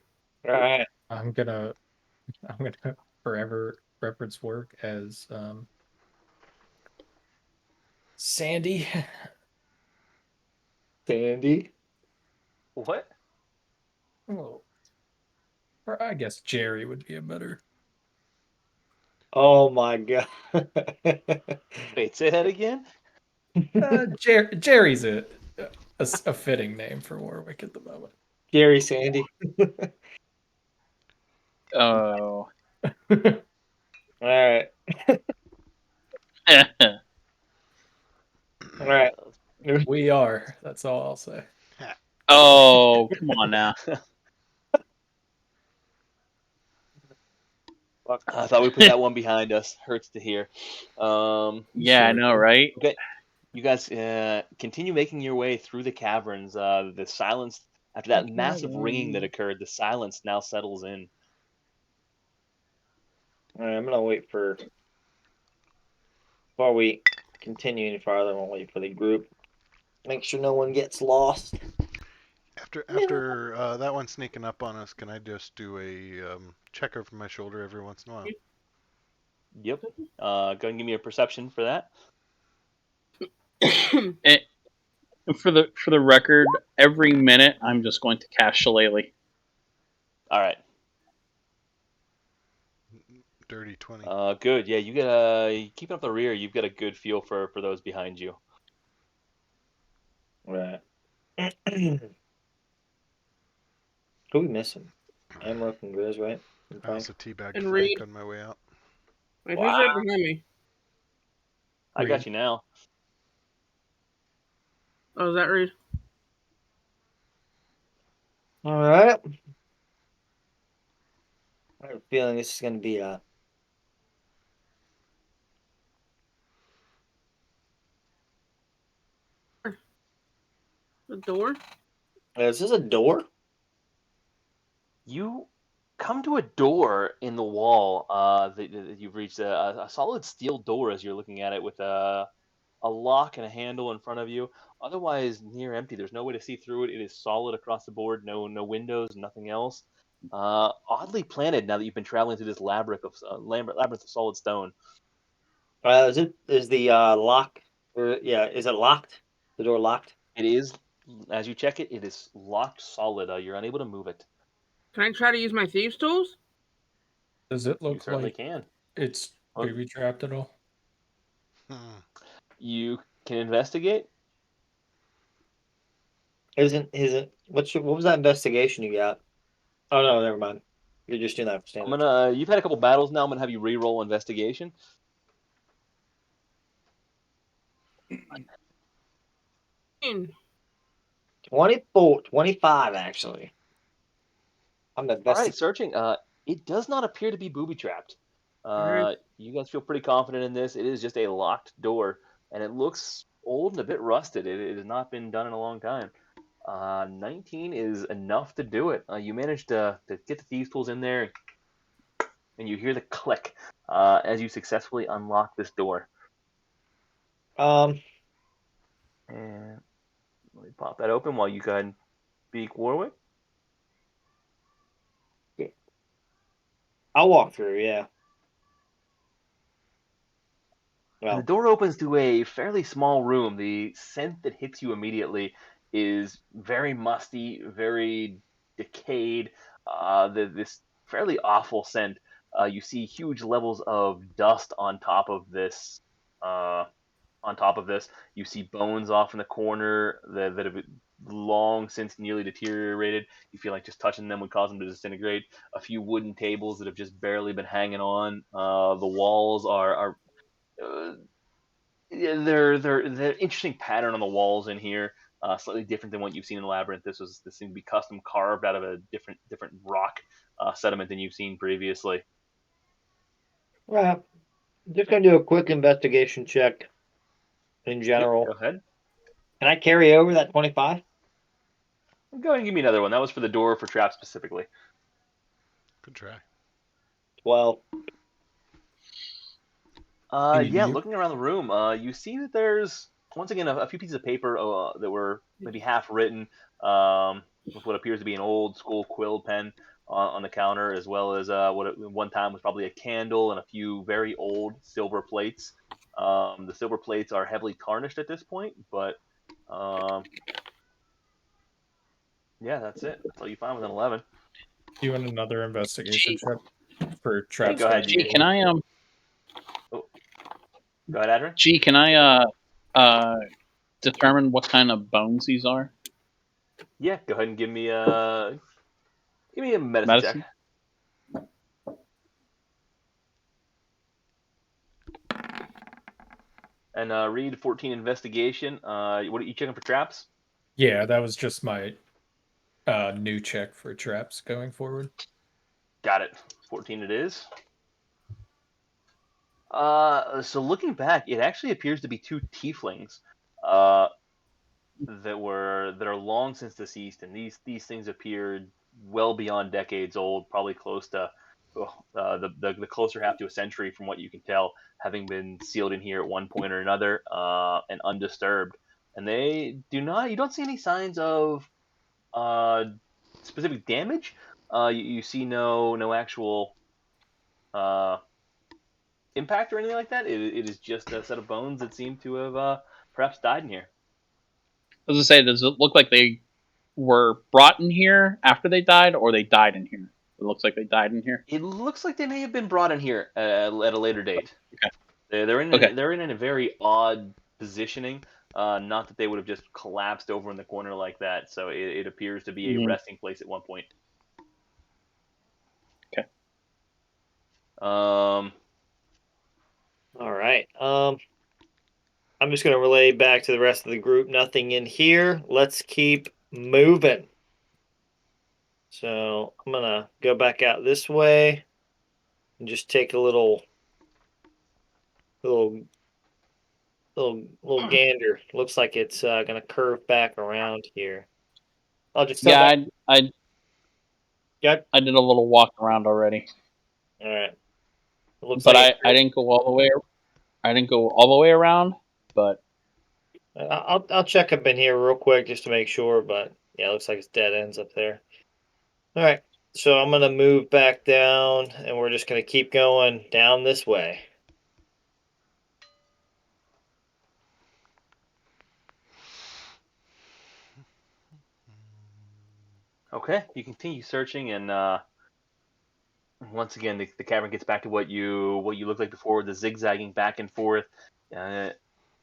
All right. I'm gonna forever reference work as Sandy. Sandy. What? Oh. Or I guess Jerry would be a better. Oh my god. Wait, say that again? Jerry's a fitting name for Warwick at the moment. Gary Sandy. oh, All right. All right. We are. That's all I'll say. Oh, come on now. I thought we put that one behind us. Hurts to hear. Yeah, I know, right? Okay, you guys continue making your way through the caverns. The silence, after that massive ringing that occurred, the silence now settles in. All right, I'm gonna wait for. Before we continue any farther, I'm gonna wait for the group. Make sure no one gets lost. After that one sneaking up on us, can I just do a check over my shoulder every once in a while? Yep. Go ahead and give me a perception for that. For the record, every minute I'm just going to cast Shillelagh. All right. Dirty 20. Good. Yeah, you get keeping up the rear. You've got a good feel for those behind you. Right. Who we missing? Amrook and Grizz, right? And I Frank. also teabagged And Frank Reed. on my way out. Wait, who's right behind me? I got you now. Oh, is that Reed? All right. I have a feeling this is gonna be a. The door? Is this a door? You come to a door in the wall. That you've reached a solid steel door as you're looking at it with a lock and a handle in front of you. Otherwise, near empty. There's no way to see through it. It is solid across the board. No windows, nothing else. Oddly planted now that you've been traveling through this labyrinth of solid stone. Is the lock? Is it locked? The door locked? It is. As you check it, it is locked solid. You're unable to move it. Can I try to use my thieves' tools? Does it You look certainly like can. it's booby trapped at all? You can investigate. Isn't what was that investigation you got? Oh no, never mind. You're just doing that for standard. You've had a couple battles now. I'm gonna have you re-roll investigation. 24, 25 actually. I'm the All best. right, searching. It does not appear to be booby trapped. Alright. You guys feel pretty confident in this. It is just a locked door, and it looks old and a bit rusted. It has not been done in a long time. 19 is enough to do it. You managed to get the thieves' tools in there, and you hear the click as you successfully unlock this door. Um, And let me pop that open while you go ahead and speak Warwick. I'll walk through. Yeah. Well, The door opens to a fairly small room. The scent that hits you immediately is very musty, very decayed. This fairly awful scent. You see huge levels of dust on top of this. You see bones off in the corner that have long since nearly deteriorated. You feel like just touching them would cause them to disintegrate. A few wooden tables that have just barely been hanging on. The walls are they're interesting pattern on the walls in here. Slightly different than what you've seen in the labyrinth. This seemed to be custom carved out of a different rock sediment than you've seen previously. right. Just gonna do a quick investigation check. In general, Go ahead. Can I carry over that 25? Go ahead and give me another one. That was for the door for trap specifically. Good try. 12. Looking around the room, you see that there's once again a few pieces of paper that were maybe half written, with what appears to be an old school quill pen on the counter, as well as what at one time was probably a candle and a few very old silver plates. The silver plates are heavily tarnished at this point, but that's it. That's all you find with an 11. Doing another investigation check for traps. Go ahead. Gee, can I Go ahead, Adrian. Gee, can I determine what kind of bones these are? Yeah, go ahead and give me a medicine check. And Reed, 14 investigation. What are you checking for traps? Yeah, that was just my new check for traps going forward. Got it. 14 it is. So looking back, it actually appears to be 2 tieflings that are long since deceased, and these things appeared well beyond decades old, probably close to the closer half to a century from what you can tell, having been sealed in here at one point or another and undisturbed. And you don't see any signs of specific damage. You see no actual impact or anything like that. It is just a set of bones that seem to have perhaps died in here. I was gonna say, does it look like they were brought in here after they died, or they died in here? It looks like they died in here. It looks like they may have been brought in here at a later date. Okay. They're in Okay. they're in a very odd positioning. Not that they would have just collapsed over in the corner like that. So it appears to be a resting place at one point. Okay. All right. I'm just going to relay back to the rest of the group. Nothing in here. Let's keep moving. So I'm going to go back out this way and just take a little gander. Looks like it's going to curve back around here. I'll just tell Yeah, I Yep. I did a little walk around already. All right. It looks But like I didn't go all the way. I didn't go all the way around, but I'll check up in here real quick just to make sure. But yeah, it looks like it's dead ends up there. All right. So I'm gonna move back down, and we're just gonna keep going down this way. Okay, you continue searching, and once again, the cavern gets back to what you looked like before, the zigzagging back and forth.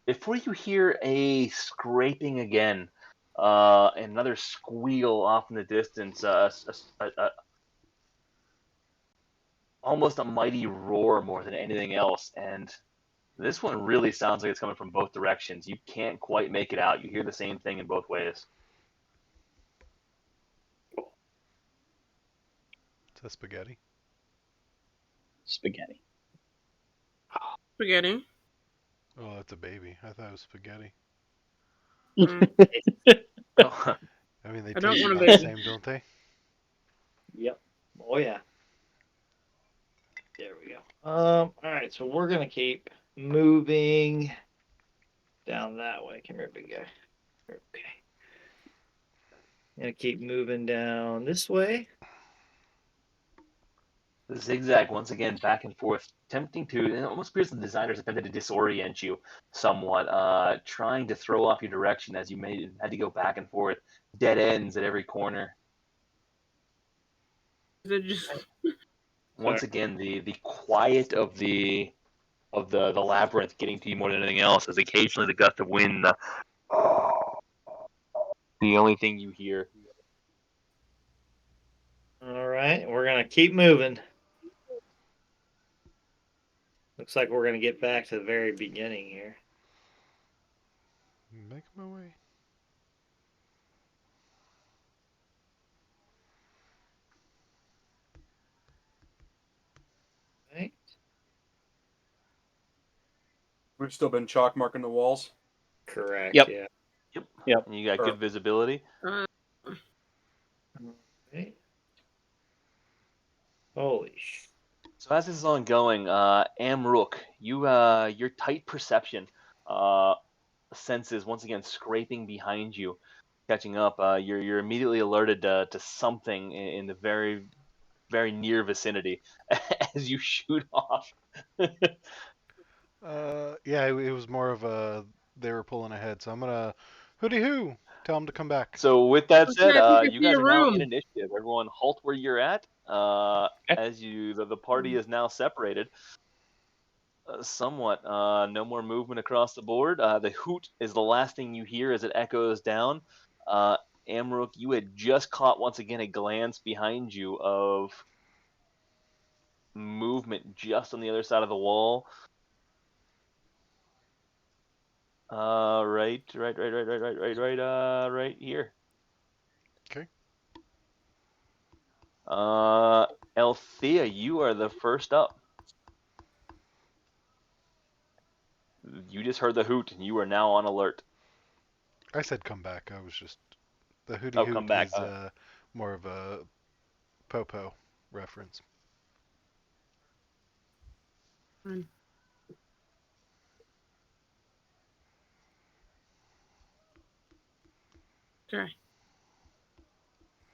Before you hear a scraping again, and another squeal off in the distance, almost a mighty roar more than anything else, and this one really sounds like it's coming from both directions. You can't quite make it out. You hear the same thing in both ways. Is that spaghetti? spaghetti. Spaghetti. Oh, that's a baby. I thought it was spaghetti. Oh, I mean, they I don't taste want a about the baby. same, don't they? Yep. Oh yeah. There we go. All right. So we're gonna keep moving down that way. Come here, big guy. Okay. Gonna keep moving down this way. the zigzag once again back and forth, tempting to. It almost appears the designers attempted to disorient you somewhat, trying to throw off your direction as you had to go back and forth, dead ends at every corner. Is it just Once again, the quiet of the labyrinth getting to you more than anything else, as occasionally the gust of wind, the only thing you hear. All right. We're gonna keep moving. Looks like we're gonna get back to the very beginning here. Making my way. Right. We've still been chalk marking the walls. Correct. Yep. Yeah. Yep. And you got good visibility. Right. Holy sh! So as this is ongoing, Amrook, your tight perception senses once again scraping behind you, catching up. You're immediately alerted to something in the very very near vicinity as you shoot off. Yeah, it was more of a they were pulling ahead, so I'm gonna hooty hoo, tell them to come back. So with that Okay, said, I think I you see guys a are now in room. initiative. Everyone, halt where you're at. As the party is now separated. Somewhat. No more movement across the board. The hoot is the last thing you hear as it echoes down. Amrook, you had just caught once again a glance behind you of movement just on the other side of the wall. Right here. Okay. Althea, you are the first up. You just heard the hoot, and you are now on alert. I said come back. I was just the hooty Oh, hoot come back. is more of a popo reference. Okay.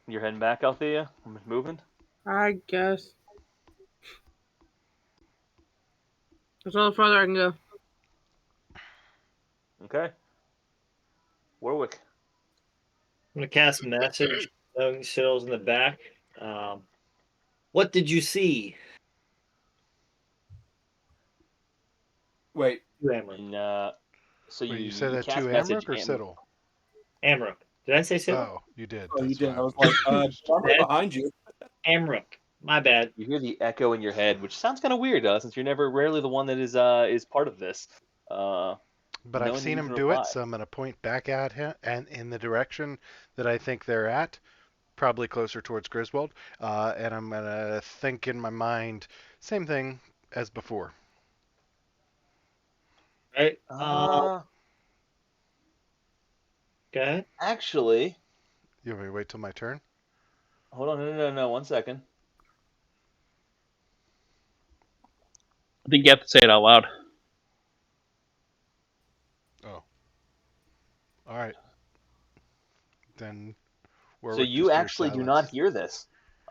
You're heading back, Althea? I'm moving? I guess. That's all the farther I can go. Okay. Warwick. I'm gonna cast a message, knowing Sills in the back. What did you see? Wait. Amrook. And, so Wait, you said that cast to message Amrook or and Siddle? Amrook. Did I say Sills? Oh, you did. Oh, you That's did. why I was was like, confused. I'm right behind you. Amrook. My bad. you hear the echo in your head, which sounds kind of weird, since you're rarely the one that is part of this. But I've Knowing that seen you him can do reply. it, so I'm gonna point back at him and in the direction that I think they're at, probably closer towards Griswold. And I'm gonna think in my mind, same thing as before. Right. Uh, Go ahead. actually, You want me to wait till my turn? hold on, no, 1 second. I think you have to say it out loud. Oh. All right. Then So Warwick you just hears actually do not silence. hear this.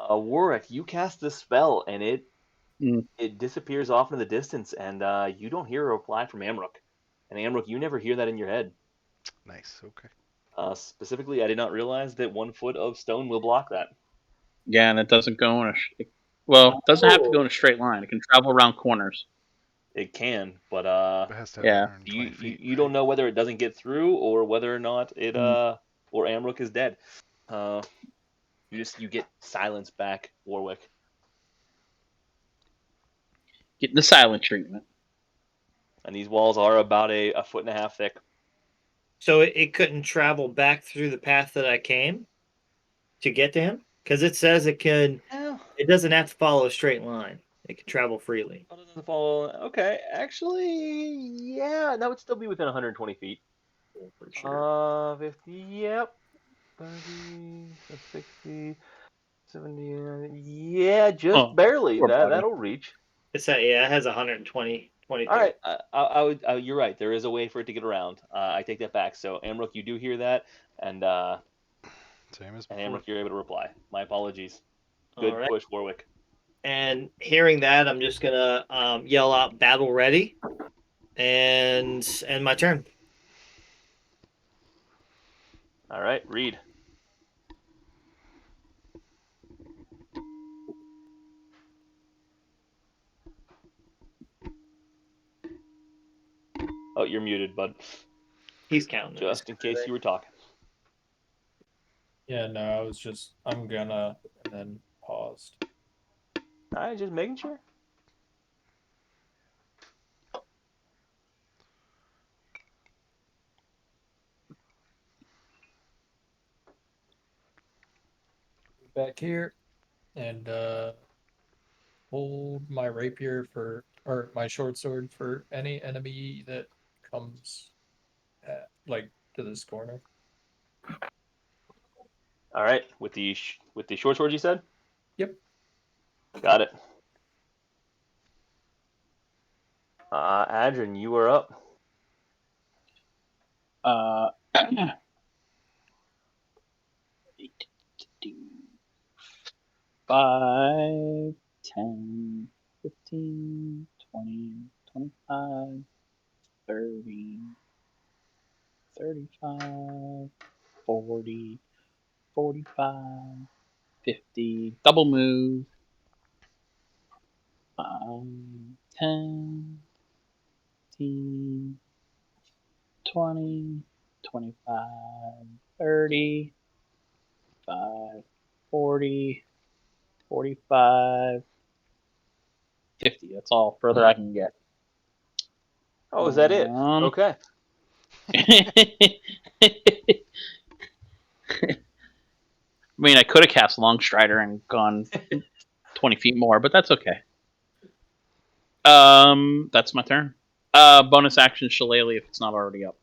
Warwick, you cast the spell, and it disappears off in the distance, and you don't hear a reply from Amrook. And Amrook, you never hear that in your head. Nice. Okay. Specifically, I did not realize that 1 foot of stone will block that. Yeah, and it doesn't go in a. It doesn't have to go in a straight line. It can travel around corners. It can, but It has to have Yeah. 120 feet. you don't know whether it doesn't get through or whether or not it or Amrook is dead. You get silence back, Warwick. Getting the silent treatment. And these walls are about a 1.5 feet thick. So it couldn't travel back through the path that I came to get to him? Because it says it can. It doesn't have to follow a straight line. It can travel freely. Oh, it doesn't follow. Okay, actually, yeah, that would still be within 120 feet. For sure. 50, yep. 30, 60, 70, yeah, just barely. Poor buddy. That'll reach. It's that, yeah, it has 120 All right, I would. You're right. There is a way for it to get around. I take that back. So Amrook, you do hear that, and Same as and before. Amrook, you're able to reply. My apologies. Good All right. push, Warwick. And hearing that, I'm just gonna yell out "Battle ready," and end my turn. All right, read. Oh, you're muted, bud. He's counting. Just in case you were talking. Yeah, no, I'm gonna, and then paused. All right, just making sure. Back here, and hold my rapier or my short sword for any enemy that comes to this corner. All right, with the short sword, you said. Yep. Got it. Adrian, you are up. 5, 10, 15, 20, 25, 30, 35, 40, 45, 50. Double move. 10, 15, 20, 25, 30, 5, 40, 45, 50. That's all further I can get. Oh, is that it? Um, Okay. I mean, I could have cast Longstrider and gone 20 feet more, but that's okay. That's my turn. Bonus action Shillelagh if it's not already up.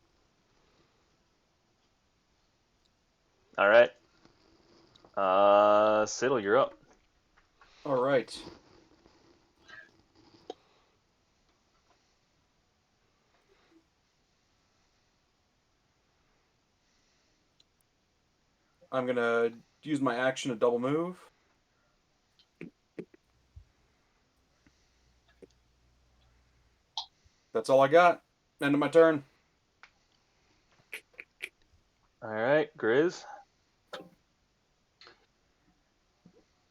All right. Siddle, you're up. All right. I'm gonna use my action to double move. That's all I got. End of my turn. All right, Grizz.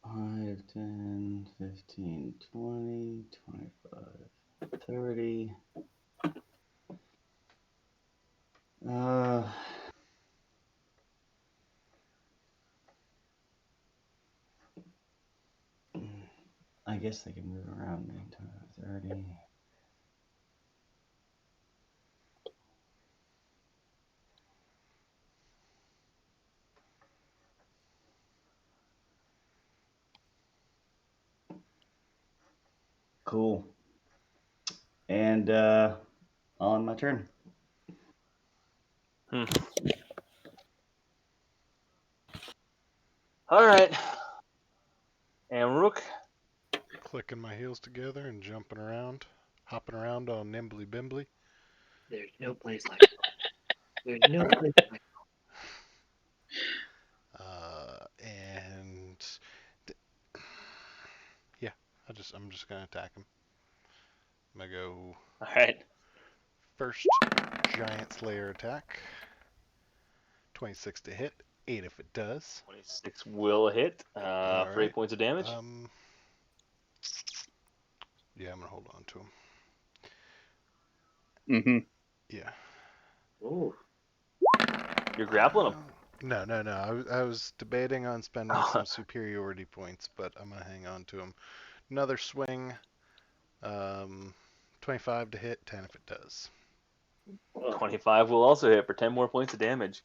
5, 10, 15, 20, 25, 30. I guess they can move around me. 30. Cool. And on my turn. All right. Amrook. Clicking my heels together and jumping around, hopping around all nimbly bimbly. There's no place like home. There's no place like And yeah, I'm just gonna attack him. I'm gonna go. All right. First Giant Slayer attack. 26 to hit. 8 if it does. 26 will hit for 8 points of damage. Yeah, I'm gonna hold on to him. Mm-hmm. Yeah. Ooh. You're grappling him. No. I was debating on spending some superiority points, but I'm gonna hang on to him. Another swing. 25 to hit. 10 if it does. 25 will also hit for 10 more points of damage.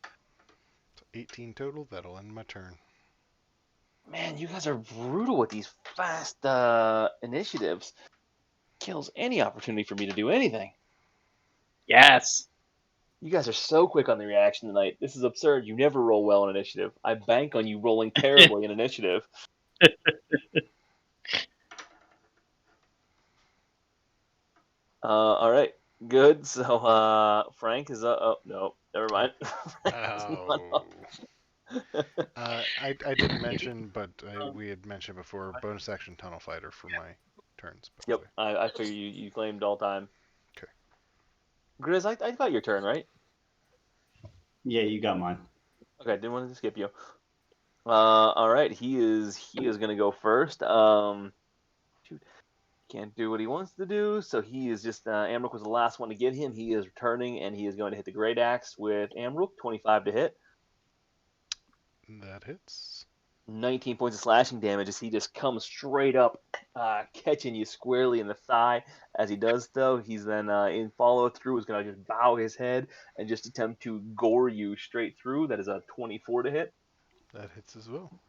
So 18 total. That'll end my turn. Man, you guys are brutal with these fast initiatives. Kills any opportunity for me to do anything. Yes. You guys are so quick on the reaction tonight. This is absurd. You never roll well in initiative. I bank on you rolling terribly in initiative. All right. Good. So Frank is oh no, never mind. I didn't mention, but we had mentioned before, bonus action Tunnel Fighter for my turns. Yep, I figure you claimed all time. Okay. Grizz, I got your turn, right? Yeah, you got mine. Okay, didn't want to skip you. All right, he is gonna go first. Shoot, can't do what he wants to do, so he is just Amrook was the last one to get him. He is returning, and he is going to hit the Great Axe with Amrook, 25 to hit. That hits. 19 points of slashing damage as he just comes straight up, catching you squarely in the thigh. As he does, though, he's then in follow through is going to just bow his head and just attempt to gore you straight through. That is a 24 to hit. That hits as well.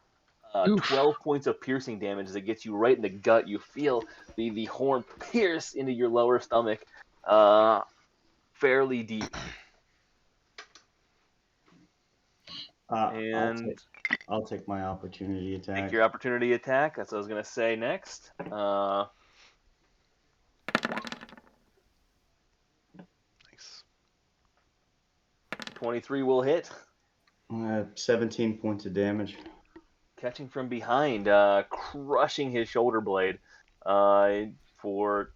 12 points of piercing damage as it gets you right in the gut. You feel the horn pierce into your lower stomach, fairly deep. And I'll take my opportunity attack. Take your opportunity attack. That's what I was gonna say next. Nice. 23 will hit. 17 points of damage. Catching from behind, crushing his shoulder blade. For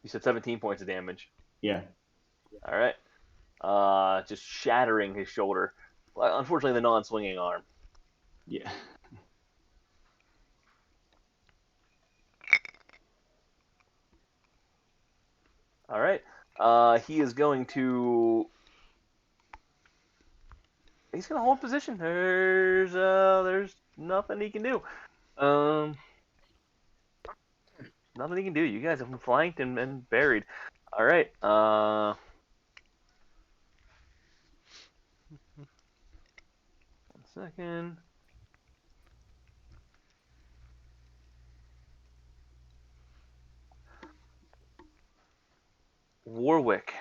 you said 17 points of damage. Yeah. All right. Just shattering his shoulder. Well, unfortunately, the non-swinging arm. Yeah. All right. He is going to. He's going to hold position. There's nothing he can do. Nothing he can do. You guys have been flanked and buried. All right. second. Warwick.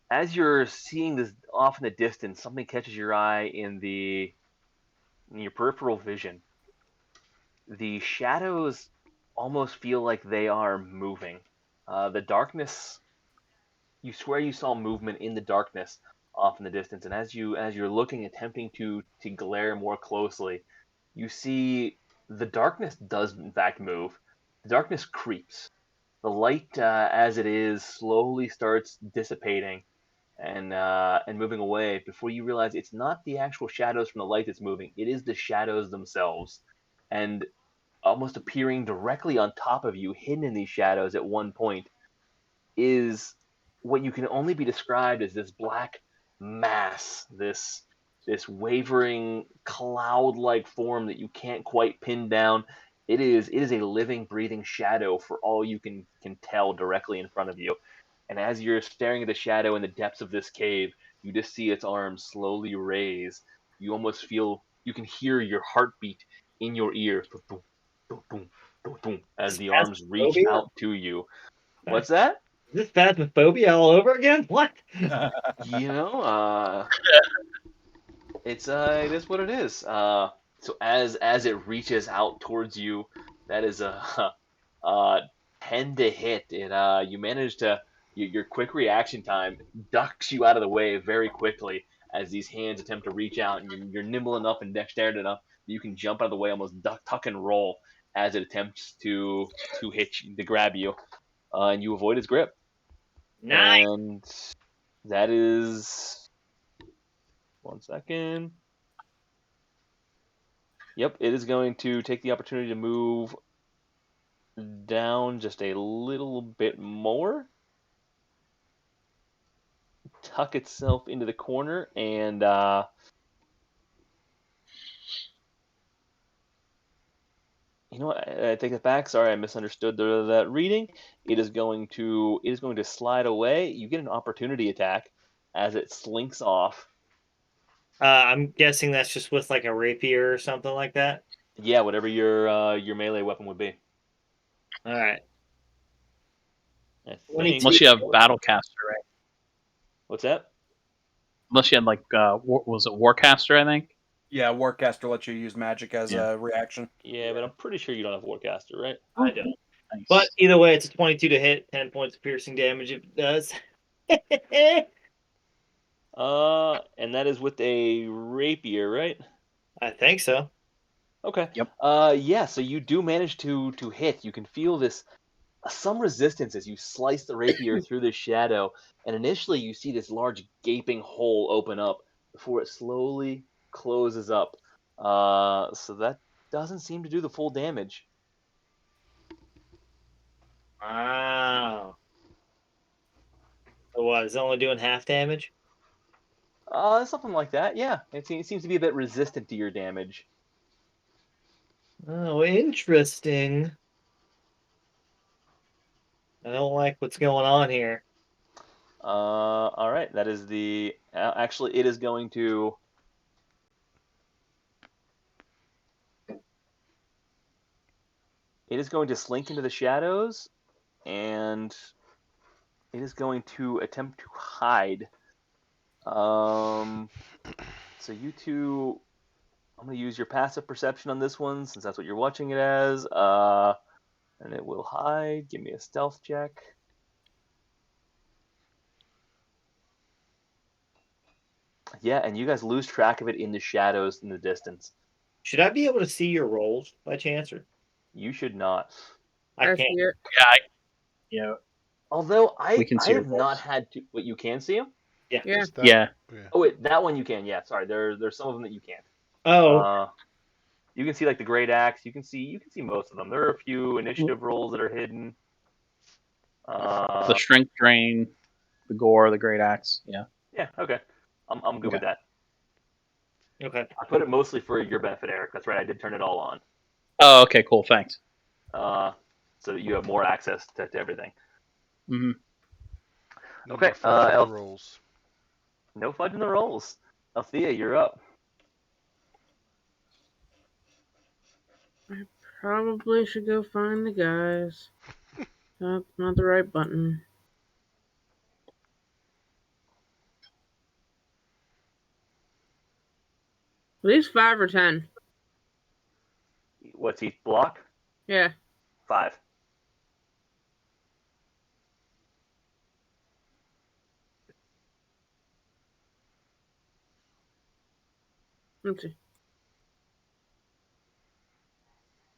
As you're seeing this off in the distance, something catches your eye in your peripheral vision. The shadows almost feel like they are moving. The darkness, you swear you saw movement in the darkness off in the distance, and as you're looking, attempting to glare more closely, you see the darkness does in fact move. The darkness creeps. The light, as it is, slowly starts dissipating and moving away before you realize it's not the actual shadows from the light that's moving. It is the shadows themselves, and almost appearing directly on top of you, hidden in these shadows at one point, is what you can only be described as this black mass, this wavering cloud-like form that you can't quite pin down. It is a living, breathing shadow for all you can tell directly in front of you. And as you're staring at the shadow in the depths of this cave, you just see its arms slowly raise. You almost feel, you can hear your heartbeat in your ear. Boom, boom, boom, boom, boom, as the arms reach out to you. What's that? Is this phasmophobia all over again? What? You know, it is what it is. So as it reaches out towards you, that is a 10 to hit. You manage to your quick reaction time ducks you out of the way very quickly as these hands attempt to reach out, and you're nimble enough and dexterous enough that you can jump out of the way, almost duck, tuck, and roll as it attempts to grab you, and you avoid its grip. Nice. And that is 1 second. Yep, it is going to take the opportunity to move down just a little bit more, tuck itself into the corner, and you know what? I take it back. Sorry, I misunderstood that reading. It is going to slide away. You get an opportunity attack as it slinks off. I'm guessing that's just with like a rapier or something like that. Yeah, whatever your melee weapon would be. All right. Unless you have Battlecaster, right? What's that? Unless you had like was it Warcaster? I think. Yeah, Warcaster lets you use magic as a reaction. Yeah, but I'm pretty sure you don't have Warcaster, right? I don't. Nice. But either way, it's a 22 to hit, 10 points of piercing damage if it does. And that is with a rapier, right? I think so. Okay. Yep. Yeah, so you do manage to hit. You can feel some resistance as you slice the rapier through the shadow, and initially you see this large gaping hole open up before it slowly closes up. So that doesn't seem to do the full damage. Wow. So what, is it only doing half damage? Something like that, yeah. It seems to be a bit resistant to your damage. Oh, interesting. I don't like what's going on here. All right, that is the... actually, it is going to... It is going to slink into the shadows, and it is going to attempt to hide. So you two... I'm going to use your passive perception on this one, since that's what you're watching it as. And it will hide. Give me a stealth check. Yeah, and you guys lose track of it in the shadows in the distance. Should I be able to see your rolls by chance? Or You should not. I see can't. it. Yeah. Although I see have your not rolls. had to... What, you can see them? Yeah. Yeah. Just that- Yeah. Oh, wait, that one you can. Yeah, sorry. There's some of them that you can't. Oh, You can see like the great axe. You can see most of them. There are a few initiative rolls that are hidden. The strength drain, the gore, the great axe. Yeah. Yeah. Okay. I'm good with that. okay. I put it mostly for your benefit, Eric. That's right. I did turn it all on. Oh, okay, cool. Thanks. So that you have more access to everything. Mm-hmm. No Okay, more fudging the Elf. rolls. No fudging the rolls. Althea, you're up. I probably should go find the guys. That's not the right button. At least 5 or 10. What's each block? Yeah. 5. Let's see.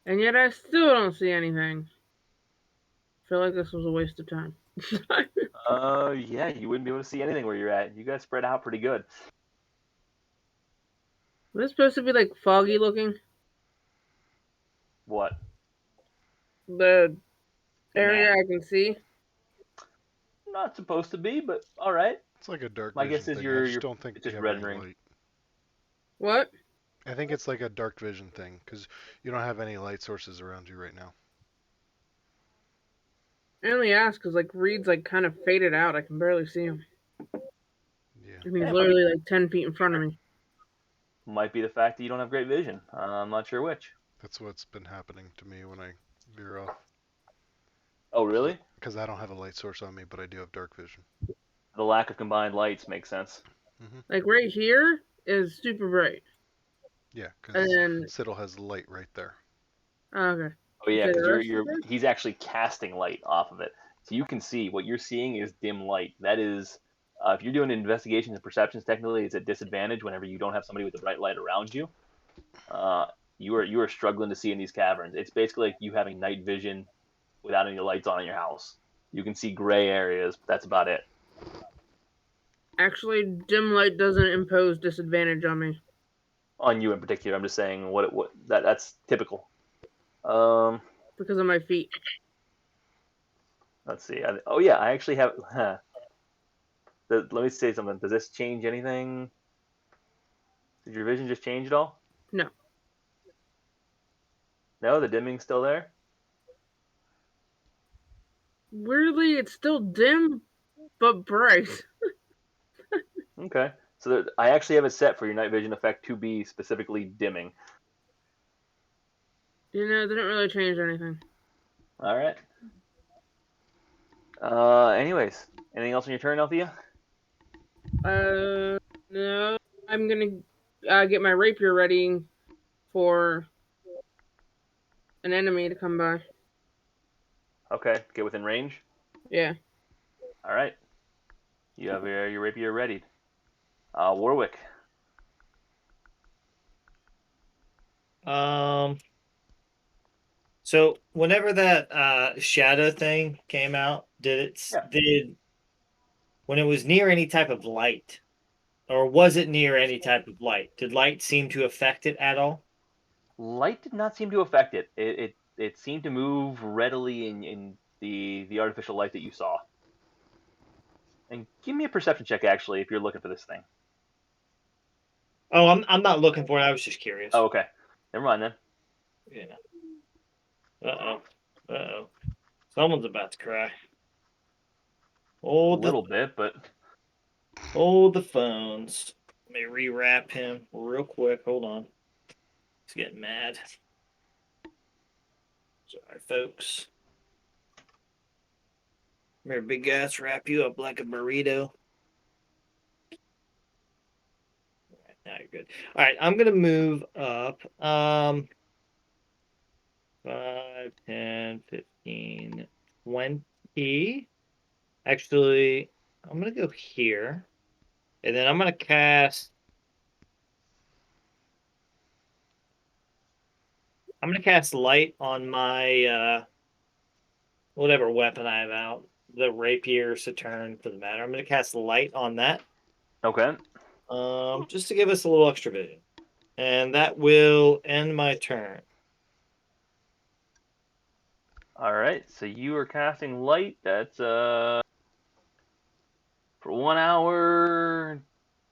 And yet I still don't see anything. I feel like this was a waste of time. Yeah, you wouldn't be able to see anything where you're at. You guys spread out pretty good. Was this supposed to be like foggy looking? What? The area I can see? Not supposed to be, but all right. It's like a dark My vision guess is thing. you're I just don't think it's you just have red any ring. light. What? I think it's like a dark vision thing because you don't have any light sources around you right now. I only asked because like Reed's like kind of faded out. I can barely see him. Yeah. And he's literally like 10 feet in front of me. Might be the fact that you don't have great vision. I'm not sure which. That's what's been happening to me when I veer off. Oh, really? Because I don't have a light source on me, but I do have dark vision. The lack of combined lights makes sense. Like right here is super bright. Yeah, because And then Siddle has light right there. oh, okay. Oh yeah, Okay, because the rest of it? he's actually casting light off of it, so you can see what you're seeing is dim light. That is, if you're doing investigations and perceptions, technically it's a disadvantage whenever you don't have somebody with the bright light around you. You are struggling to see in these caverns. It's basically like you having night vision without any lights on in your house. You can see gray areas, but that's about it. Actually, dim light doesn't impose disadvantage on me. On you in particular, I'm just saying that's typical. Because of my feet. Let's see. Oh yeah, I actually have. Let me say something. Does this change anything? Did your vision just change at all? No. No, the dimming's still there. Weirdly, it's still dim, but bright. Okay. So I actually have it set for your night vision effect to be specifically dimming. You know, it didn't really change anything. All right. Anyways, anything else on your turn, Althea? No. I'm gonna get my rapier ready for an enemy to come by. Okay. Get within range. Yeah. All right. You have your rapier readied. Warwick. So whenever that shadow thing came out, did when it was near any type of light, or was it near any type of light? Did light seem to affect it at all? Light did not seem to affect it. It seemed to move readily in the artificial light that you saw. And give me a perception check, actually, if you're looking for this thing. Oh, I'm not looking for it. I was just curious. Oh, okay. Never mind then. Yeah. Uh-oh. Someone's about to cry. A little bit, but... Hold the phones. Let me rewrap him real quick. Hold on. He's getting mad. Sorry, folks. Come here, big guy. Let's wrap you up like a burrito. All right, now you're good. All right, I'm going to move up. 5, 10, 15, 20. Actually, I'm going to go here. And then I'm going to cast... I'm going to cast light on my... whatever weapon I have out. The rapier, Saturn, for the matter. I'm going to cast light on that. Okay. Just to give us a little extra vision. And that will end my turn. All right, so you are casting light. That's for 1 hour,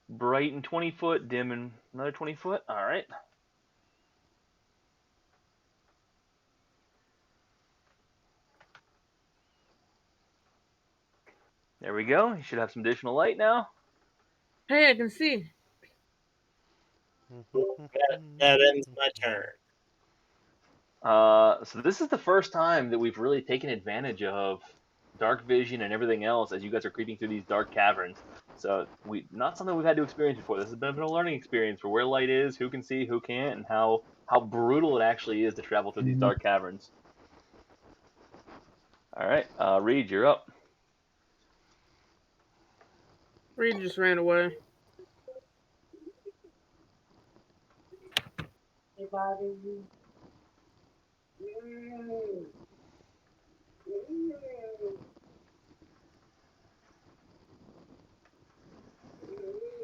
bright and 20 foot, dim and another 20 foot. All right. There we go. You should have some additional light now. Hey, I can see. That ends my turn. So this is the first time that we've really taken advantage of dark vision and everything else as you guys are creeping through these dark caverns. So not something we've had to experience before. This has been a learning experience for where light is, who can see, who can't, and how brutal it actually is to travel through these dark caverns. All right, Reed, you're up. Reed just ran away.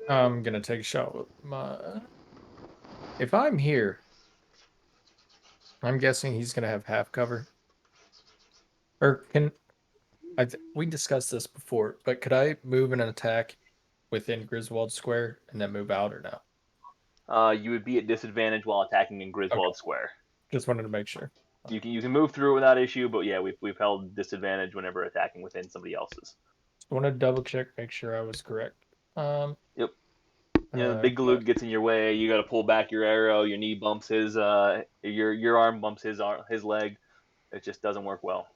I'm gonna take a shot with my. If I'm here, I'm guessing he's gonna have half cover. Or can we discussed this before? But could I move an attack within Griswold Square and then move out or no? You would be at disadvantage while attacking in Griswold Square. Just wanted to make sure. You can move through it without issue, but yeah, we've held disadvantage whenever attacking within somebody else's. Just want to double check, make sure I was correct. Yep. The big galoot gets in your way. You got to pull back your arrow. Your knee bumps his. Your arm bumps his leg. It just doesn't work well.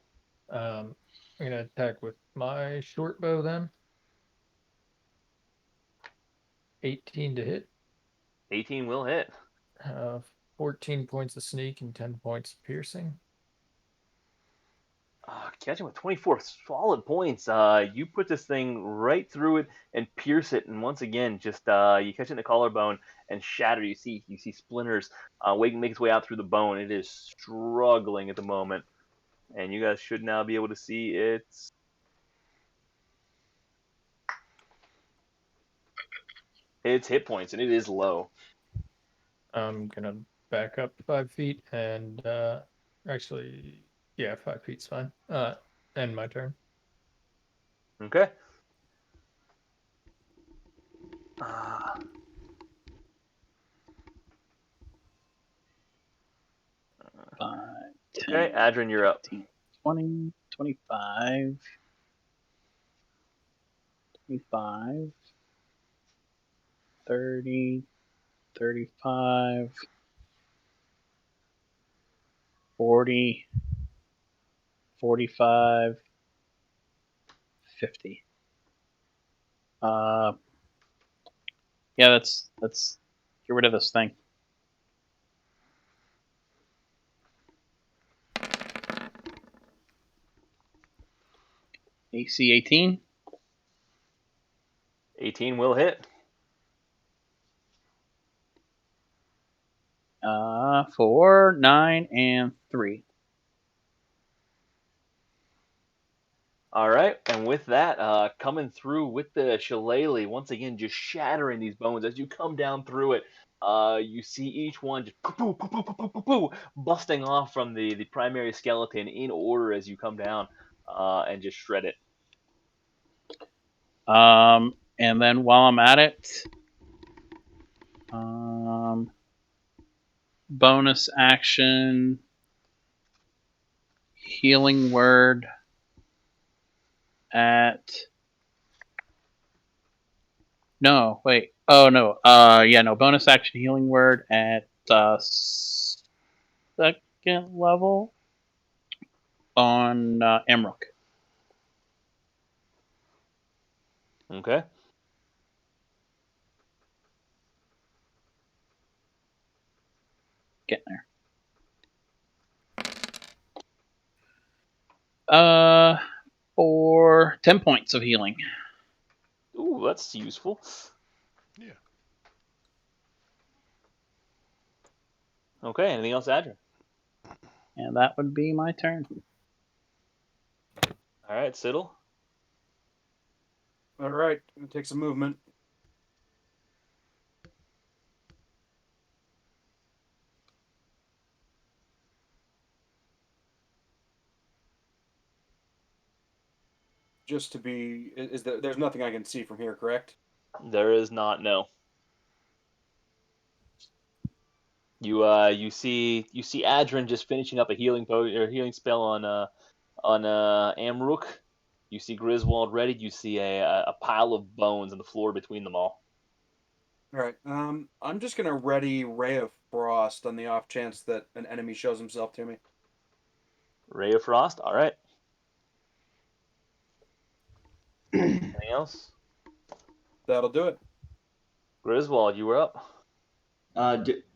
I'm gonna attack with my short bow then. 18 to hit. 18 will hit. 14 points of sneak and 10 points of piercing. Catching with 24 solid points. You put this thing right through it and pierce it, and once again, just you catch it in the collarbone and shatter. You see splinters make its way out through the bone. It is struggling at the moment, and you guys should now be able to see its hit points, and it is low. I'm gonna back up 5 feet and actually, yeah, 5 feet's fine. End my turn. Okay. 5, 10, okay, Adrian, you're up. 20, 25, 25, 30, 35, 40, 45, 50. Yeah, let's get rid of this thing. AC 18. 18 will hit. 4, 9, and 3. All right, and with that, coming through with the shillelagh, once again, just shattering these bones. As you come down through it, you see each one just busting off from the primary skeleton in order as you come down and just shred it. And then while I'm at it, bonus action, healing word at. No, wait. Oh no. Yeah, no. Bonus action healing word at second level on Emrook. Okay. Getting there. For 10 points of healing. Ooh, that's useful. Yeah. Okay, anything else, Adrian? And that would be my turn. All right, Siddle. All right, gonna take some movement. Just to be, there's nothing I can see from here, correct? There is not, no. You see Adrian just finishing up a healing spell on Amrook. You see Griswold ready. You see a pile of bones on the floor between them all. All right. I'm just gonna ready Ray of Frost on the off chance that an enemy shows himself to me. Ray of Frost. All right. Anything else? That'll do it. Griswold, you were up.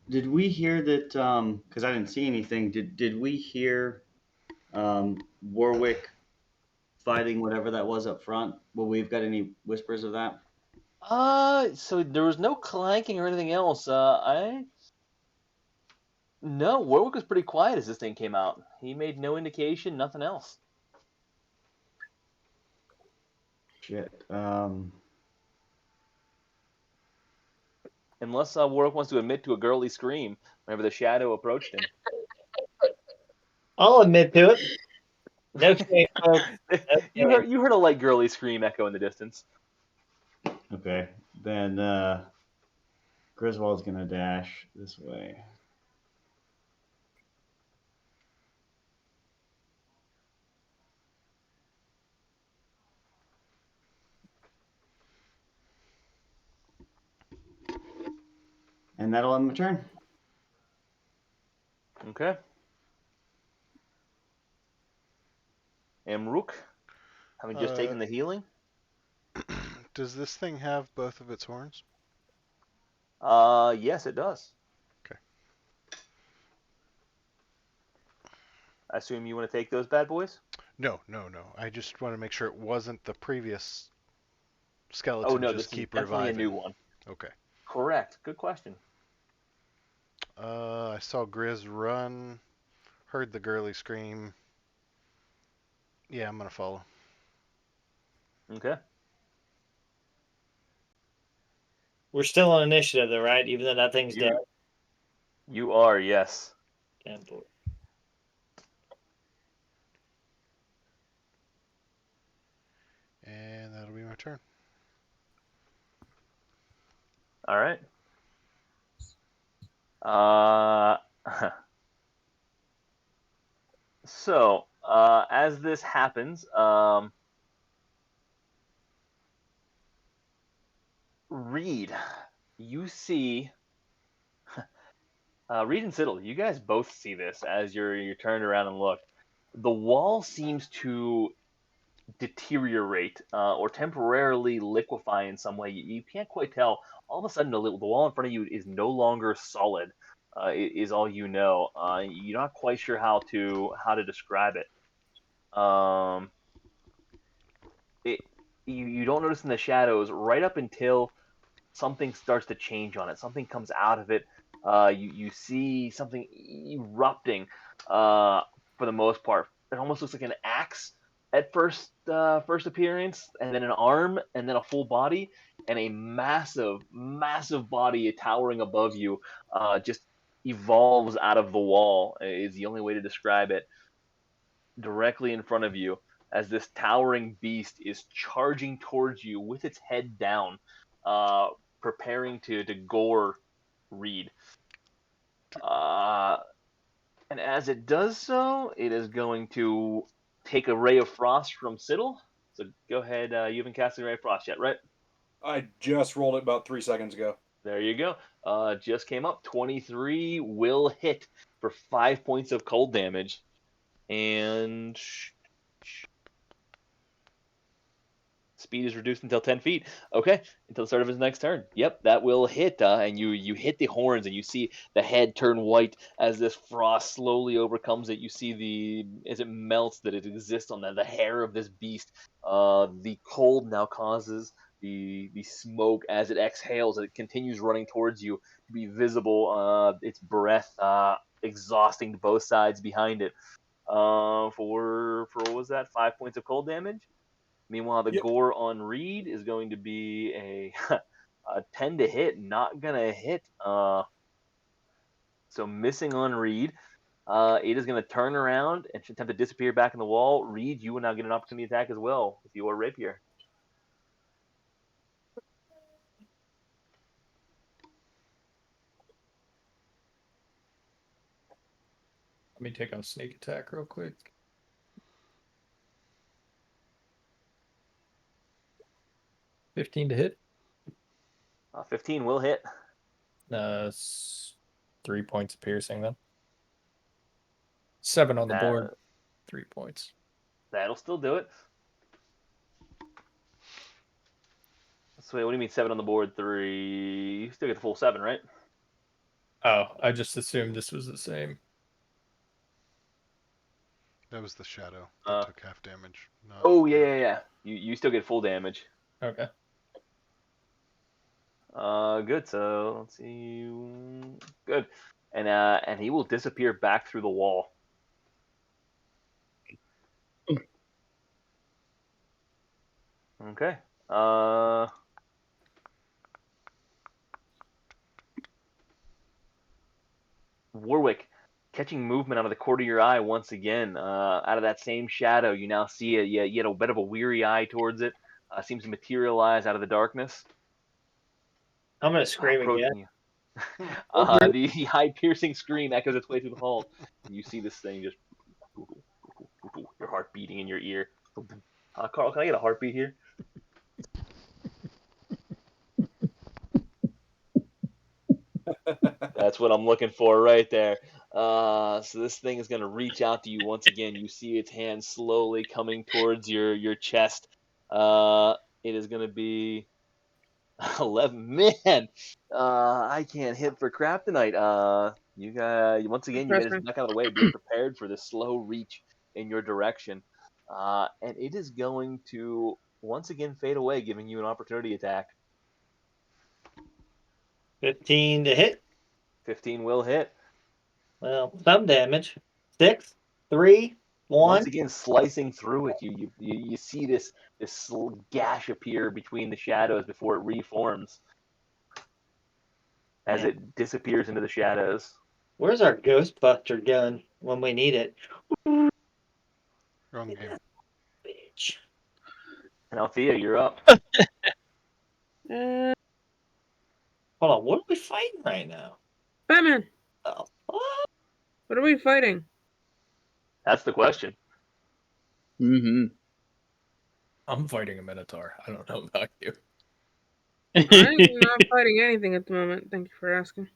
Did we hear that? Because I didn't see anything. Did we hear Warwick fighting whatever that was up front? Will we've got any whispers of that? So there was no clanking or anything else. No, Warwick was pretty quiet as this thing came out. He made no indication, nothing else. Shit. Unless Warwick wants to admit to a girly scream whenever the shadow approached him. I'll admit to it. No shame, folks. You heard a light girly scream echo in the distance. Okay, then Griswold's gonna dash this way. And that'll end my turn. Okay. Amruk, having just taken the healing. Does this thing have both of its horns? Yes, it does. Okay. I assume you want to take those bad boys? No. I just want to make sure it wasn't the previous skeleton. Oh no, just this keep is definitely reviving. a new one. Okay. Correct. Good question. I saw Grizz run, heard the girly scream. Yeah, I'm gonna follow. Okay. We're still on initiative, though, right? Even though that thing's dead. You are, yes. Damn boy. And that'll be my turn. All right. So, as this happens, Reed, you see, Reed and Siddle, you guys both see this as you're turned around and look. The wall seems to deteriorate or temporarily liquefy in some way. You can't quite tell. All of a sudden, the wall in front of you is no longer solid. Is all you know. You're not quite sure how to describe it. You don't notice in the shadows right up until something starts to change on it. Something comes out of it. You see something erupting. For the most part, it almost looks like an axe at first appearance, and then an arm, and then a full body, and a massive body towering above you. Just evolves out of the wall. Is the only way to describe it. Directly in front of you, as this towering beast is charging towards you with its head down, preparing to gore Reed. And as it does so, it is going to take a Ray of Frost from Siddle. So go ahead. You haven't cast a Ray of Frost yet, right? I just rolled it about 3 seconds ago. There you go. Just came up. 23 will hit for 5 points of cold damage. And speed is reduced until 10 feet. Okay, until the start of his next turn. Yep, that will hit. And you hit the horns, and you see the head turn white as this frost slowly overcomes it. You see as it melts, that it exists on the hair of this beast. The cold now causes the smoke as it exhales. It continues running towards you to be visible. Its breath exhausting to both sides behind it. For what was that? 5 points of cold damage. Meanwhile, the gore on Reed is going to be a 10 to hit, not gonna hit. So missing on Reed. It is going to turn around and attempt to disappear back in the wall. Reed, you will now get an opportunity attack as well with your rapier. Let me take on sneak attack real quick. $15 to hit. 15 will hit. 3 points of piercing then. 7 on the board. 3 points. That'll still do it. So wait, what do you mean 7 on the board? 3. You still get the full 7, right? Oh, I just assumed this was the same. That was the shadow that took half damage. Oh yeah. You still get full damage. Okay. Good. So let's see. Good, and he will disappear back through the wall. Okay. Warwick, catching movement out of the corner of your eye once again. Out of that same shadow, you now see it. You had a bit of a weary eye towards it. Seems to materialize out of the darkness. I'm gonna scream again. You. The eye-piercing scream echoes its way through the hall. You see this thing just your heart beating in your ear. Carl, can I get a heartbeat here? That's what I'm looking for right there. So this thing is going to reach out to you once again. You see its hand slowly coming towards your chest. It is going to be 11. Man, I can't hit for crap tonight. You guys, once again, you made it back out of the way. Be prepared for this slow reach in your direction. And it is going to once again fade away, giving you an opportunity attack. 15 to hit. 15 will hit. Well, some damage. 6, 3, 1. Once again, slicing through it, you see this gash appear between the shadows before it reforms as it disappears into the shadows. Where's our Ghostbuster gun when we need it? Wrong game. Bitch. And Althea, you're up. Hold on, what are we fighting right now? Batman! Oh, what are we fighting? That's the question. Mm-hmm. I'm fighting a Minotaur. I don't know about you. I'm not fighting anything at the moment. Thank you for asking.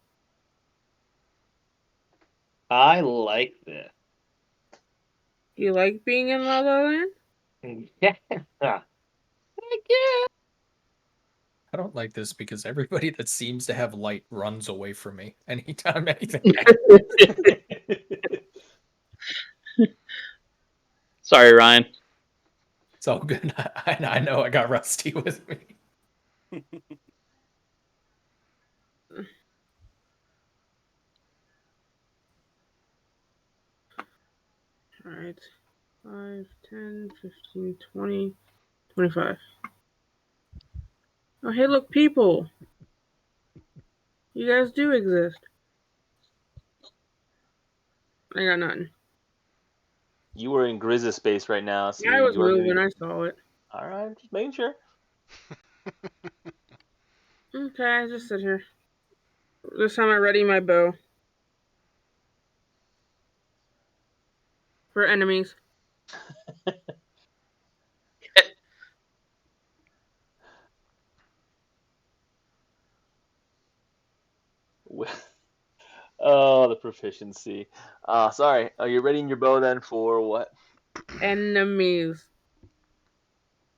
I like this. Do you like being in La La Land? Yeah. I don't like this because everybody that seems to have light runs away from me anytime anything happens. Sorry, Ryan. It's all good. I know I got Rusty with me. Alright. 5, 10, 15, 20, 25. Oh, hey, look, people. You guys do exist. I got nothing. You were in Grizza space right now. So I was moving. I saw it. All right, just making sure. Okay, I just sit here. This time I ready my bow. For enemies. Oh, the proficiency. Sorry. Are you readying your bow then for what? Enemies.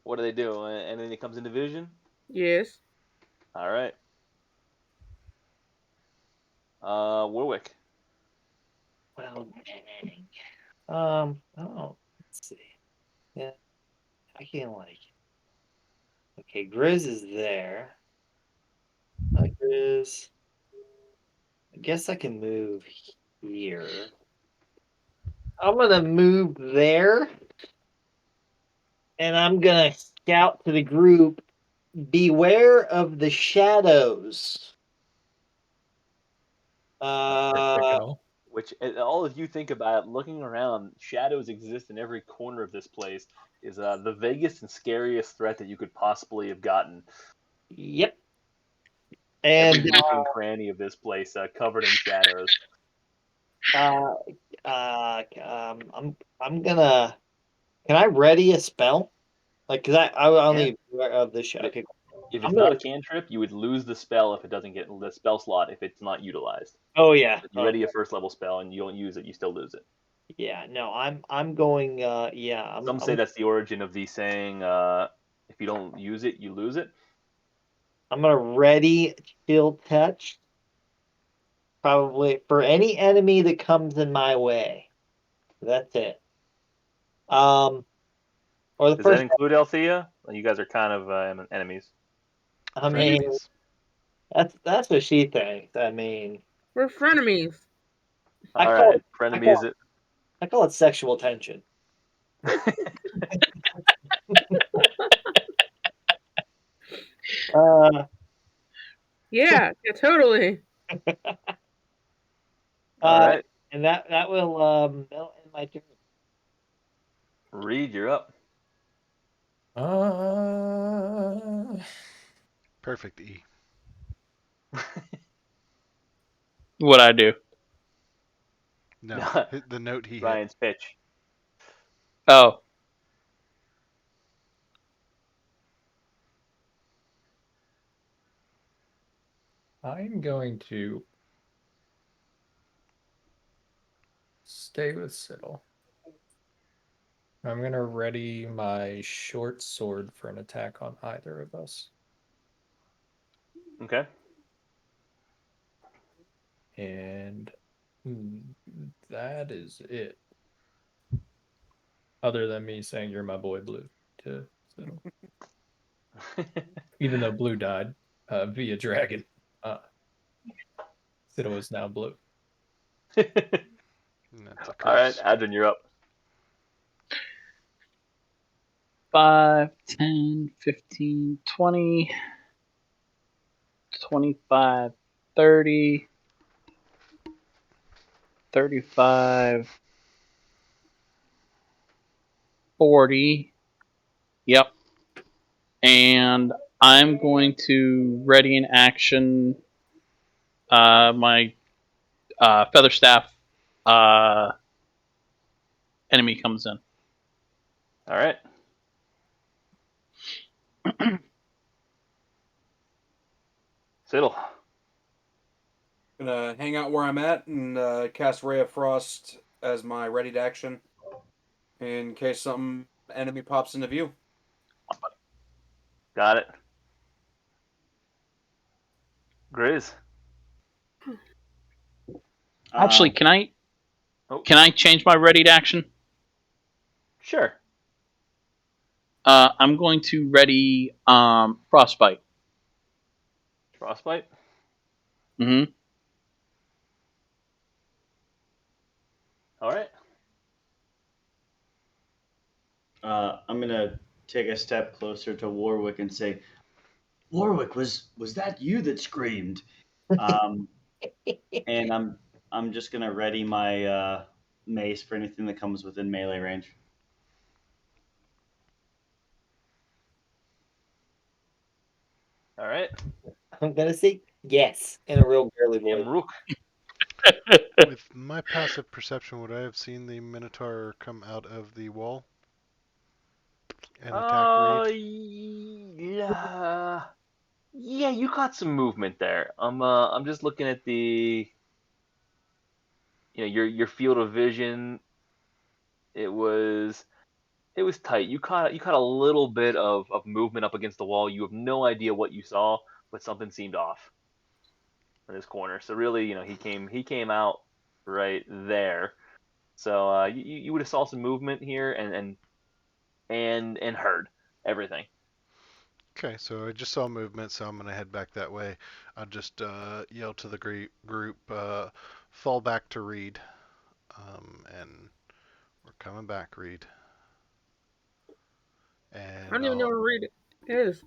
What do they do? Anything that comes into vision? Yes. All right. Warwick. Well, dang. Oh, let's see. Yeah, I can't like it. Okay, Grizz is there. Grizz. I guess I can move here. I'm gonna move there, and I'm gonna shout to the group: "Beware of the shadows." Which, all of you think about it, looking around, shadows exist in every corner of this place. Is the vaguest and scariest threat that you could possibly have gotten. Yep. And every nook and cranny of this place covered in shadows. I'm gonna. Can I ready a spell? Like, cause I only aware of the shadow. Okay. If it's not a cantrip, you would lose the spell if it doesn't get the spell slot if it's not utilized. Oh yeah. If you ready a first level spell and you don't use it, you still lose it. Yeah. No, I'm going. Yeah. Some say that's the origin of the saying, if you don't use it, you lose it. I'm gonna ready chill touch. Probably for any enemy that comes in my way. That's it. Or the Does first. that include Althea? You guys are kind of enemies. I mean, Frenemies. that's what she thinks. I mean, We're frenemies. All right, frenemies. I call it sexual tension. Yeah, totally. All right. And that will that'll end my turn. Reed, you're up. Perfect E. What'd I do? No, hit the note he Ryan's pitch. Oh. I'm going to stay with Siddle. I'm going to ready my short sword for an attack on either of us. Okay. And that is it. Other than me saying you're my boy Blue to Siddle. Even though Blue died via dragon. Siddle is now Blue. All right, Adrian, you're up. 5, 10, 15, 20, 25, 30, 35, 40. Yep. And I'm going to ready in action my feather staff enemy comes in. All right. Siddle. Gonna hang out where I'm at and cast Ray of Frost as my ready to action in case some enemy pops into view. Got it. Grizz. Actually, can I change my ready to action? Sure. I'm going to ready frostbite. Frostbite. Mm-hmm. All right. I'm gonna take a step closer to Warwick and say, Warwick, was that you that screamed? And I'm just gonna ready my mace for anything that comes within melee range. All right. I'm gonna say yes in a real girly voice. Chamb3r. With my passive perception, would I have seen the Minotaur come out of the wall and attack Reed? Yeah. Yeah, you got some movement there. I'm just looking at the, your field of vision. It was tight. You caught a little bit of movement up against the wall. You have no idea what you saw, but something seemed off in this corner. So really, he came out right there. So you would have saw some movement here and heard everything. Okay, so I just saw movement, so I'm gonna head back that way. I'll just yell to the group, fall back to Reed, and we're coming back, Reed. And I don't even know where Reed is.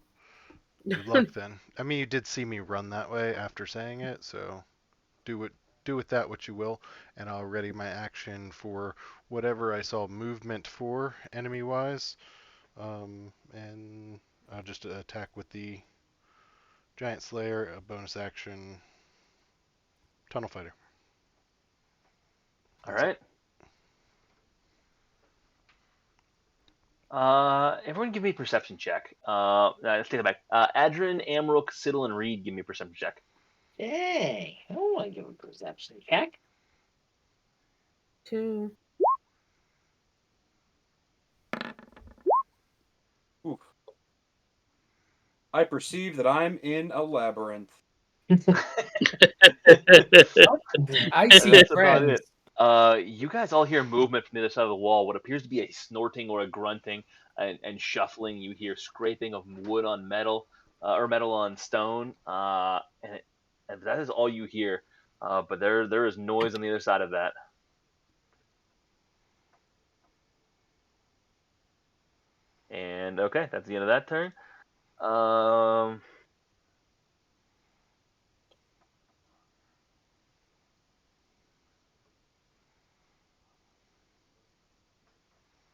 Good luck then. I mean, you did see me run that way after saying it, so do with that what you will, and I'll ready my action for whatever I saw movement for enemy-wise, and I'll just attack with the Giant Slayer, a bonus action, Tunnel Fighter. All right. Everyone give me a perception check. Let's take it back. Adrian, Amrook, Siddle, and Reed, give me a perception check. Dang, I don't want to give a perception check. 2. Oof. I perceive that I'm in a labyrinth. I see That's about friends. it. You guys all hear movement from the other side of the wall. What appears to be a snorting or a grunting and shuffling. You hear scraping of wood on metal or metal on stone, and that is all you hear. But there is noise on the other side of that. And okay, that's the end of that turn.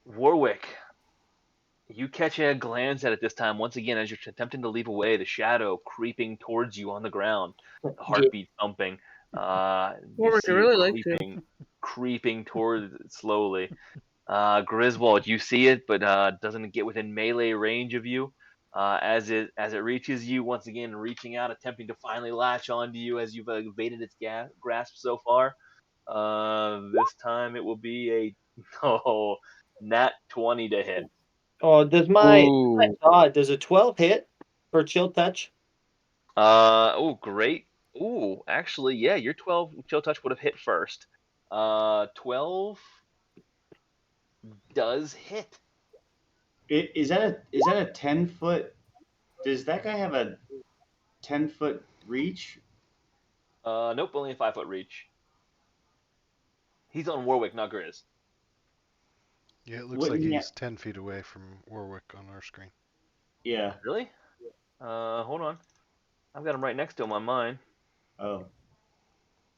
Warwick, you catch a glance at it this time once again as you're attempting to leap away. The shadow creeping towards you on the ground, the heartbeat thumping. You see really it likes you. creeping towards it slowly. Griswold, you see it, but doesn't get within melee range of you. As it reaches you once again, reaching out, attempting to finally latch onto you as you've evaded its grasp so far. This time it will be a nat 20 to hit. Oh, does does a 12 hit for chill touch? Oh, great. Ooh, actually, yeah, your 12 chill touch would have hit first. 12 does hit. Is that a 10-foot? Does that guy have a 10-foot reach? Nope, only a 5-foot reach. He's on Warwick, not Grizz. Yeah, it looks like he's 10 feet away from Warwick on our screen. Yeah. Really? Hold on. I've got him right next to him on mine. Oh.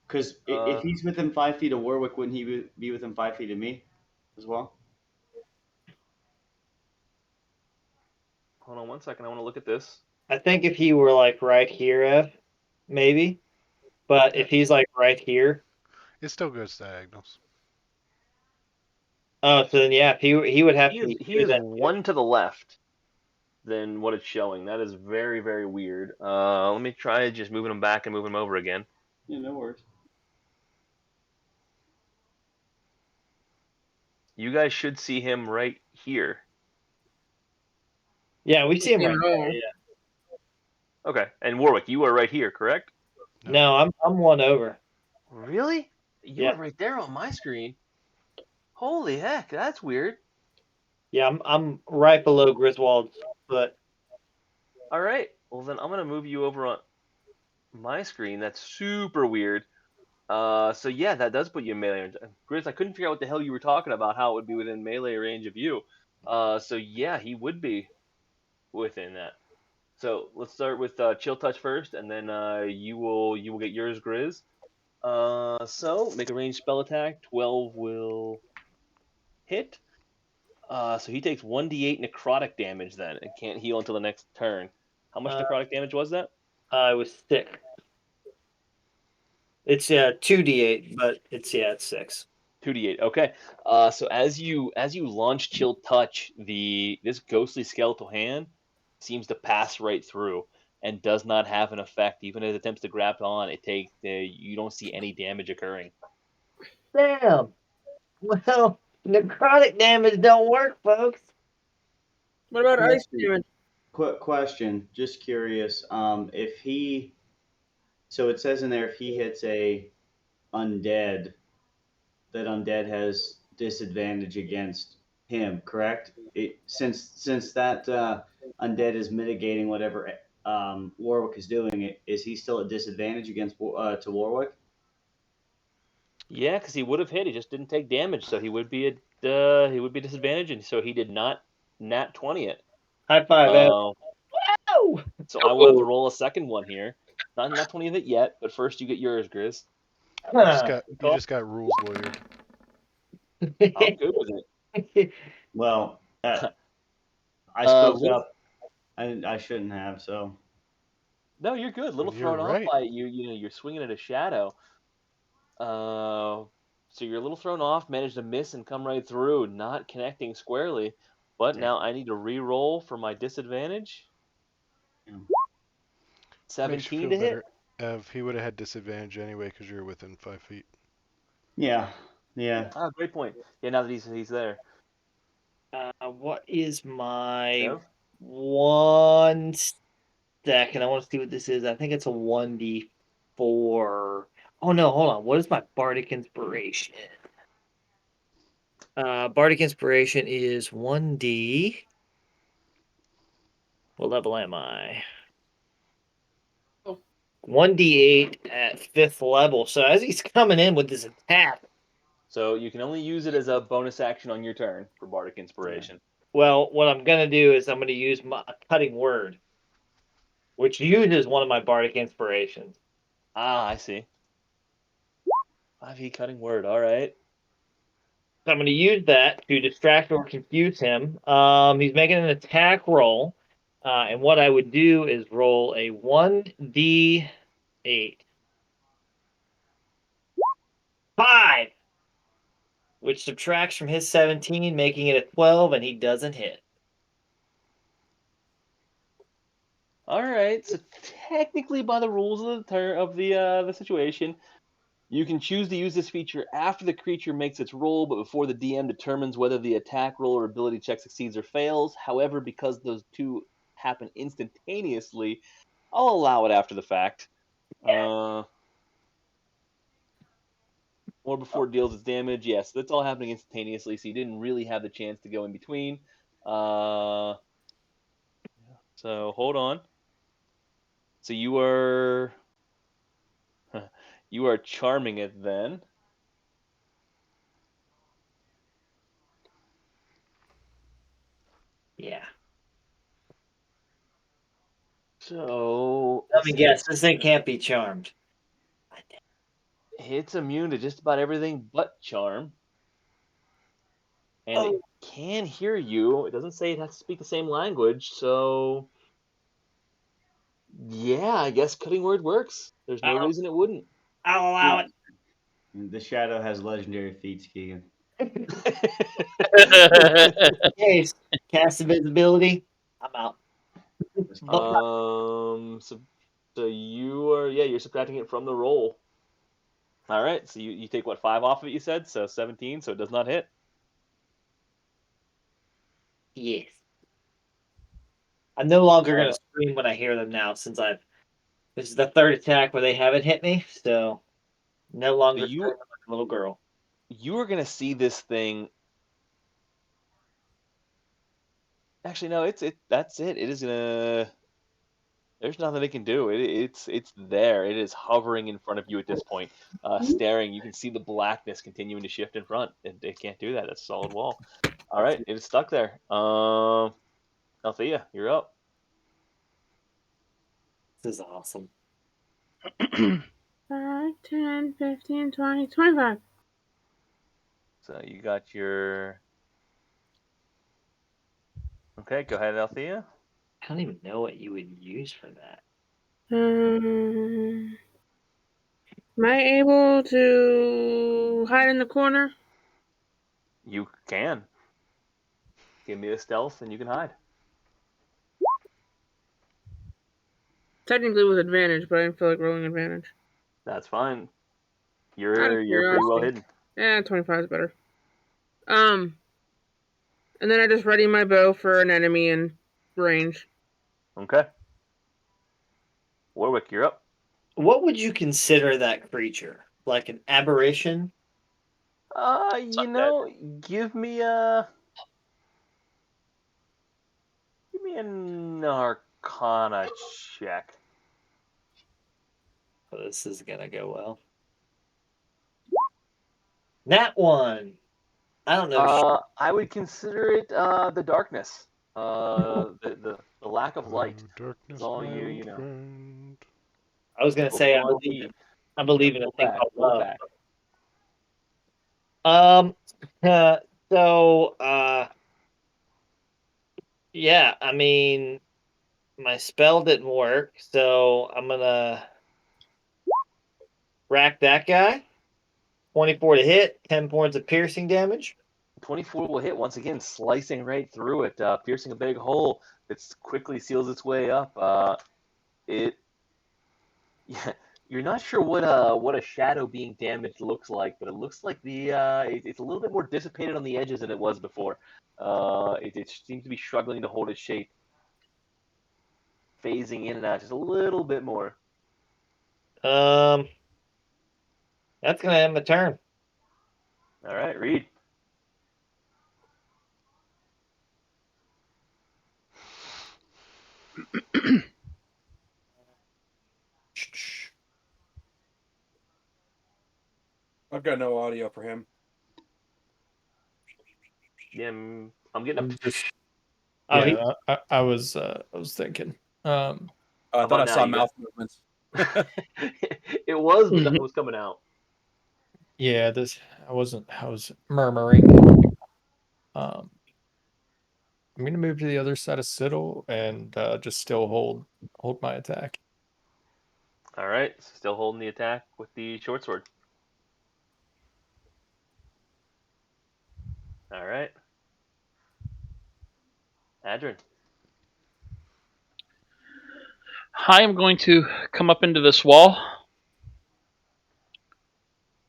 Because if he's within 5 feet of Warwick, wouldn't he be within 5 feet of me as well? Hold on one second. I want to look at this. I think if he were like right here, maybe. But if he's like right here, it still goes diagonals. Oh, so then yeah, he would have to be. He is one to the left than what it's showing. That is very, very weird. Let me try just moving him back and moving him over again. Yeah, no worries. You guys should see him right here. Yeah, we see him right there. Yeah. Okay, and Warwick, you are right here, correct? No, I'm one over. Really? You are right there on my screen. Holy heck, that's weird. Yeah, I'm right below Griswold's foot. All right. Well, then I'm gonna move you over on my screen. That's super weird. So yeah, that does put you in melee range. Grizz, I couldn't figure out what the hell you were talking about. How it would be within melee range of you. So yeah, he would be within that. So let's start with chill touch first, and then you will get yours, Grizz. So make a ranged spell attack. 12 will hit. So he takes 1d8 necrotic damage then, and can't heal until the next turn. How much necrotic damage was that? It was 6. It's 2d8, but it's 6. 2d8. Okay. So as you launch chill touch, this ghostly skeletal hand seems to pass right through and does not have an effect. Even as it attempts to grab on, you don't see any damage occurring. Damn. Well, necrotic damage don't work, folks. What about ice damage? Quick question, just curious. If he, so it says in there, if he hits a undead, that undead has disadvantage against him, correct? Since that undead is mitigating whatever Warwick is doing, is he still at disadvantage against to Warwick? Yeah, because he would have hit. He just didn't take damage, so he would be disadvantaged, and so he did not nat 20 it. High five, Whoa! So I will have to roll a second one here. Not 20 of it yet, but first you get yours, Grizz. You just got rules lawyered. I'm good with it. Well, I spoke up. I shouldn't have. So. No, you're good. Little thrown off by you. You're swinging at a shadow. So you're a little thrown off. Managed to miss and come right through, not connecting squarely. But now I need to re-roll for my disadvantage. Yeah. 17 to hit. If he would have had disadvantage anyway because you're within 5 feet. Yeah. Ah, great point. Yeah, now that he's there. What is my Kev? 1 second? I want to see what this is. I think it's a 1d4. Oh no, hold on. What is my bardic inspiration? Bardic inspiration is 1d. What level am I? 1d8 at 5th level. So as he's coming in with this attack, So you can only use it as a bonus action on your turn for Bardic Inspiration. well, what I'm going to do is I'm going to use my cutting word, which uses one of my bardic inspirations. Ah, I see. 5e cutting word. All right. So I'm going to use that to distract or confuse him. He's making an attack roll, and what I would do is roll a 1d8. 5, which subtracts from his 17, making it a 12, and he doesn't hit. All right. So technically, by the rules of the situation, you can choose to use this feature after the creature makes its roll, but before the DM determines whether the attack roll or ability check succeeds or fails. However, because those two happen instantaneously, I'll allow it after the fact. Or before it deals its damage. Yes, that's all happening instantaneously, so you didn't really have the chance to go in between. So hold on. So you are charming it then. Yeah. So Let me guess. This thing can't be charmed. It's immune to just about everything but charm. And it can hear you. It doesn't say it has to speak the same language, so yeah, I guess cutting word works. There's no reason it wouldn't. I'll allow it. The shadow has legendary feats, Keegan. Case, cast invisibility. I'm out. So you're subtracting it from the roll. All right, so you take what, 5 off of it, you said? So 17, so it does not hit. Yes. I'm no longer going to scream when I hear them now, since this is the 3rd attack where they haven't hit me, so no longer screaming like a little girl. You are going to see this thing. Actually, no, that's it. It is gonna. There's nothing it can do. It's there. It is hovering in front of you at this point, staring. You can see the blackness continuing to shift in front. It can't do that. It's a solid wall. All right, it is stuck there. Althea, you're up. This is awesome. 5, 10, 15, 20, 25. So you got your. Okay, go ahead, Althea. I don't even know what you would use for that. Am I able to hide in the corner? You can. Give me a stealth and you can hide. Technically with advantage, but I didn't feel like rolling advantage. That's fine. You're pretty well hidden. Yeah, 25 is better. And then I just ready my bow for an enemy in range. Okay. Warwick, you're up. What would you consider that creature? Like an aberration? Give me an Arcana check. Oh, this is gonna go well. That one. I don't know. I would consider it the darkness. The lack of light. Darkness, all you know. friend. I was gonna say I believe in a thing called love. Yeah, I mean, my spell didn't work, so I'm gonna rack that guy. 24 to hit, 10 points of piercing damage. 24 will hit once again, slicing right through it, piercing a big hole that quickly seals its way up. Yeah, you're not sure what a shadow being damaged looks like, but it looks like it's a little bit more dissipated on the edges than it was before. It seems to be struggling to hold its shape, phasing in and out just a little bit more. That's gonna end my turn. All right, Reed. I've got no audio for him. Yeah, I'm getting I'm just. Oh, Yeah, I was thinking. I thought about I now, saw you mouth movements. It was, but nothing was coming out. Yeah, I was murmuring. I'm gonna move to the other side of Siddle and just still hold my attack. All right, still holding the attack with the short sword. All right, Adrian. I am going to come up into this wall,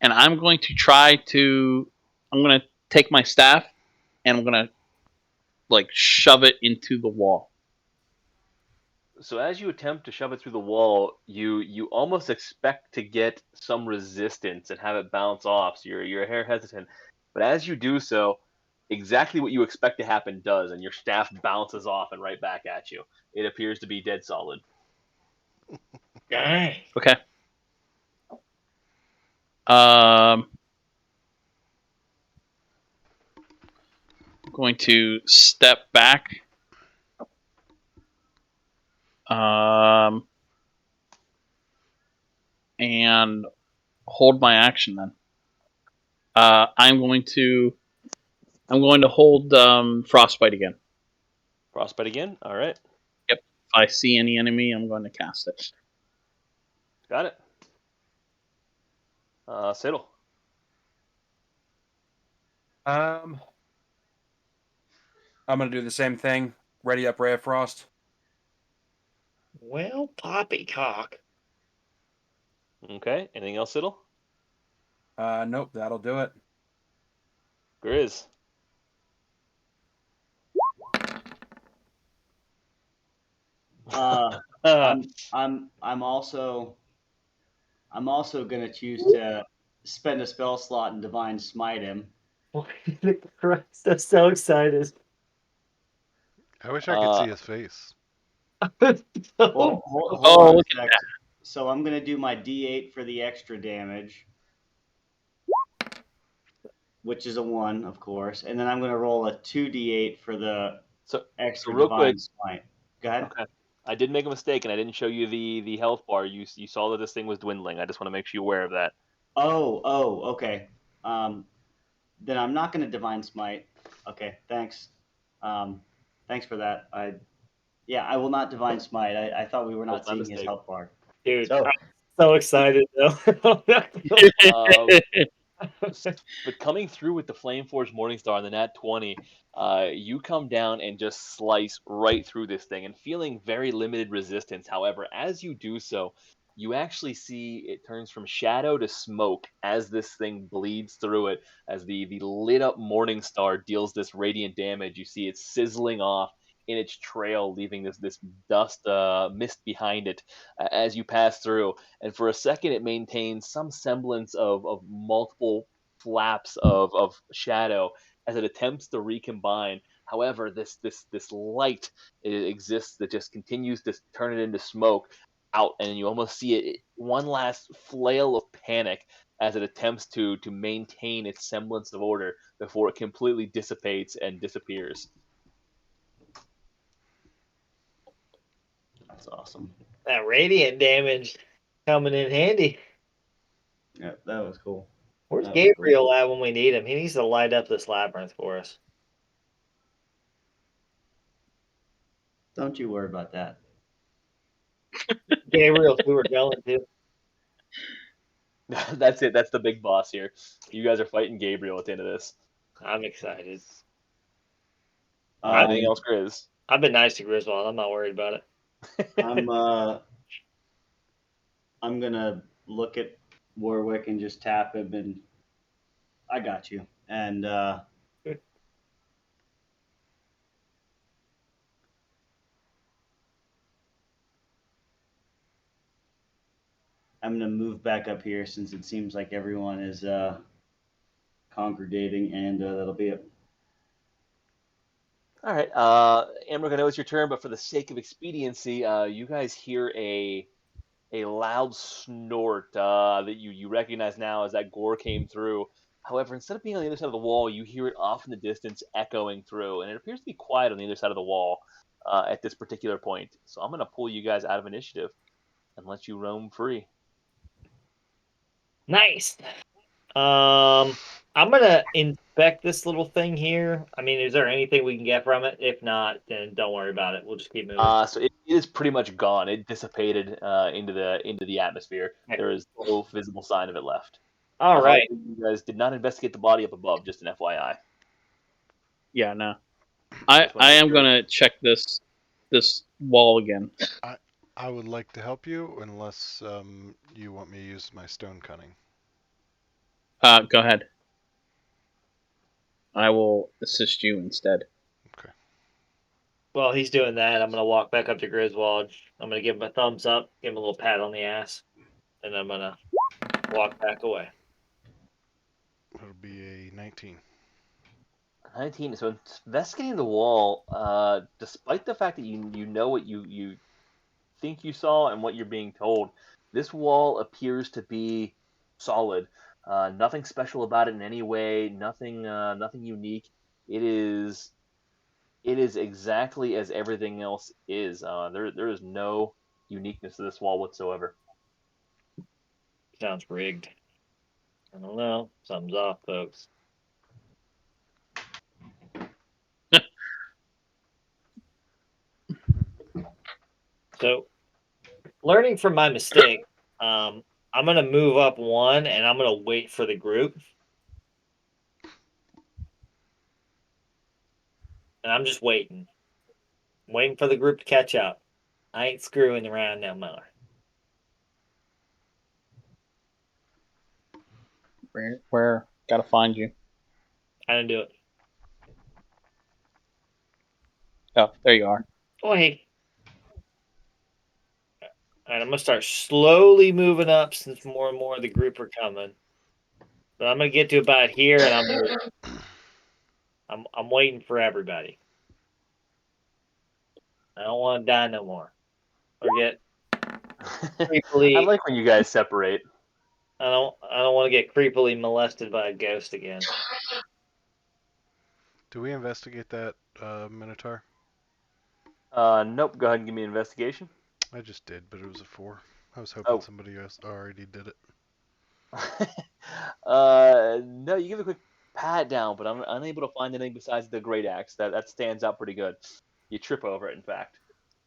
and I'm going to I'm going to take my staff, and I'm going to shove it into the wall. So as you attempt to shove it through the wall, you almost expect to get some resistance and have it bounce off. So you're a hair hesitant, but as you do so, exactly what you expect to happen does, and your staff bounces off and right back at you. It appears to be dead solid. dang. Okay. I'm going to step back. And hold my action then. I'm going to hold frostbite again. Frostbite again. All right. Yep. If I see any enemy, I'm going to cast it. Got it. Siddle. I'm gonna do the same thing. Ready up, Ray of Frost. Well, poppycock. Okay. Anything else, Siddle? Nope, that'll do it. Grizz. I'm also gonna choose to spend a spell slot and divine smite him. Christ, I'm so excited. I wish I could see his face. Well, hold on a sec. So I'm gonna do my D8 for the extra damage, which is a 1, of course, and then I'm gonna roll a 2D8 for the extra real divine quick. smite. Go ahead. Okay. I did make a mistake, and I didn't show you the health bar. You saw that this thing was dwindling. I just want to make sure you're aware of that. Oh, okay. Then I'm not going to divine smite. Okay, thanks. Thanks for that. I will not divine smite. I thought we were not seeing his health bar. Dude, So, I'm so excited though. But coming through with the Flameforge Morningstar on the Nat 20, you come down and just slice right through this thing and feeling very limited resistance. However, as you do so, you actually see it turns from shadow to smoke as this thing bleeds through it. As the lit up Morningstar deals this radiant damage, you see it sizzling off in its trail, leaving this dust mist behind it as you pass through. And for a second, it maintains some semblance of multiple flaps of shadow as it attempts to recombine. However, this light exists that just continues to turn it into smoke out, and you almost see it one last flail of panic as it attempts to maintain its semblance of order before it completely dissipates and disappears. that's awesome. That radiant damage coming in handy. Yeah, that was cool. Where's That was Gabriel at when we need him? He needs to light up this labyrinth for us. Don't you worry about that. Gabriel's who we're going to. That's it. That's the big boss here. You guys are fighting Gabriel at the end of this. I'm excited. Anything else, Grizz? I've been nice to Griswold. I'm not worried about it. I'm gonna look at Warwick and just tap him, and I got you. And I'm gonna move back up here since it seems like everyone is congregating, and that'll be it. All right, Amber, I know it's your turn, but for the sake of expediency, you guys hear a loud snort that you recognize now as that gore came through. However, instead of being on the other side of the wall, you hear it off in the distance echoing through, and it appears to be quiet on the other side of the wall at this particular point. So I'm going to pull you guys out of initiative and let you roam free. Nice. I'm gonna inspect this little thing here. I mean, is there anything we can get from it? If not, then don't worry about it. We'll just keep moving. So it is pretty much gone. It dissipated into the atmosphere. Okay. There is no visible sign of it left. All right. You guys did not investigate the body up above. Just an FYI. Yeah, no. I am gonna check this wall again. I would like to help you unless you want me to use my stone cunning. Go ahead. I will assist you instead. Okay. While he's doing that, I'm gonna walk back up to Griswold. I'm gonna give him a thumbs up, give him a little pat on the ass, and I'm gonna walk back away. It'll be a 19. 19. So investigating the wall, despite the fact that you know what you think you saw and what you're being told, this wall appears to be solid. Nothing special about it in any way. Nothing unique. It is exactly as everything else is. There is no uniqueness to this wall whatsoever. Sounds rigged. I don't know. Something's off, folks. So, learning from my mistake, I'm gonna move up one, and I'm gonna wait for the group. And I'm just waiting for the group to catch up. I ain't screwing around no more. Where? Gotta find you. I didn't do it. Oh, there you are. Oh, hey. All right, I'm gonna start slowly moving up since more and more of the group are coming. But I'm gonna get to about here, and I'm waiting for everybody. I don't want to die no more. Or get creepily. I like when you guys separate. I don't want to get creepily molested by a ghost again. Do we investigate that Minotaur? Nope. Go ahead and give me an investigation. I just did, but it was a 4. I was hoping somebody else already did it. No, you give a quick pat down, but I'm unable to find anything besides the great axe. That stands out pretty good. You trip over it, in fact,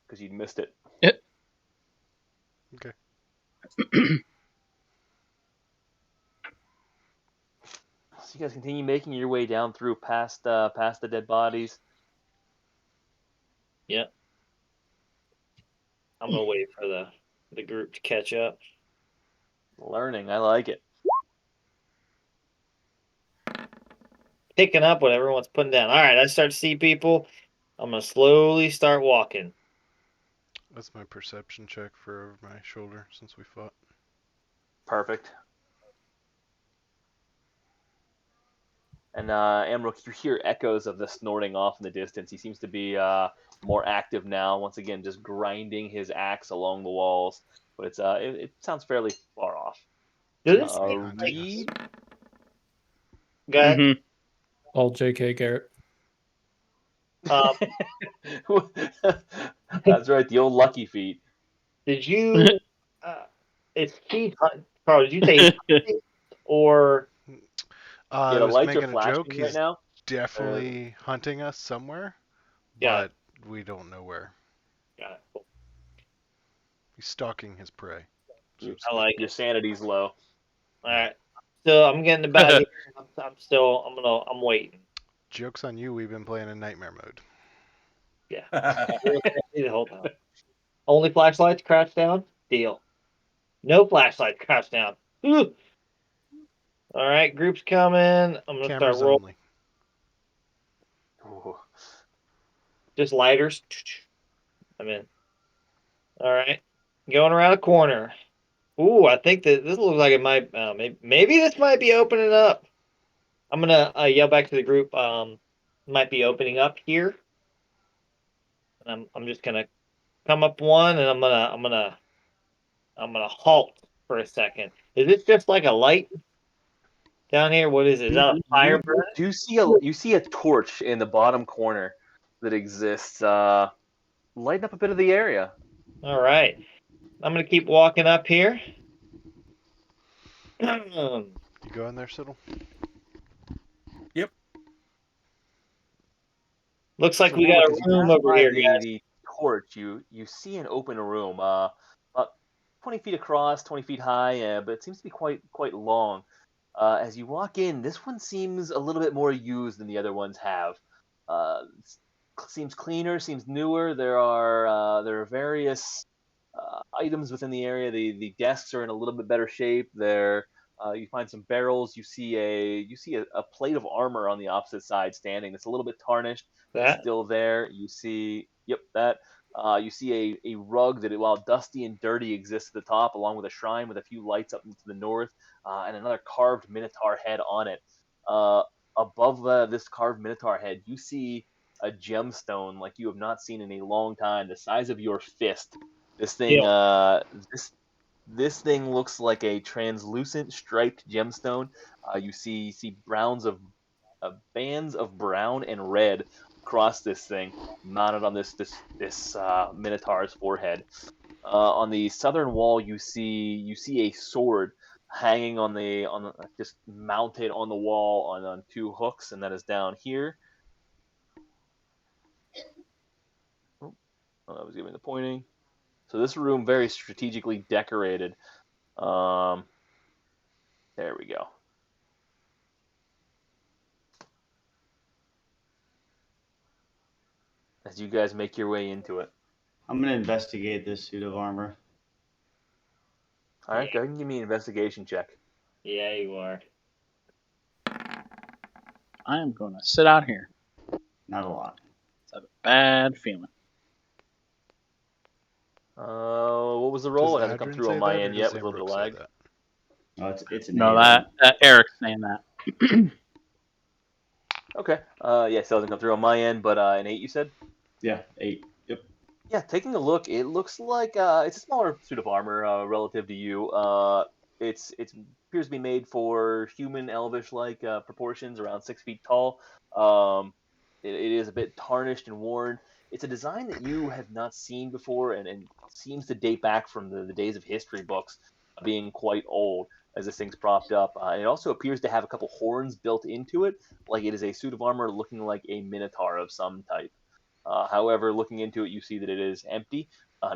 because you missed it. Okay. So you guys continue making your way down through past the dead bodies. Yep. I'm gonna wait for the group to catch up. Learning, I like it. Picking up what everyone's putting down. All right, I start to see people. I'm gonna slowly start walking. That's my perception check for over my shoulder since we fought. Perfect. And Amrook, you hear echoes of the snorting off in the distance. He seems to be more active now. Once again, just grinding his axe along the walls. But it sounds fairly far off. Does Reed? Go ahead. Mm-hmm. All J.K. Garrett. That's right, the old lucky feet. Did you? It's Keith. Carl, did you say or? I the was lights are making a flashing joke. right He's now. definitely hunting us somewhere, Yeah. but we don't know where. Got it. Cool. He's stalking his prey. I like your sanity's low. All right. I'm getting about here. I'm waiting. Joke's on you, we've been playing in nightmare mode. Yeah. The whole time. Only flashlights, crouch down, deal. No flashlights, crouch down. Ooh. All right, group's coming. I'm gonna Cameras start rolling. only. Ooh. Just lighters. I'm in. All right, going around a corner. Ooh, I think that this looks like it might. Maybe this might be opening up. I'm gonna yell back to the group. Might be opening up here. And I'm just gonna come up one, and I'm gonna halt for a second. Is this just like a light down here? What is it? Is that a fire burn? You see a torch in the bottom corner that exists, lighting up a bit of the area. All right, I'm gonna keep walking up here. You go in there, Siddle? Looks like So we got Warwick, a as you room pass over by here, guys. the torch, you see an open room, about 20 feet across, 20 feet high, but it seems to be quite long. As you walk in, this one seems a little bit more used than the other ones have. Seems cleaner, seems newer. There are various items within the area. The desks are in a little bit better shape. You find some barrels. You see a plate of armor on the opposite side standing. It's a little bit tarnished. That Still there. You see that. You see a rug that, while dusty and dirty, exists at the top, along with a shrine with a few lights up to the north, and another carved Minotaur head on it. Above this carved Minotaur head, you see a gemstone like you have not seen in a long time, the size of your fist. This thing, this thing looks like a translucent striped gemstone. You see bands of brown and red across this thing, mounted on this Minotaur's forehead. On the southern wall, you see a sword hanging just mounted on the wall on two hooks, and that is down here. Oh, I was giving the pointing. So this room very strategically decorated. There we go. As you guys make your way into it. I'm gonna investigate this suit of armor. All right, go ahead and give me an investigation check. Yeah, you are. I am going to sit out here. Not a lot. I have a bad feeling. What was the roll? It hasn't come through on my end yet with a little bit of lag. Oh, it's an No, 8. that Eric's saying that. Okay. Yes, it hasn't come through on my end, but an 8 you said? Yeah, 8. Yep. Yeah, taking a look, it looks like it's a smaller suit of armor relative to you. It appears to be made for human, elvish-like proportions, around 6 feet tall. It is a bit tarnished and worn. It's a design that you have not seen before, and seems to date back from the days of history books, being quite old as this thing's propped up. It also appears to have a couple horns built into it, like it is a suit of armor looking like a Minotaur of some type. However, looking into it, you see that it is empty.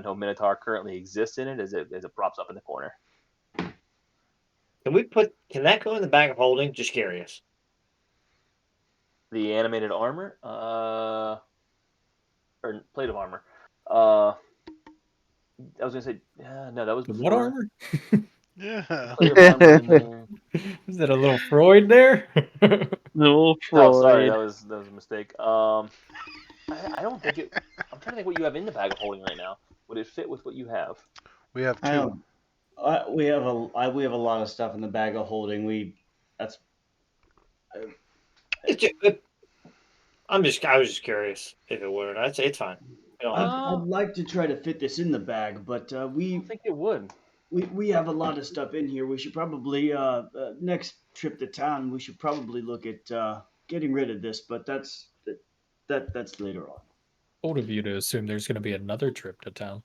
No Minotaur currently exists in it, as it props up in the corner. Can that go in the bag of holding? Just curious. The animated armor, or plate of armor. I was gonna say, no, that was before. What armor? Yeah. Plate of armor in there. Is that a little Freud there? Little Freud. Oh, sorry, that was a mistake. I don't think it. I'm trying to think what you have in the bag of holding right now. Would it fit with what you have? We have 2. We have a lot of stuff in the bag of holding. I was just curious if it would. I'd say it's fine. I'd like to try to fit this in the bag, but I don't think it would. We have a lot of stuff in here. We should probably next trip to town. We should probably look at getting rid of this, but that's later on. Old of you to assume there's going to be another trip to town.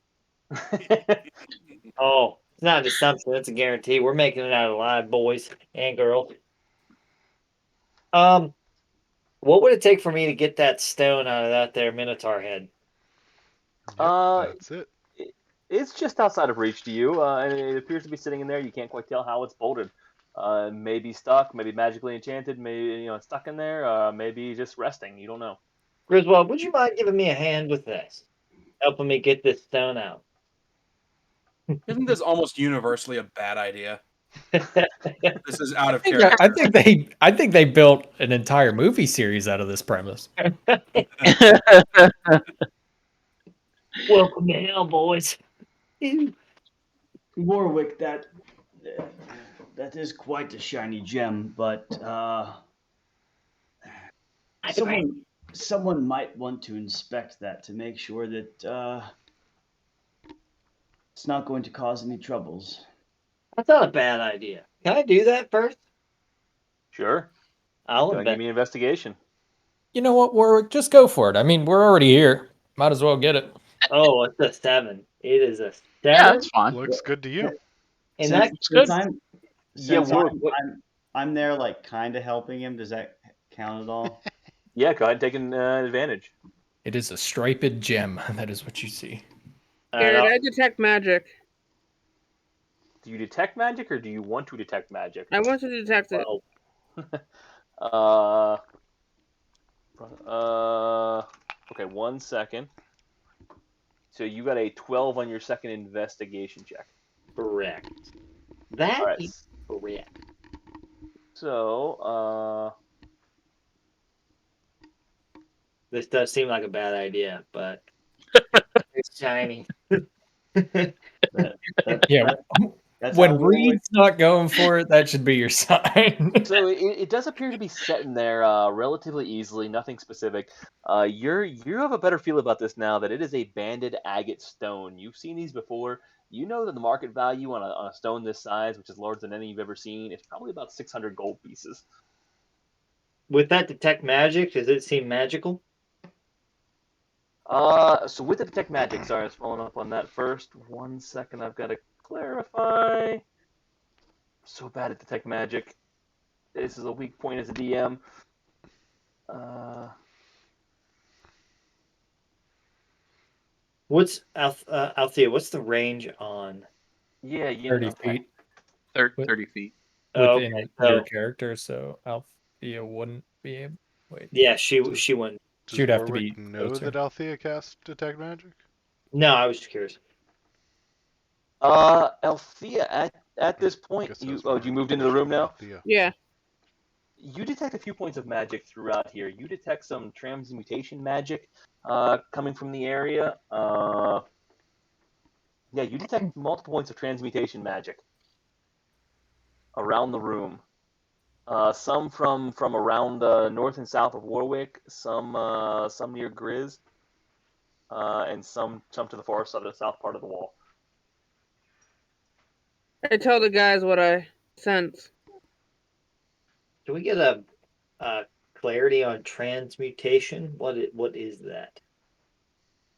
Oh, it's not an assumption. It's a guarantee. We're making it out alive, boys and girls. What would it take for me to get that stone out of that there Minotaur head? Yep, that's it. It's just outside of reach to you, and it appears to be sitting in there. You can't quite tell how it's bolted. Maybe stuck, maybe magically enchanted, maybe it's stuck in there, maybe just resting. You don't know. Griswold, would you mind giving me a hand with this? Helping me get this stone out. Isn't this almost universally a bad idea? This is out of I character. think they built an entire movie series out of this premise. Welcome to hell, boys. Warwick, that is quite a shiny gem, but someone might want to inspect that to make sure that it's not going to cause any troubles. That's not a bad idea. Can I do that first? Sure. I'll Give me an investigation. You know what, Warwick? Just go for it. I mean, we're already here. Might as well get it. Oh, it's a 7. It is a 7. Yeah, that's fine. Looks good to you. And Looks good. I'm there, like, kind of helping him. Does that count at all? Yeah, go ahead and take an advantage. It is a striped gem. That is what you see. Garrett, I detect magic. Do you detect magic, or do you want to detect magic? I want to detect it. Okay, 1 second. So you got a 12 on your second investigation check. Correct. That right. is correct. So, this does seem like a bad idea, but it's shiny. Yeah. When Reed's not going for it, that should be your sign. So it does appear to be set in there relatively easily, nothing specific. You have a better feel about this now that it is a banded agate stone. You've seen these before. You know that the market value on a stone this size, which is larger than any you've ever seen, is probably about 600 gold pieces. With that detect magic, does it seem magical? So with the detect magic, sorry, I was following up on that first. 1 second, I've got to clarify. So bad at detect magic. This is a weak point as a DM. What's Althea? What's the range on? Yeah, 30 feet. 30 feet. Within your character, so Althea wouldn't be able. Wait. Yeah, she wouldn't. She'd have to be know closer. that Althea casts detect magic? No, I was just curious. Althea, at this point, you moved into the room now? Yeah. You detect a few points of magic throughout here. You detect some transmutation magic coming from the area. Yeah, you detect multiple points of transmutation magic around the room. Some from around north and south of Warwick, some near Grizz, and some to the far side of the south part of the wall. I tell the guys what I sense. Can we get a clarity on transmutation? What is that?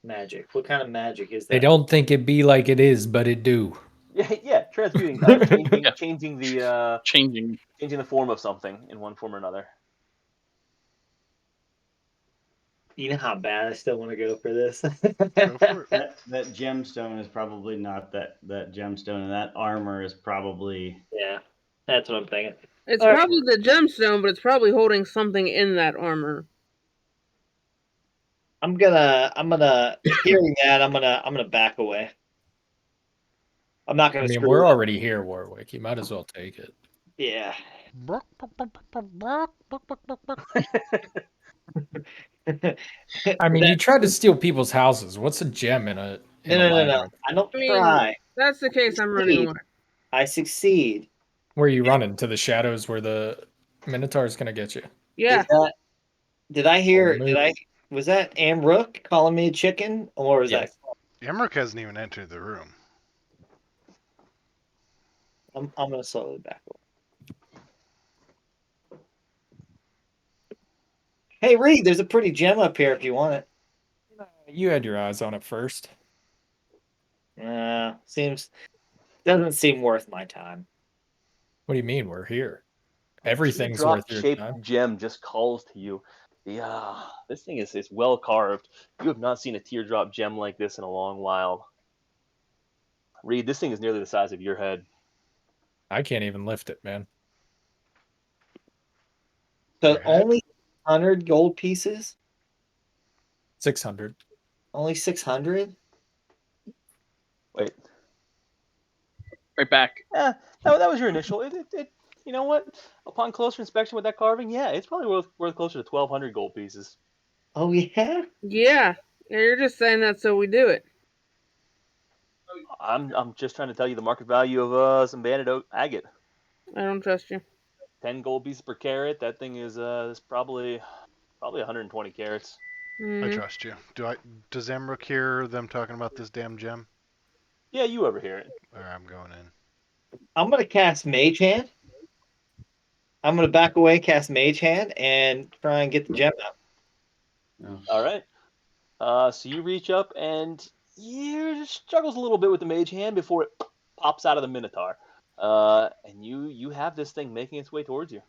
Magic. What kind of magic is that? They don't think it be like it is, but it do. Yeah, transmuting, changing the form of something in one form or another. You know how bad I still want to go for this. Go for it. That gemstone is probably not that gemstone, and that armor is probably. Yeah, that's what I'm thinking. It's probably the gemstone, but it's probably holding something in that armor. I'm gonna hearing that, I'm gonna back away. I'm not gonna. I mean, we're already here, Warwick. You might as well take it. Yeah. I mean, you tried to steal people's houses. What's a gem in a? No. I don't try. If that's the case, I'm running away. I succeed. Where are you running? To the shadows where the Minotaur is gonna get you? Yeah. Did I hear? Was that Amrook calling me a chicken, or was that? Amrook hasn't even entered the room. I'm gonna slowly back away. Hey Reed, there's a pretty gem up here if you want it. You had your eyes on it first. Doesn't seem worth my time. What do you mean? We're here. Everything's worth your time. Gem just calls to you. This thing is well carved. You have not seen a teardrop gem like this in a long while. Reed, this thing is nearly the size of your head. I can't even lift it, man. So Per head? only 100 gold pieces? 600. Only 600? Wait. Right back. That was your initial. You know what? Upon closer inspection with that carving, yeah, it's probably worth closer to 1,200 gold pieces. Oh, yeah? Yeah. You're just saying that so we do it. I'm just trying to tell you the market value of some banded agate. I don't trust you. 10 gold pieces per carat. That thing is probably 120 carats. I Mhm. trust you. Does Emrook hear them talking about this damn gem? Yeah, you overhear it. Or I'm going in. I'm going to cast Mage Hand. I'm going to back away, cast Mage Hand, and try and get the gem out. No. All right. So you reach up and you struggles a little bit with the mage hand before it pops out of the Minotaur. And you have this thing making its way towards you.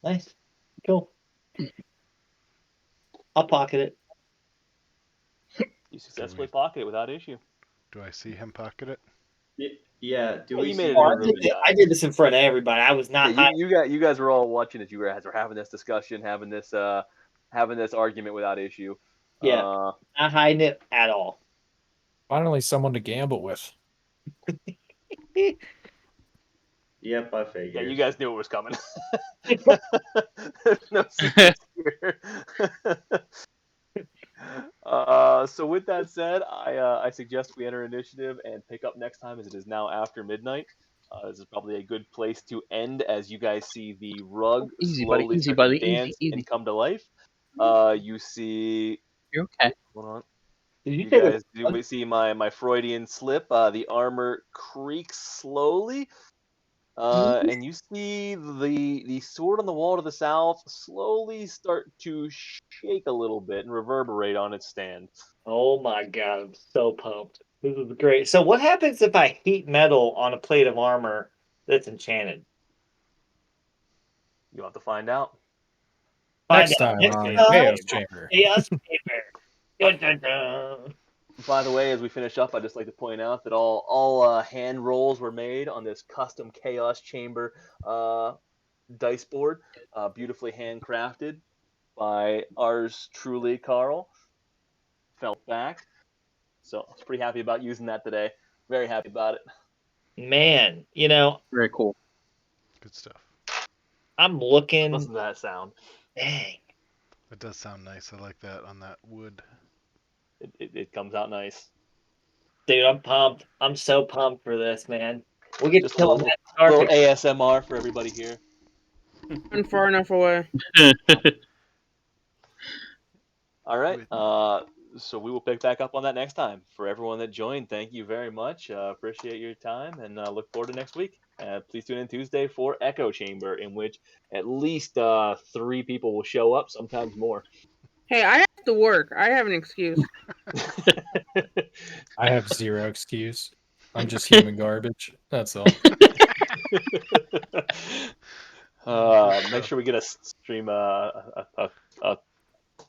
Nice. Cool. I'll pocket it. You successfully pocket it without issue. Do I see him pocket it? Yeah. Do Yeah, we you see? made it Oh, in a room with I did this in front of everybody. I was not hiding. you guys were all watching as you guys were having this discussion, having this argument without issue. Yeah. Not hiding it at all. Finally, someone to gamble with. Yep, I figured. Yeah, you guys knew it was coming. There's no secrets here. So with that said, I suggest we enter initiative and pick up next time, as it is now after midnight. This is probably a good place to end, as you guys see the rug Easy, buddy. slowly Easy, start buddy. to dance Easy. and come to life. You see. You're okay. Hold on. Did You you take guys do see my Freudian slip. The armor creaks slowly. And you see the sword on the wall to the south slowly start to shake a little bit and reverberate on its stand. Oh my god, I'm so pumped. This is great. So what happens if I heat metal on a plate of armor that's enchanted? You'll have to find out. Next time Next on time. Chaos Chamber. Chaos Chamber. Dun, dun, dun. By the way, as we finish up, I'd just like to point out that all hand rolls were made on this custom Chaos Chamber dice board, beautifully handcrafted by ours truly, Carl. Felt back. So I was pretty happy about using that today. Very happy about it. Man, Very cool. Good stuff. I'm looking. Listen to that sound. Dang. That does sound nice. I like that on that wood. It comes out nice. Dude, I'm pumped. I'm so pumped for this, man. We'll get Just to kill a that little Sarcophagus. ASMR for everybody here. I'm far enough away. All right. So we will pick back up on that next time. For everyone that joined, thank you very much. Appreciate your time, and look forward to next week. Please tune in Tuesday for Echo Chamber, in which at least 3 people will show up, sometimes more. Hey, I have to work. I have an excuse. I have zero excuse. I'm just human garbage. That's all. Make sure we get a stream a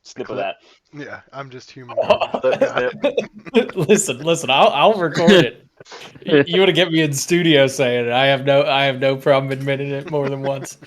snip of that. Yeah, I'm just human. Listen. I'll record it. You want to get me in studio saying it? I have no problem admitting it more than once.